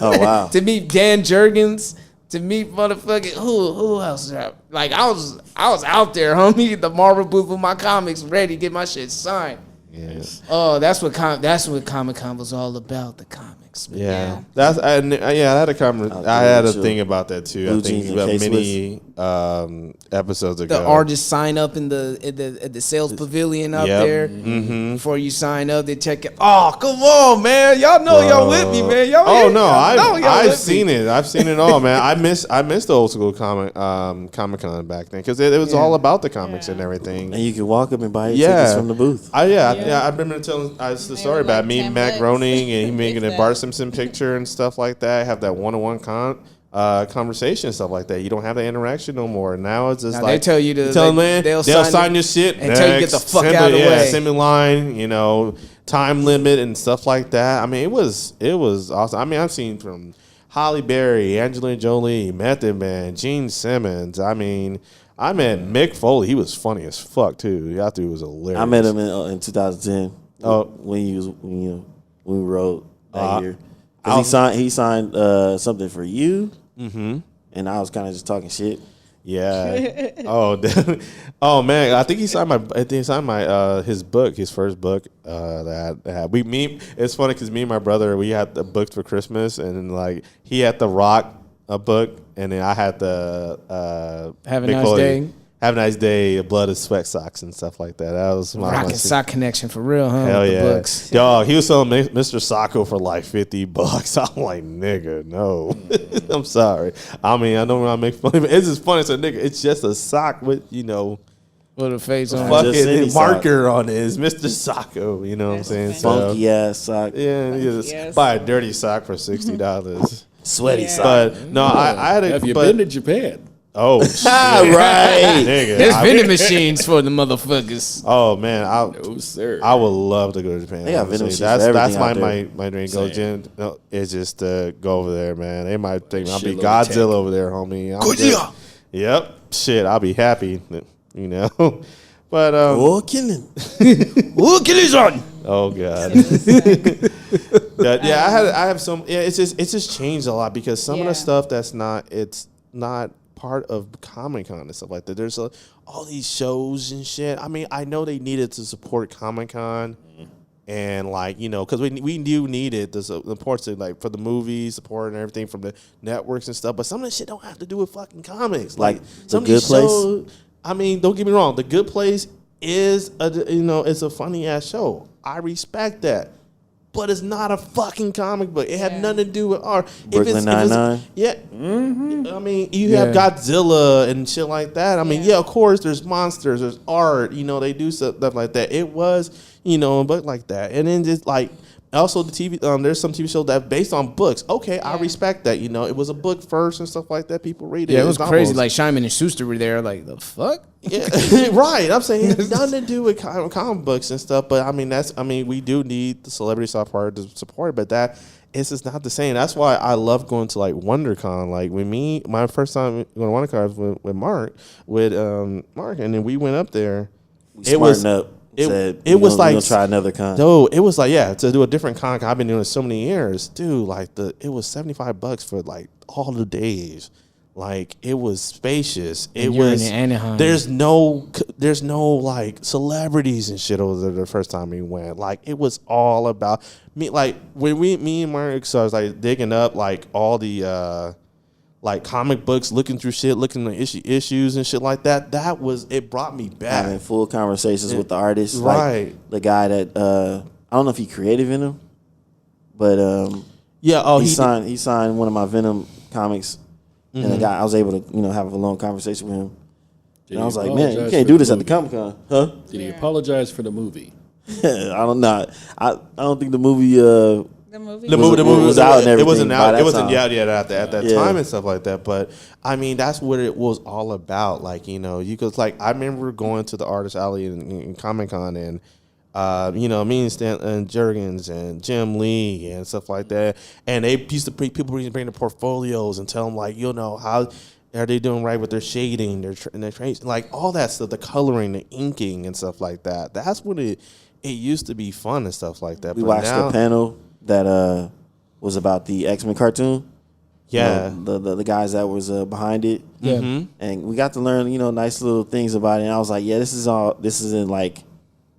Oh wow. To meet Dan Jurgens. To meet motherfucking who else? Like I was out there, homie, at the Marvel booth with my comics ready to get my shit signed. Yes. Oh, that's what Comic-Con was all about. The comics. Man. Yeah, I had a comment. I had a thing about that too. Blue I think jeans about and many episodes ago. The artists sign up in the sales pavilion out there before you sign up. They check it. Oh, come on, man! Y'all know y'all with me, man. I've seen it. I've seen it all, man. I miss the old school Comic-Con back then because it was all about the comics and everything. And you can walk up and buy your tickets from the booth. I remember telling the story about me, Matt Groening, and he making a Bart Simpson picture and stuff like that. Have that one-on-one conversation and stuff like that. You don't have that interaction no more. Now it's just now like they tell you to they'll sign your shit until you get the fuck out of the way. Assembly line, time limit and stuff like that. I mean, it was awesome. I mean, I've seen from Halle Berry, Angelina Jolie, Method Man, Gene Simmons. I mean, I met Mick Foley. He was funny as fuck too. I thought he was hilarious. I met him in 2010. When we wrote that year. Because he signed something for you, and I was kind of just talking shit. Yeah. Oh man, I think he signed his book, his first book. It's funny because me and my brother, we had the books for Christmas, and like he had the Rock book, and then I had the Have a Nice Day. Have a Nice Day, Blood, Sweat, Socks, and stuff like that. That was my Rock and Sock connection for real, huh? Hell with yeah. the books. Dog, he was selling Mr. Socko for like $50. I'm like, nigga, no. I'm sorry. I mean, I don't want to make fun of it. It's just funny. So, nigga, it's just a sock with, With a face on fucking marker on it. It's Mr. Socko. You know what I'm saying? Funky ass sock. Yeah, you just buy a dirty sock for $60. Sweaty sock. But no, I had a. Have you been to Japan? Oh, shit. Right. Nigga. There's vending machines for the motherfuckers. Oh man, No, sir. I would love to go to Japan. They got vending honestly. machines for That's everything my out dream. Go Jim. No, it's just to go over there, man. They might think I'll be Shitload of Godzilla tech. over there, homie. Godzilla. Yep. Shit, I'll be happy. But Oh, killing. oh god. But, yeah, I have some. Yeah, it's just changed a lot because some of the stuff it's not part of Comic-Con and stuff like that. There's all these shows and shit. I mean, I know they needed to support Comic-Con and because we do need it to support it, like for the movies, support and everything from the networks and stuff. But some of that shit don't have to do with fucking comics. Like some The of these Good Place? shows, I mean, don't get me wrong. The Good Place is it's a funny ass show. I respect that. But it's not a fucking comic book. It had nothing to do with art. Brooklyn Nine-Nine? Yeah. I mean, you have Godzilla and shit like that. I mean, of course, there's monsters, there's art. They do stuff like that. It was, a book like that. And then just like, Also, the TV, there's some TV shows that based on books. Okay, I respect that. It was a book first and stuff like that. People read it. Yeah, it was crazy. Like Simon and Schuster were there. Like the fuck. Yeah, right. I'm saying it's nothing to do with comic books and stuff. But we do need the celebrity software to support it. But that it's just not the same. That's why I love going to like WonderCon. Like my first time going to WonderCon was with Mark, and then we went up there. It was like try another con. No, it was like to do a different con. I've been doing it so many years, dude. Like it was $75 for like all the days. Like it was spacious. It was in Anaheim. There's no like celebrities and shit over there the first time we went. Like it was all about me. Like when me and Mark, so I was like digging up like all the like comic books, looking through shit, looking at issues and shit like that. It brought me back. Having full conversations with the artist. Right. Like the guy that I don't know if he created Venom, but he signed one of my Venom comics, and the guy I was able to have a long conversation with him. And I was like, man, you can't do this at the Comic-Con, huh? Did he apologize for the movie? I don't know. I don't think the movie. The movie was out and everything. It wasn't out. It wasn't out yet at that time and stuff like that. But I mean, that's what it was all about. Like you could like I remember going to the Artist Alley in Comic Con and me and Stan and Jurgens and Jim Lee and stuff like that. And they used to bring their portfolios and tell them like how are they doing right with their shading, their traits, like all that stuff, the coloring, the inking and stuff like that. That's what it used to be fun and stuff like that. We watched a panel that was about the X-Men cartoon. Yeah, the guys that was behind it. Yeah, and we got to learn nice little things about it. And I was like, yeah, this is in like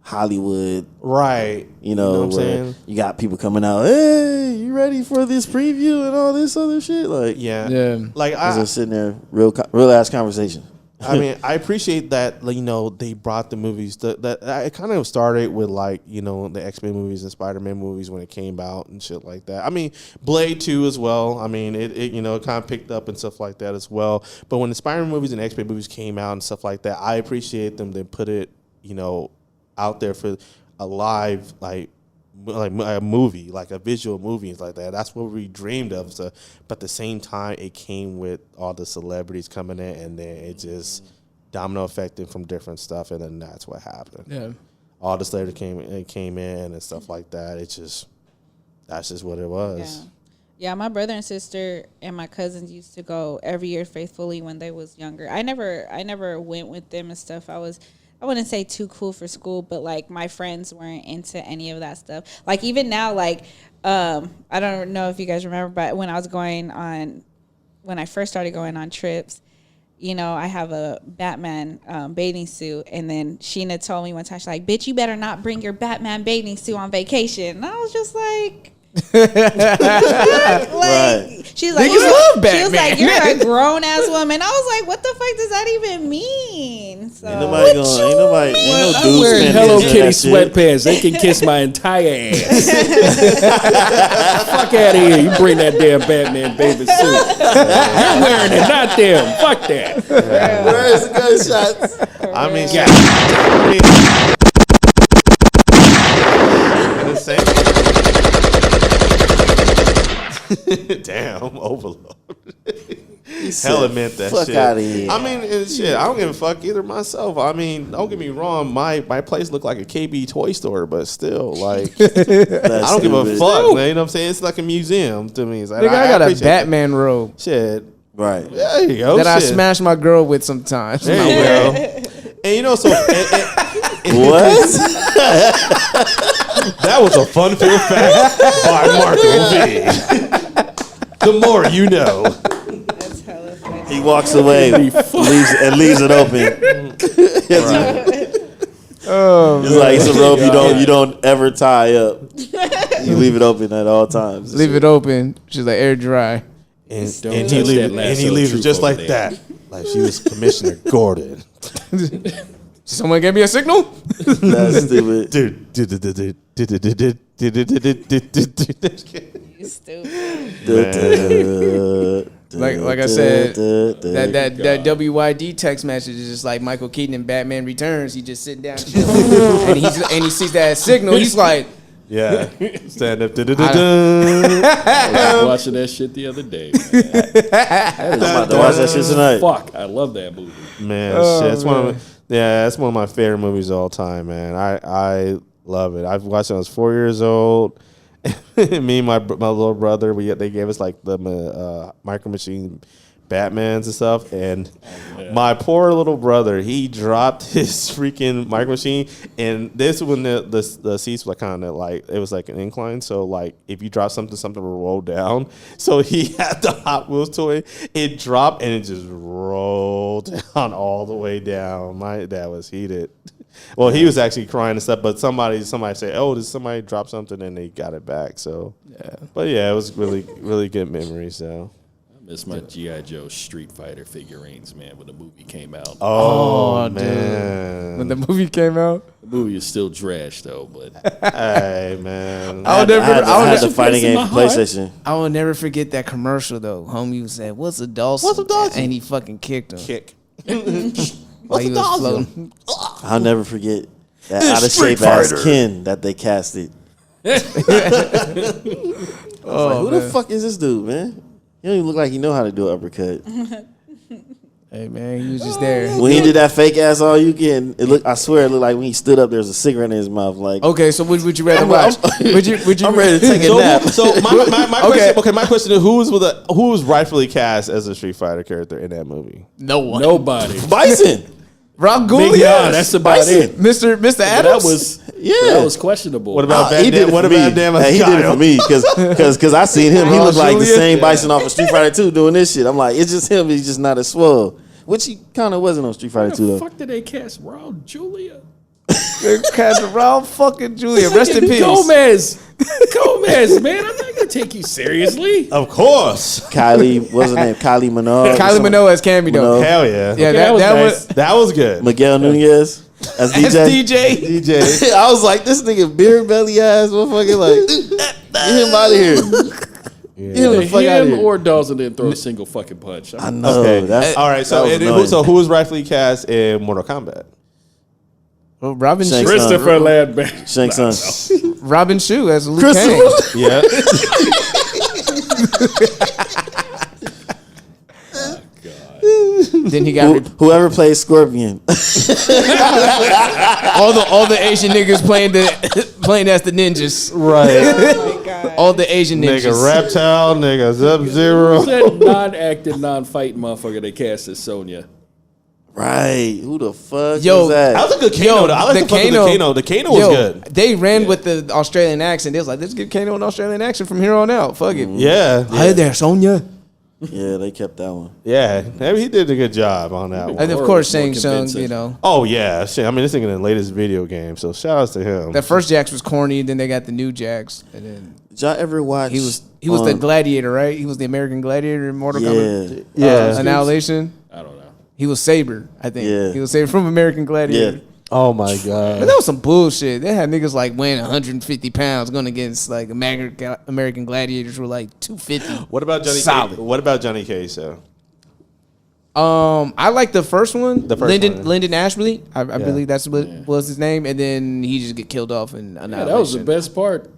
Hollywood, right? You know what I'm saying? You got people coming out. Hey, you ready for this preview and all this other shit? Like, yeah. Like I was just sitting there, real ass conversation. I mean, I appreciate that, they brought the movies. That it kind of started with, the X-Men movies and Spider-Man movies when it came out and shit like that. I mean, Blade 2 as well. I mean, it kind of picked up and stuff like that as well. But when the Spider-Man movies and X-Men movies came out and stuff like that, I appreciate them to put it, out there for a live, like a movie, like a visual movie and like that. That's what we dreamed of. So, but at the same time, it came with all the celebrities coming in, and then it just domino effected from different stuff, and then that's what happened. Yeah, all the celebrities came in and stuff like that. That's just what it was. Yeah, my brother and sister and my cousins used to go every year faithfully when they was younger. I never went with them and stuff. I wouldn't say too cool for school, but like my friends weren't into any of that stuff. Like even now, like I don't know if you guys remember, but when I first started going on trips, I have a Batman bathing suit, and then Sheena told me one time, she's like, "Bitch, you better not bring your Batman bathing suit on vacation." And I was just like. She's like, you're a grown ass woman. I was like, what the fuck does that even mean? So ain't no dudes wearing Hello Kitty sweatpants. They can kiss my entire ass. Fuck out of here. You bring that damn Batman bathing suit. You're wearing it, not them. Fuck that. Where's the gunshots? I mean, the same. Damn, overload. Hella meant that fuck shit. Out of here. I mean, shit, I don't give a fuck either myself. I mean, don't get me wrong, my place looked like a KB toy store, but still, like, I don't give a fuck, man. You know what I'm saying? It's like a museum to me. It's like, I got a Batman robe. Shit. Right. Yeah, there you go. That I smash my girl with sometimes. There you go. And so... what? That was a fun-filled fact by Marco V. The more you know. That's hella funny. He walks away, leaves it open. It's like it's a rope you don't ever tie up. You leave it open at all times. Leave it open. She's like air dry. And he leaves it just like that. Like she was Commissioner Gordon. Someone gave me a signal? That's stupid. You stupid. Like I said, that WYD text message is just like Michael Keaton in Batman Returns. He just sitting down chilling, and he sees that signal. He's like, Yeah. Stand up. I was watching that shit the other day. Man. I'm about to watch that shit tonight. Fuck, I love that movie. Man, shit. It's that's one of my favorite movies of all time, man. I love it. I've watched it when I was 4 years old. Me and my little brother, they gave us like the Micro Machine Batmans and stuff, and my poor little brother, he dropped his freaking Micro Machine, and this when the seats were kind of like, it was like an incline, so like if you drop something will roll down, so he had the Hot Wheels toy, it dropped and it just rolled down all the way down. My dad was heated. Well, he was actually crying and stuff, but somebody said, "Oh, did somebody drop something?" and they got it back. So yeah, but yeah, it was really really good memories though. It's my G.I. Joe Street Fighter figurines, man, when the movie came out. Oh man. Dude. When the movie came out? The movie is still trash, though, but... Hey, man. I had the fighting game for PlayStation. I will never forget that commercial, though. Homie said, "What's a Dawson?" What's a Dawson? And he fucking kicked him. What's a Dawson? I'll never forget that out-of-shape ass Ken that they casted. Who the fuck is this dude, man? He don't even look like he know how to do an uppercut. Hey man, he was just there. When he did that fake ass all you can, I swear it looked like when he stood up there was a cigarette in his mouth. Like, okay, so would you rather watch? Would you I'm ready to take a nap. So my question is, who was rightfully cast as a Street Fighter character in that movie? No one. Nobody. Bison. Morghulis. That's about it. Mr. Adams. That was questionable. What about he did it for me. He did it for me because I seen him. He looked like the same Bison off of Street Fighter 2 doing this shit. I'm like, it's just him. He's just not as swole. Which he kind of wasn't on Street Fighter 2 though. Where the fuck did they cast Raul Julia? They cast Raul fucking Julia. Rest in peace. Gomez, man. I'm not gonna take you seriously. Of course. Kylie, what's her name? Kylie Minogue. Kylie Minogue as Cammy though. Hell yeah. Yeah, that was good. Miguel Nunez as DJ. DJ. I was like, this nigga beer belly ass motherfucker. Like, get him out of here. Yeah. Get him the fuck out of here. Or Dawson didn't throw a single fucking punch. I know. Okay. All right. So who was rightfully cast in Mortal Kombat? Well, Robin Shang Shue. Christopher Lambert. Shang Tsung. Robin Shue as Liu Kang. Yeah. Then he got whoever plays Scorpion. all the Asian niggas playing as the ninjas. Right. Oh my God. All the Asian ninjas. Nigga Reptile, nigga Sub-Zero. Who's that non-acting, non-fighting motherfucker they cast as Sonya? Right. Who the fuck Yo, was that? That was a good Kano. I like the Kano. The Kano was good. They ran with the Australian accent. They was like, let's give Kano an Australian accent from here on out. Fuck it. Yeah. Hi there, Sonya. Yeah, they kept that one. Yeah. He did a good job on that one. And of course, Shang Tsung, you know. Oh, yeah. Shit. I mean, this thing in the latest video game, so shout outs to him. The first Jax was corny, then they got the new Jax. And then did y'all ever watch? He was the gladiator, right? He was the American gladiator in Mortal Kombat. Yeah. Annihilation. I don't know. He was Saber, I think. Yeah. He was Saber from American Gladiator. Yeah. Oh my God. But that was some bullshit. They had niggas like weighing 150 pounds going against like American gladiators who were like 250. What about Johnny Solid. What about Johnny Cage though? I like the first one. One. Lyndon Ashby. I believe that's what was his name. And then he just get killed off in Annihilation. That was the best part.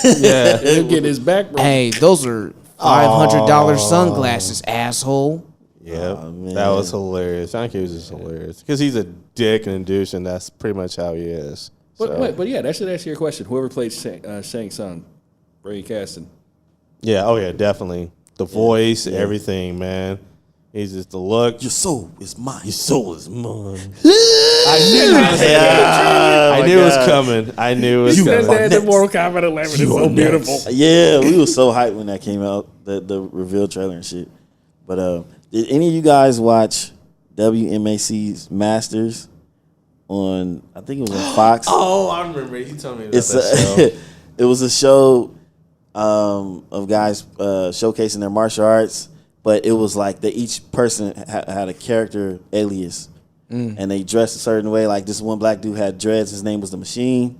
Yeah. Him getting his back broken. Hey, those are $500 sunglasses, asshole. Yeah, that was hilarious. Johnny Cage is hilarious because he's a dick and a douche, and that's pretty much how he is. But yeah, that should answer your question. Whoever played Shang Tsung, Brady Caston. Yeah, oh yeah, definitely. The voice, everything, man. He's just the look. Your soul is mine. Your soul is mine. I knew it was coming. I knew it was coming. You said that in Mortal Kombat 11 is so beautiful. Yeah, we were so hyped when that came out, the reveal trailer and shit. But did any of you guys watch WMAC's Masters on? I think it was on Fox. Oh, I remember. He told me about that show. It was a show of guys showcasing their martial arts, but it was like each person had a character alias, and they dressed a certain way. Like this one black dude had dreads. His name was the Machine.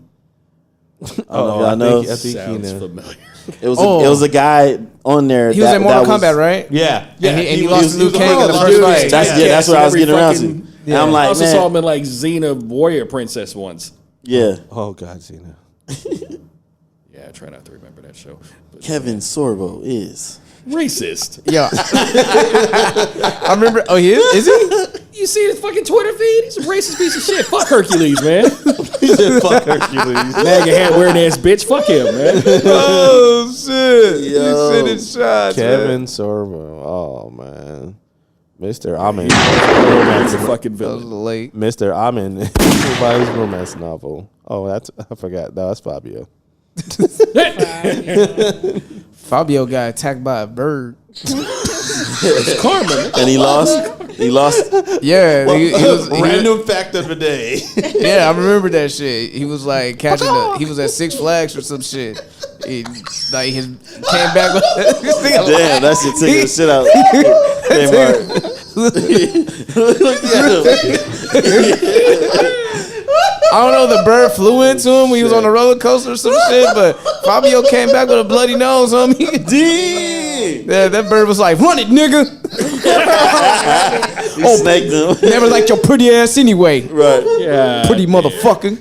I don't know if y'all know. I think sounds familiar. It was a guy on there. He was in Mortal Kombat, right? Yeah. And he lost to Liu Kang in the first first fight. That's what I was getting around to. Yeah. And I'm I like, also man, saw him in like Xena Warrior Princess once. yeah. Oh God, Cena. Yeah, I try not to remember that show. But Kevin Sorbo is racist. Yeah. I remember. Oh, he is he? You see his fucking Twitter feed? He's a racist piece of shit. Fuck Hercules, man. He said, "Fuck Hercules." MAGA hat wearing ass bitch. Fuck him, man. Oh shit! Yo. You sending shots, Kevin man. Sorbo. Oh man, Mr. Amen. That's a fucking That was villain. late. Mr. Amen. Everybody's romance novel. Oh, I forgot. No, that's Fabio. Fabio got attacked by a bird. It's karma. Man. and he lost. He lost. Yeah, he was. Random fact of the day. Yeah, I remember that shit. He was like catching he was at Six Flags or some shit. He came back with this thing. Damn, that shit taking the shit out. Damn, Look at him. I don't know, the bird flew into him when he was on a roller coaster or some shit, but Fabio came back with a bloody nose on me. Damn. Yeah, that bird was like, run it, nigga. He snaked him. Never liked your pretty ass anyway. Right. Yeah. Pretty motherfucker.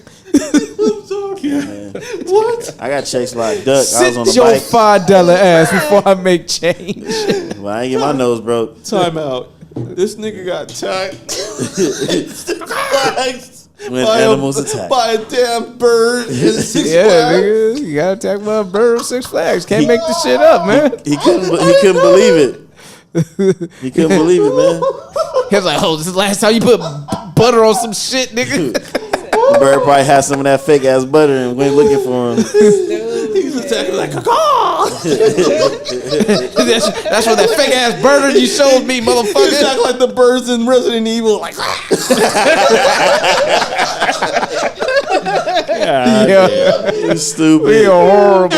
What? I got chased by a duck. I was Sit on the your bike. $5 ass before I make change. Well, I ain't get my nose broke. Time out. This nigga got attacked. When animals attack. By a damn bird in Six Yeah, Flags. nigga. You got attacked by a bird at Six Flags. Can't make this shit up, man. He couldn't believe it. He couldn't believe it, man. He was like, oh, this is the last time you put butter on some shit, nigga. The bird probably had some of that fake ass butter and went looking for him. He's attacking like, that's what that fake ass burger you showed me, He's motherfucker. acting like the birds in Resident Evil. Like, Yeah. You stupid. We are horrible.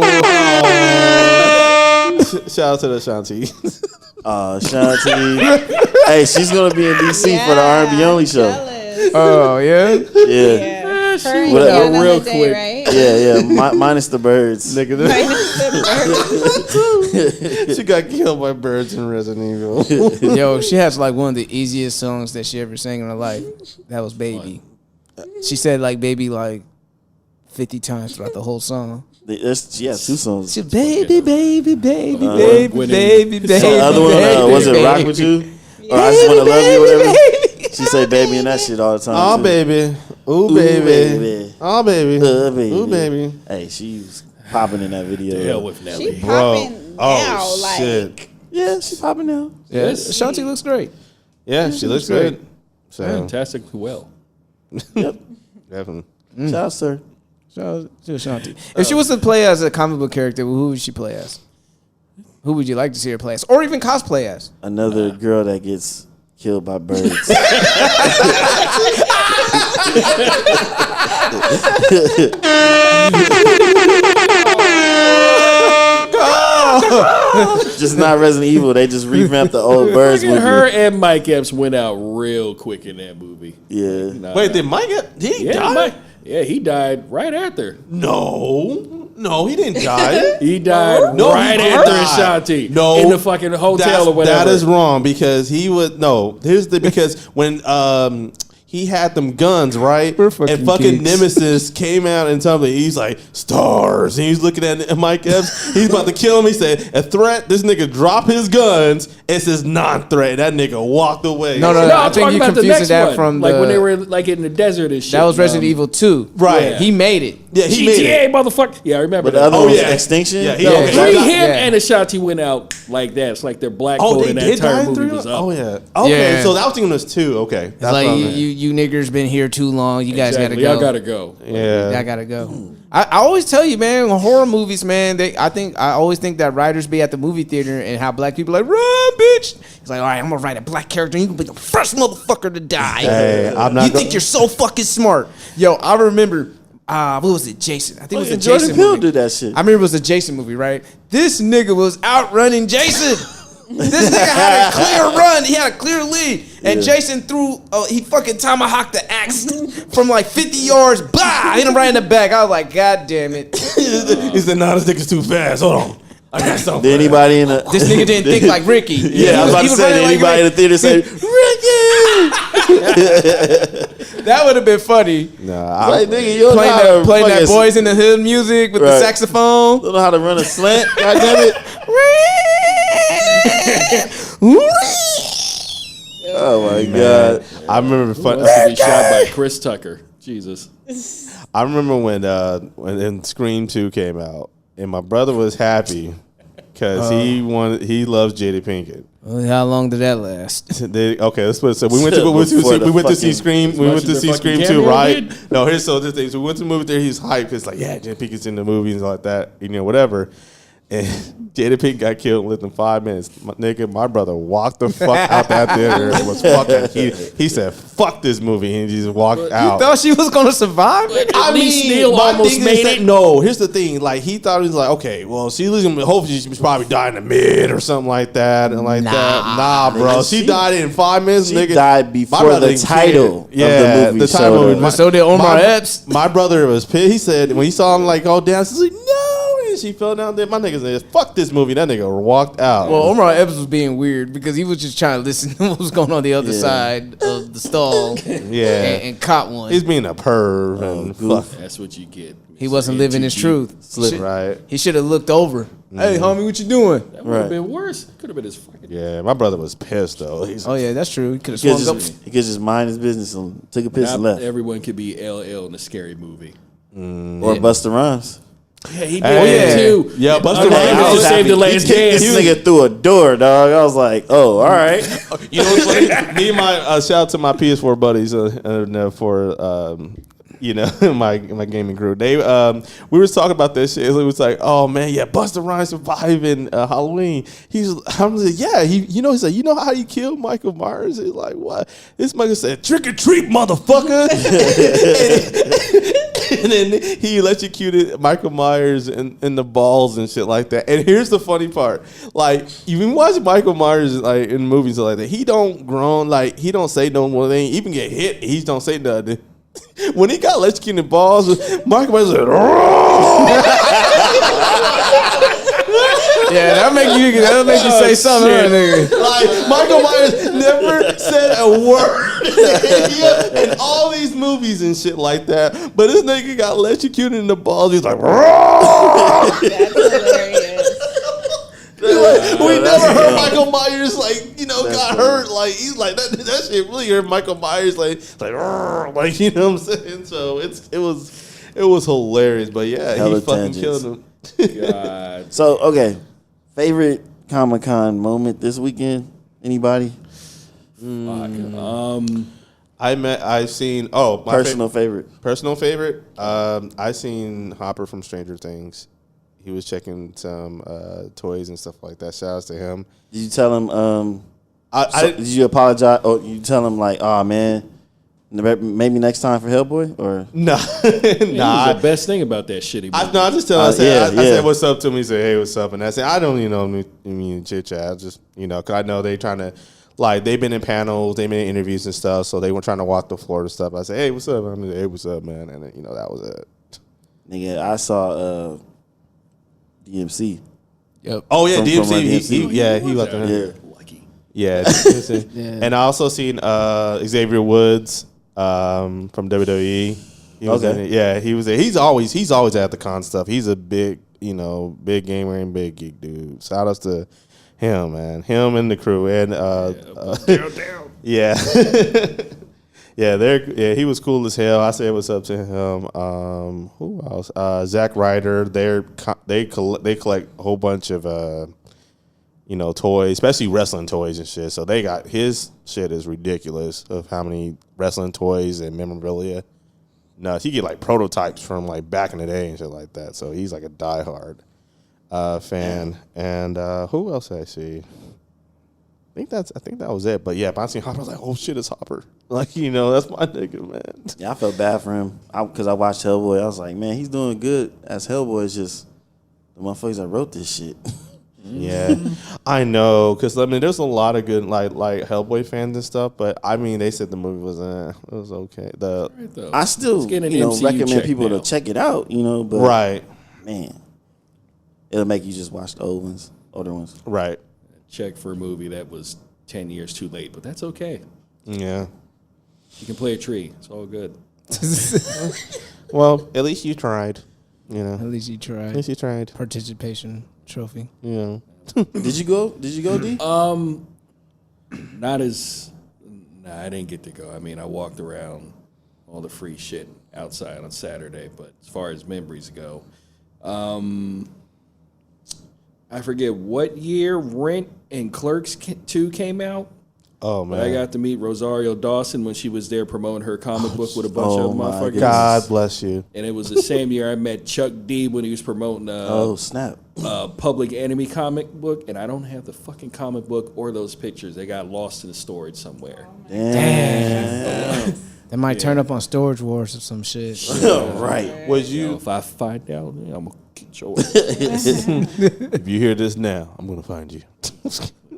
shout out to the Shanti. Shanti. Hey, she's gonna be in DC for the R&B only show. Jealous. Oh, yeah? Yeah. Her and What up? Jan on Real the day, quick. right? Yeah. Minus the birds. Nigga, she got killed by birds in Resident Evil. Yo, she has like one of the easiest songs that she ever sang in her life. That was Baby. She said like Baby like 50 times throughout the whole song. She has two songs. She baby, baby, baby, Uh-huh. baby, Winning. baby, baby. So the other one, was it baby, Rock With You? Or I Just Wanna Love You or whatever? baby. She say baby and that shit all the time. Oh, too. baby. Ooh, Ooh, baby. baby. Oh, baby. Baby. Ooh, baby. Hey, she was popping in that video. Hell with She Nelly. popping now, Oh, like shit. Yeah, she popping now. Yeah, Yes. Shanti looks great. Yeah, she looks good. So, Fantastically well. Yep. definitely. Shout out, sir. Shout out to Shanti. If she was to play as a comic book character, who would she play as? Who would you like to see her play as? Or even cosplay as? Another girl that gets killed by birds. Just not Resident Evil. They just revamped the old birds Look at movie. her and Mike Epps went out real quick in that movie. Yeah. Nah, Wait, did Mike get... Did he yeah, die? Mike, yeah, he died right after. No, he didn't die. He died No, right he after died. Ashanti. No, in the fucking hotel or whatever. That is wrong because he would because when he had them guns, right? We're fucking and fucking geeks. Nemesis came out and something. He's like, stars. And he's looking at Mike Epps. He's about to kill him. He said, a threat. This nigga dropped his guns. It says non-threat. That nigga walked away. No, No, I I'm think talking you about the confusing next that one. from like the, when they were like in the desert and shit. that was Resident Evil 2. Right. Yeah. He made it. Yeah, he made GTA, it. motherfucker. Yeah, I remember But the that. other Oh, one was yeah. Extinction? Yeah, he- No, yeah, that- Three, that- him yeah. and Ashanti went out like that. It's like their black Oh, code they in that did entire die in movie 3? was up. Oh, yeah. Okay, Yeah. so that was thinking it was 2. Okay. It's That's like what I you, meant. you niggers been here too long. You guys Exactly. gotta Y'all go. gotta go. Yeah. I gotta go. I always tell you, man, horror movies, man. I always think that writers be at the movie theater and how black people are like, run, bitch. He's like, all right, I'm gonna write a black character. And you gonna be the first motherfucker to die. Hey, I'm not You think you're so fucking smart? Yo, I remember. What was it? Jason. I think it was a Jordan Jason Peele movie. did that shit. I remember it was a Jason movie, right? This nigga was outrunning Jason. This nigga had a clear run. He had a clear lead. And Yeah. Jason threw, he fucking tomahawked the axe from like 50 yards. Blah! Hit him right in the back. I was like, God damn it. He said, nah, this nigga's too fast. Hold on. I got something. Did anybody in the This nigga didn't think like Ricky. Yeah, I was about to say, did anybody in the theater say, Ricky? That would have been funny. Nah, Like, nigga, you don't know how to Playing that fucking- Boys in the Hood music with the Right. saxophone. Don't know how to run a slant. God damn it. Oh my god. I remember Who wants to be shot by Chris Tucker? Jesus. I remember when Scream 2 came out, and my brother was happy because he loves Jada Pinkett. Well, how long did that last? Okay, let's put it. So we went to see Scream. We went to see Scream 2, right? No, here's the thing. So we went to the movie theater. He's hyped. It's like, yeah, Jada Pinkett's in the movie and like that, whatever. And Jada Pinkett got killed in less than 5 minutes. My brother walked the fuck out that theater and was fucking heated. He said, "Fuck this movie," and he just walked out. You thought she was gonna survive? At least Neil almost made it. No, here's the thing. Like, he thought he was like, okay, well, she was gonna, hopefully she's probably die in the mid or something like that, and like that. Nah, bro, nigga, she she- died in 5 minutes. She nigga. died My before brother the title of yeah, the movie the title showed of up. So did Omar Epps. My brother was pissed. He said when he saw him like go down, he's like, no, and she fell down there. My nigga said, fuck this movie. That nigga walked out. Well, Omar Epps was being weird because he was just trying to listen to what was going on the other side of the stall. Yeah. and caught one. He's being a perv and fuck. That's what you get. He wasn't living his truth. Right. He should have looked over. Hey, homie, what you doing? That would have been worse. Could have been his fucking. Yeah, my brother was pissed though. He's Oh yeah, that's true. He could have He could swung up. just mind his business and took a piss and Not left. everyone could be LL in a scary movie. Or Busta Rhymes. Yeah, he did Hey. that too. Yeah, Busta Under Rhymes Rhymes was saved the He last kicked dance. this nigga through a door, dog. I was like, oh, all right. You know what's funny? Me and my shout out to my PS4 buddies for my gaming crew. They we was talking about this shit. It was like, oh man, yeah, Busta Rhymes surviving Halloween. I'm like, yeah, he said, you know how he killed Michael Myers? He's like, what? This mother said, trick or treat, motherfucker. And then he electrocuted Michael Myers in the balls and shit like that. And here's the funny part: like, you been watching Michael Myers like in movies like that, he don't groan, like he don't say no more thing. Even get hit, he don't say nothing. When he got electrocuted in the balls, Michael Myers said, Yeah, that'll make you say something, huh, nigga. like Michael Myers never said a word in all these movies and shit like that. But this nigga got electrocuted in the balls. He's like, That's hilarious. we never heard Michael Myers got hurt. Like he's like that shit really hurt Michael Myers like you know what I'm saying. So it was hilarious. But yeah, Hella he fucking tangents. killed him. God. So, okay. Favorite Comic-Con moment this weekend? Anybody? I've seen my Personal favorite. personal favorite. I seen Hopper from Stranger Things. He was checking some toys and stuff like that. Shout outs to him. Did you tell him, I did you apologize? Or you tell him, like, oh, man, maybe next time for Hellboy? Or nah. The best thing about that shitty movie. I just tell. I yeah, said what's up to him. He said, hey, what's up? And I said, I don't even mean chit chat. I just because I know they trying to they've been in panels, they've been in interviews and stuff, so they were trying to walk the floor and stuff. I said, hey, what's up? I'm like, hey, what's up, man? And then, that was it. nigga, I saw DMC. Yep. Oh yeah, From DMC. Run He DMC. was there. Yeah. Lucky. Yeah, and I also seen Xavier Woods from WWE. He was Okay. in it. Yeah, he was there. He's always at the con stuff. He's a big big gamer and big geek dude. Shout outs to him, man. Him and the crew and yeah. Yeah, he was cool as hell. I said what's up to him. Who else? Zack Ryder. They collect a whole bunch of toys, especially wrestling toys and shit. So they got his shit is ridiculous of how many wrestling toys and memorabilia. No, he get like prototypes from like back in the day and shit like that. So he's like a diehard fan. And who else did I see? I think that was it. But yeah, I seen Hopper. I was like, oh shit, it's Hopper. Like, that's my nigga, man. Yeah, I felt bad for him because I watched Hellboy. I was like, man, he's doing good as Hellboy. It's just the motherfuckers that wrote this shit. Yeah, I know. Because there's a lot of good like Hellboy fans and stuff. But they said the movie was it was okay. I still getting an MCU recommend check people now. to check it out. But Right, man, it'll make you just watch the older ones. right. Check for a movie that was 10 years too late, but that's okay. Yeah. You can play a tree. It's all good. Well, at least you tried. You know. At least you tried. At least you tried. Participation trophy. Yeah. Did you go? D? Not as. Nah, I didn't get to go. I mean, I walked around all the free shit outside on Saturday. But as far as memories go, I forget what year Rent and Clerks 2 came out. Oh, man. But I got to meet Rosario Dawson when she was there promoting her comic book with a bunch of motherfuckers. God bless you. And it was the same year I met Chuck D when he was promoting snap. Public Enemy comic book. And I don't have the fucking comic book or those pictures. They got lost in the storage somewhere. Damn. That might turn up on Storage Wars or some shit. Right. Was you? If I find out, I'm going to get your If you hear this now, I'm going to find you.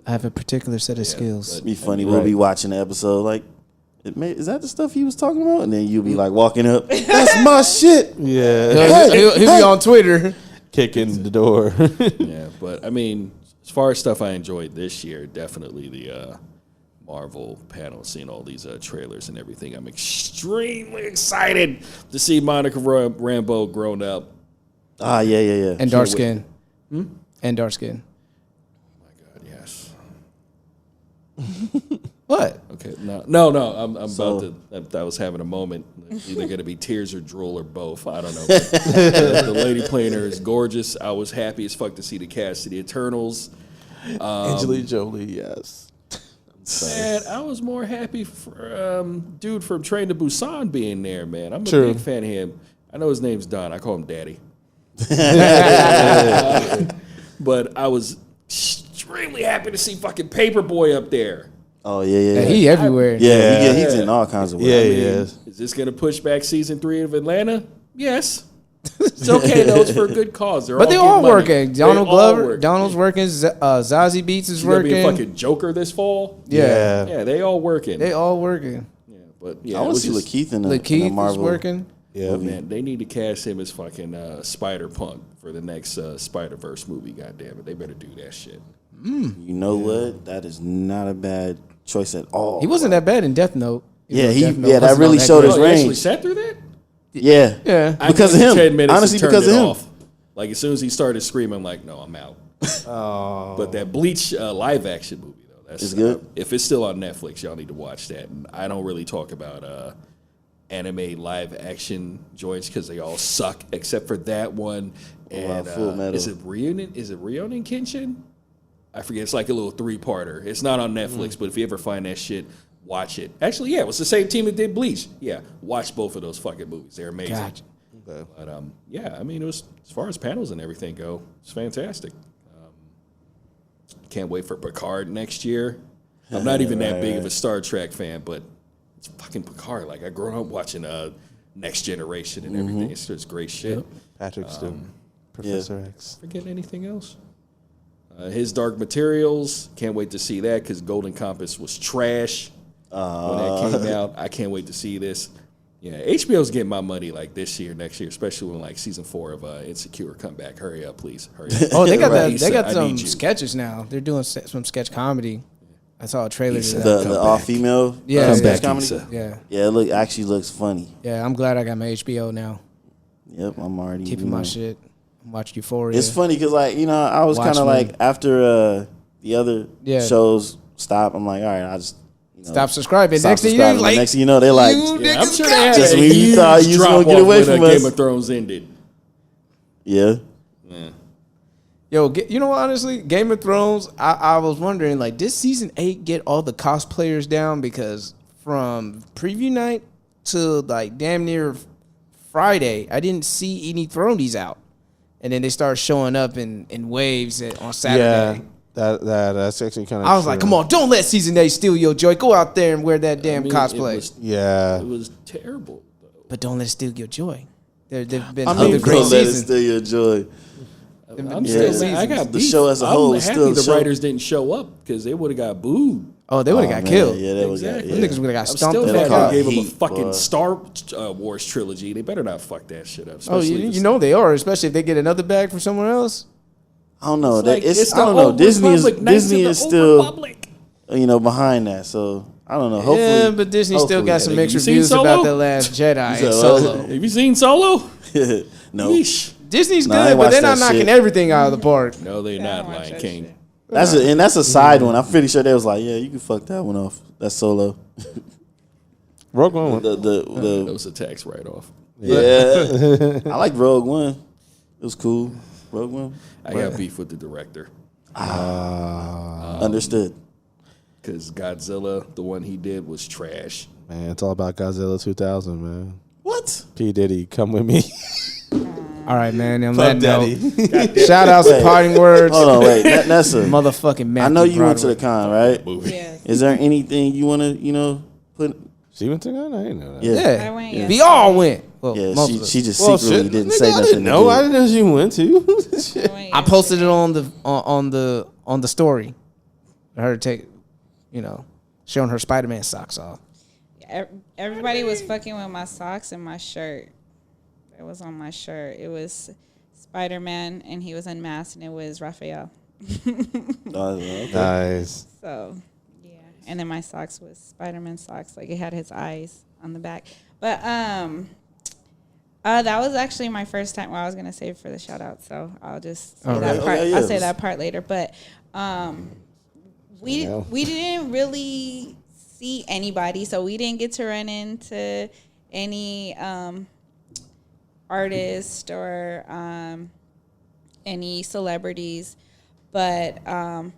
I have a particular set of skills. It'd be funny. We'll be watching the episode like, is that the stuff he was talking about? And then you'll be like walking up. That's my shit. Yeah. He'll be on Twitter. Kicking the door. Yeah, but I mean, as far as stuff I enjoyed this year, definitely the Marvel panel, seeing all these trailers and everything. I'm extremely excited to see Monica Rambeau grown up. Yeah. And dark skin. And dark skin. Yes. What? Okay. No. I'm about to. I was having a moment. Either going to be tears or drool or both. I don't know. The lady playing her is gorgeous. I was happy as fuck to see the cast of the Eternals. Angelina Jolie, yes. Man, I was more happy for dude from Train to Busan being there. Man, I'm a True. big fan of him. I know his name's Don. I call him Daddy. But I was extremely happy to see fucking Paperboy up there. Oh, yeah. He everywhere. Yeah, he's in all kinds of ways. Yeah, he is. Is this going to push back season 3 of Atlanta? Yes. It's okay, though. It's for a good cause. They're all money. working. Donald Glover, Donald's working. Zazie Beetz is Gonna be working. a fucking Joker this fall. Yeah, they all working. they all working. Yeah, but yeah, I want to see Lakeith in the Marvel. is working. Yeah, man, they need to cast him as fucking Spider-Punk for the next Spider-Verse movie. God damn it, they better do that shit. You know what? That is not a bad choice at all. He wasn't that bad in Death Note. That really showed his Oh, you actually range. sat through that? Yeah. I Because of missed him. 10 minutes Honestly, and because turned of it him. off. Like, as soon as he started screaming, I'm like, no, I'm out. But that Bleach live action movie, though, that's good. If it's still on Netflix, y'all need to watch that. And I don't really talk about anime live action joints because they all suck, except for that one. And Full Metal. Is it Ryonin Kenshin? I forget. It's like a little 3-parter. It's not on Netflix, but if you ever find that shit, watch it. Actually, yeah, it was the same team that did Bleach. Yeah, watch both of those fucking movies. They're amazing. Gotcha. Okay. But yeah, I mean, it was, as far as panels and everything go, it's fantastic. Can't wait for Picard next year. I'm not even that big of a Star Trek fan, but it's fucking Picard. Like, I grew up watching Next Generation and everything. It's just great shit. Patrick's doing Professor X. Forget anything else? His Dark Materials. Can't wait to see that because Golden Compass was trash when that came out. I can't wait to see this. Yeah, HBO's getting my money like this year, next year, especially when like season 4 of Insecure come back. Hurry up, please. Hurry up. Oh, they got Right. they got I some need you. sketches now. They're doing some sketch comedy. I saw a trailer to that. The all-female Yeah. sketch Come comedy? back, Yeah, Yeah, it actually looks funny. yeah. I'm glad I got my HBO now. Yep, I'm already Keeping my shit. I'm watching Euphoria. It's funny because, like, I was kind of Watchmen. like, after the other shows stopped, I'm like, all right, I just Stop subscribing. stop Next thing you subscribing. like, Next thing you know, they're like, Yeah, I'm sure they had Just a when you huge thought you was gonna drop-off get away when from Game us. of Thrones ended. yeah. yo, you know, honestly, Game of Thrones. I was wondering, like, did season 8 get all the cosplayers down? Because from preview night to like damn near Friday, I didn't see any Thrones out, and then they start showing up in waves on Saturday. Yeah, that's actually kind of. I was like, come on, don't let season 8 steal your joy. Go out there and wear that damn cosplay. It was terrible, though. But don't let it steal your joy. There've been I other mean, great don't let it seasons. steal your joy. I'm Yeah. still, I got The beef. show as a I'm whole is happy still the show. writers didn't show up because they would have got booed. Oh, they would have got killed. Yeah, they would Exactly. Them niggas would have got I'm stomped still the mad fuck they out. gave them a Heat, fucking boy. Star Wars trilogy. They better not fuck that shit up. Oh, especially you know they are, especially if they get another bag from someone else. I don't know. It's like, It's it's I don't the know. Old Disney Republic, Knights is of the Old still Republic. behind that. So I don't know. Hopefully, yeah, but Disney still got some mixed You seen reviews about Solo? The Last Jedi. said Solo. Have you seen Solo? no. Yeesh. Disney's Nah, I good, ain't but they're watched not that knocking shit. everything out of the park. No, they're I not don't watch Lion that King. shit. That's a side one. I'm pretty sure they was like, yeah, you can fuck that one off. That's Solo. Rogue One. That was a tax write-off. Yeah, I like Rogue One. It was cool. Rogue One. I got beef with the director Understood. because Godzilla, the one he did, was trash. Man, it's all about Godzilla 2000, man. What? P. Diddy, come with me. All right, man. On Fuck that note, Daddy. shout outs and parting words. Hold on, wait. That's a. Motherfucking Matthew I know you went to the Broderick. con, right? Yes. Is there anything you want to, put? She went to Ghana? I didn't know that. Yeah, Yeah, I went Yeah. we all went. Well, yeah. most of us. She just Well, secretly shit, didn't nigga, say I nothing. didn't know. to I do. didn't know she went to. Shit. I posted it on the story. Her take, showing her Spider-Man socks off. Everybody was fucking with my socks and my shirt. It was on my shirt. It was Spider-Man, and he was unmasked, and it was Raphael. Okay. Nice. So, yeah. And then my socks was Spider-Man socks. Like, it had his eyes on the back. But that was actually my first time. Well, I was going to save it for the shout-out, so I'll just say that part. Okay, yeah. I'll say that part later. But we didn't really see anybody, so we didn't get to run into any artists or any celebrities, but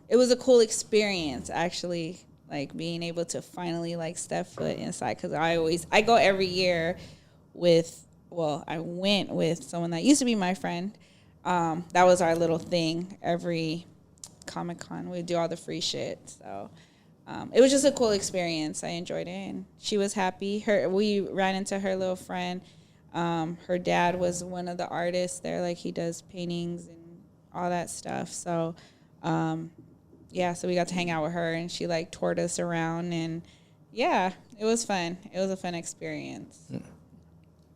it was a cool experience, actually, like being able to finally like step foot inside, because I go every year I went with someone that used to be my friend. That was our little thing. Every Comic-Con we'd do all the free shit, so it was just a cool experience. I enjoyed it, and she was happy. We ran into her little friend. Her dad was one of the artists there, like he does paintings and all that stuff. So, so we got to hang out with her, and she like toured us around, and yeah, it was fun. It was a fun experience.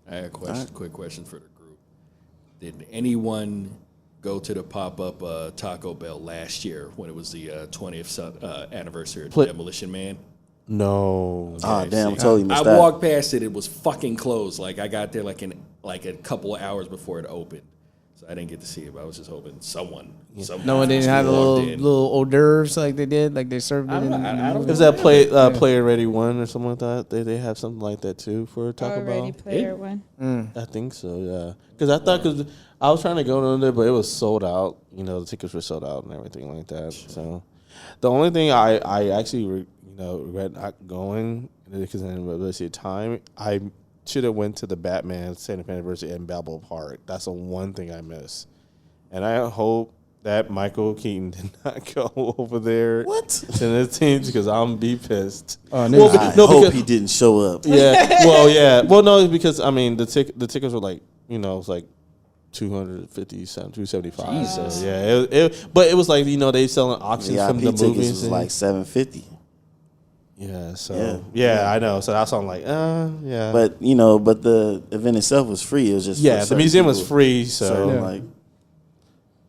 I have a quick question for the group. Did anyone go to the pop-up Taco Bell last year when it was the 20th anniversary of Demolition Man? No. Oh, damn, I totally missed I that. walked past it. It was fucking closed. Like, I got there like a couple of hours before it opened. So I didn't get to see it, but I was just hoping someone No one didn't have the little hors d'oeuvres like they did, like they served it. I don't Is that Player Ready One or something like that? They have something like that too for Taco Already Bell. player one. I think so. Yeah. Because I was trying to go on there, but it was sold out. The tickets were sold out and everything like that. So the only thing I actually regret not going because I didn't really see time. I should have went to the Batman 70th anniversary in Balboa Park. That's the one thing I missed, and I hope that Michael Keaton did not go over there. What? In his teams, because I'm be pissed. I hope he didn't show up. Yeah. Well, yeah. Well, no, because I mean the tickets were like it's like $275. So yeah, but it was like they selling auctions from the tickets movies. was like $750. Yeah. So yeah, I know. So that's why I'm like, yeah. But but the event itself was free. It was just for the museum was people. free. So like,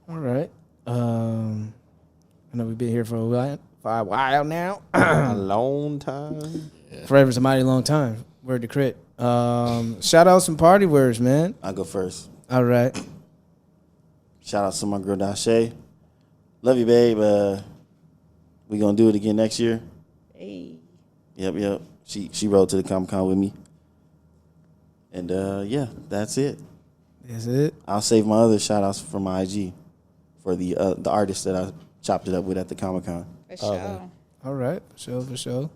all right. I know we've been here for a while now. a long time. Forever's a mighty long time. Word to crit. Shout out some party words, man. I'll go first. All right. Shout out to my girl Dashe. Love you, babe. We gonna do it again next year. Hey. Yep. She rode to the Comic-Con with me. And that's it. That's it. I'll save my other shout outs for my IG for the artist that I chopped it up with at the Comic-Con. For sure. All right. For sure.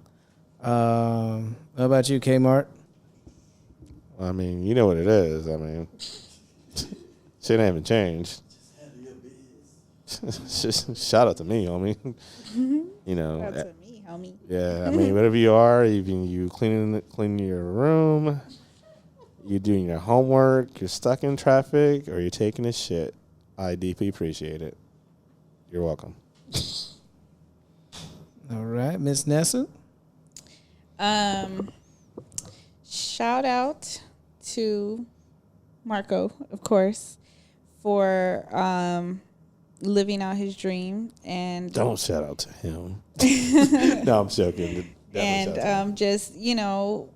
How about you, Kmart? I mean, you know what it is. I mean, shit haven't changed. Shout out to me, homie. Shout out to me, homie. Yeah, I mean, whatever you are, even you cleaning your room, you doing your homework, you're stuck in traffic, or you're taking a shit, I deeply appreciate it. You're welcome. All right, Miss Nessa. Shout out to Marco, of course, for living out his dream. And don't shout out to him. No, I'm joking. And just, you know,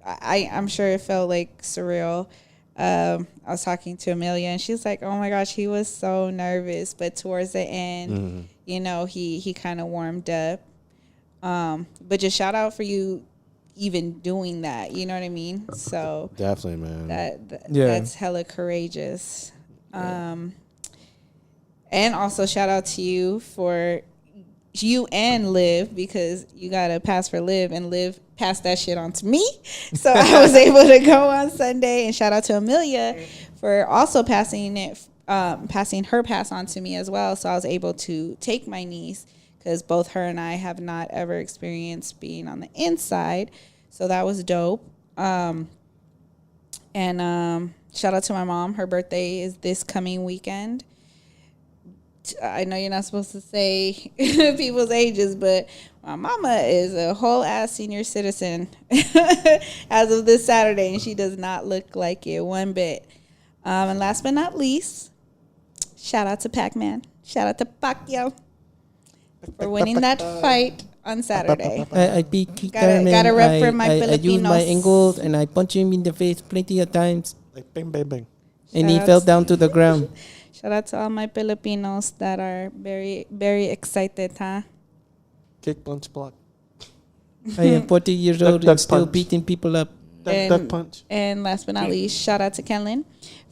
I'm sure it felt like surreal. I was talking to Amelia and she's like, oh my gosh, he was so nervous. But towards the end, you know, he kind of warmed up. But just shout out for you even doing that. You know what I mean? So definitely, man. That's hella courageous. And also shout out to you for you and Liv, because you got to pass for Liv, and Liv passed that shit on to me. So I was able to go on Sunday. And shout out to Amelia for also passing her pass on to me as well. So I was able to take my niece, because both her and I have not ever experienced being on the inside. So that was dope. And shout out to my mom. Her birthday is this coming weekend. I know you're not supposed to say people's ages, but my mama is a whole ass senior citizen as of this Saturday, and she does not look like it one bit. And last but not least, shout out to Pac-Man. Shout out to Pacquiao for winning that fight on Saturday. I beat Keith Gotta rep for my Filipinos. I used my angles and I punched him in the face plenty of times. Like bang, bang, bang. And he fell down to the ground. Shout out to all my Filipinos that are very, very excited, huh? Kick, punch, block. I am 40 years old and still beating people up. Duck, punch. And last but not least, shout out to Kenlin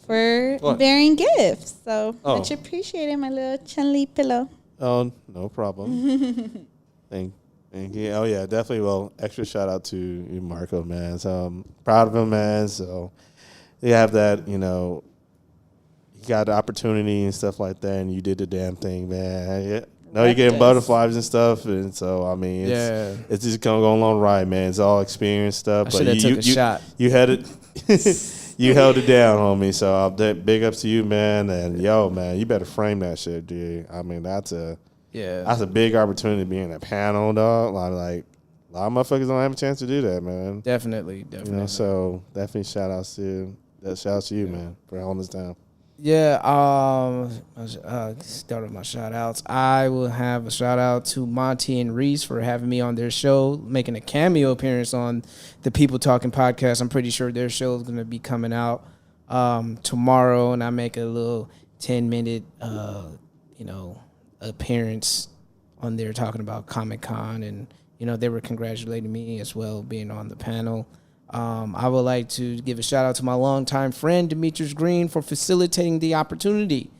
for bearing gifts. So much appreciated, my little Chun-Li pillow. Oh, no problem. Thank you. Oh, yeah, definitely. Well, extra shout out to you, Marco, man. So I'm proud of him, man. So you have that, you know, you got the opportunity and stuff like that, and you did the damn thing, man. Yeah. No, you're getting butterflies and stuff, and so, I mean, it's just going to go along right, man. It's all experience stuff. I should have took a shot. You had it. You held it down, homie. So big ups to you, man. And, yo, man, you better frame that shit, dude. I mean, that's a big opportunity to be in a panel, dog. Like, a lot of motherfuckers don't have a chance to do that, man. Definitely. You know, so definitely shout outs to you, man, for holding this down. Yeah, started my shout outs. I will have a shout out to Monty and Reese for having me on their show, making a cameo appearance on the People Talking podcast. I'm pretty sure their show is going to be coming out tomorrow, and I make a little 10-minute, appearance on there talking about Comic-Con, and, you know, they were congratulating me as well being on the panel. I would like to give a shout out to my longtime friend Demetrius Green for facilitating the opportunity.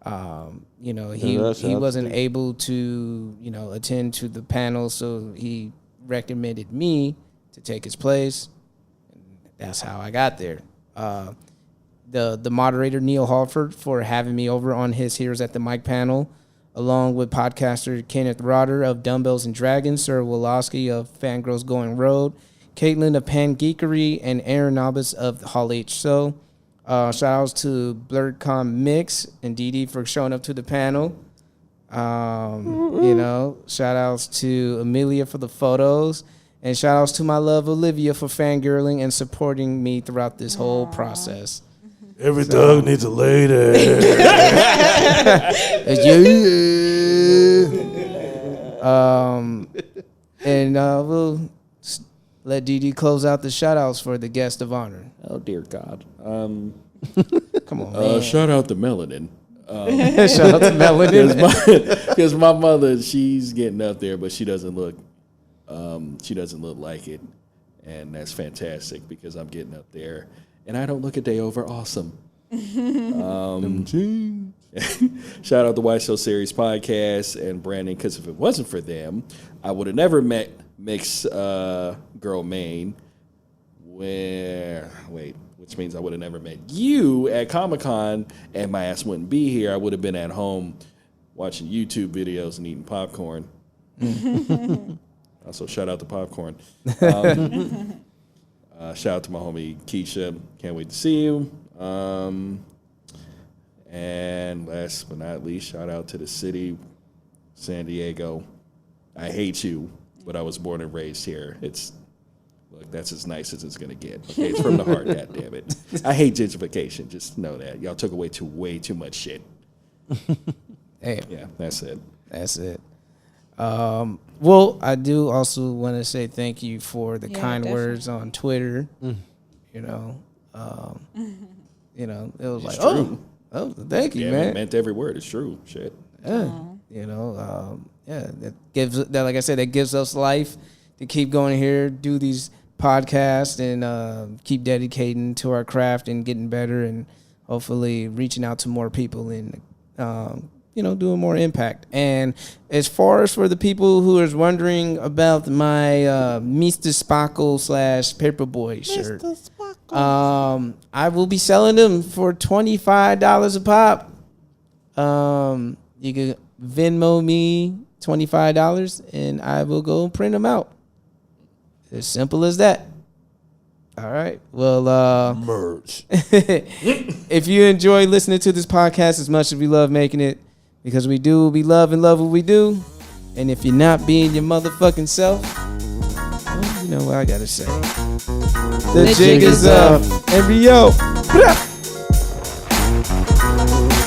He wasn't able to, attend to the panel, so he recommended me to take his place. That's how I got there. The moderator Neil Halford for having me over on his Heroes at the Mic panel, along with podcaster Kenneth Rotter of Dumbbells and Dragons, Sir Wolowski of Fangirls Going Road, Caitlin of Pan Geekery, and Aaron Nabas of Hall H. So, shout outs to BlurredCom Mix and DeeDee for showing up to the panel. Shout outs to Amelia for the photos, and shout outs to my love Olivia for fangirling and supporting me throughout this whole process. Every dog needs a lady. We'll let DeeDee close out the shout-outs for the guest of honor. Oh, dear God. Come on, man. Shout out to Melanin. Shout out to Melanin. Because my mother, she's getting up there, but she doesn't look like it. And that's fantastic because I'm getting up there. And I don't look a day over awesome. Shout out the Why So Serious podcast and Brandon, because if it wasn't for them, I would have never met Mix Girl Maine, which means I would have never met you at Comic-Con, and my ass wouldn't be here. I would have been at home watching YouTube videos and eating popcorn. Also, shout out to popcorn. Shout out to my homie Keisha. Can't wait to see you. And last but not least, shout out to the city, San Diego. I hate you, but I was born and raised here. That's as nice as it's gonna get. Okay, it's from the heart. God damn it! I hate gentrification. Just know that y'all took away way too much shit. Hey, yeah, that's it. That's it. Well, I do also want to say thank you for the kind definitely. words on Twitter. You know, it was It's like, true. oh, thank you, Yeah, man. it meant every word. It's true. Shit. Yeah, that gives that, like I said, that gives us life to keep going here, do these podcasts, and keep dedicating to our craft and getting better, and hopefully reaching out to more people and doing more impact. And as far as for the people who is wondering about my Mr. Sparkle / Paperboy shirt, I will be selling them for $25 a pop. You can Venmo me $25 and I will go print them out. As simple as that. All right. Well, merch. If you enjoy listening to this podcast as much as we love making it, because we love what we do. And if you're not being your motherfucking self, well, you know what I gotta say. The jig is up. And we out.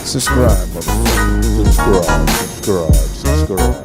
Subscribe, motherfucker. Subscribe.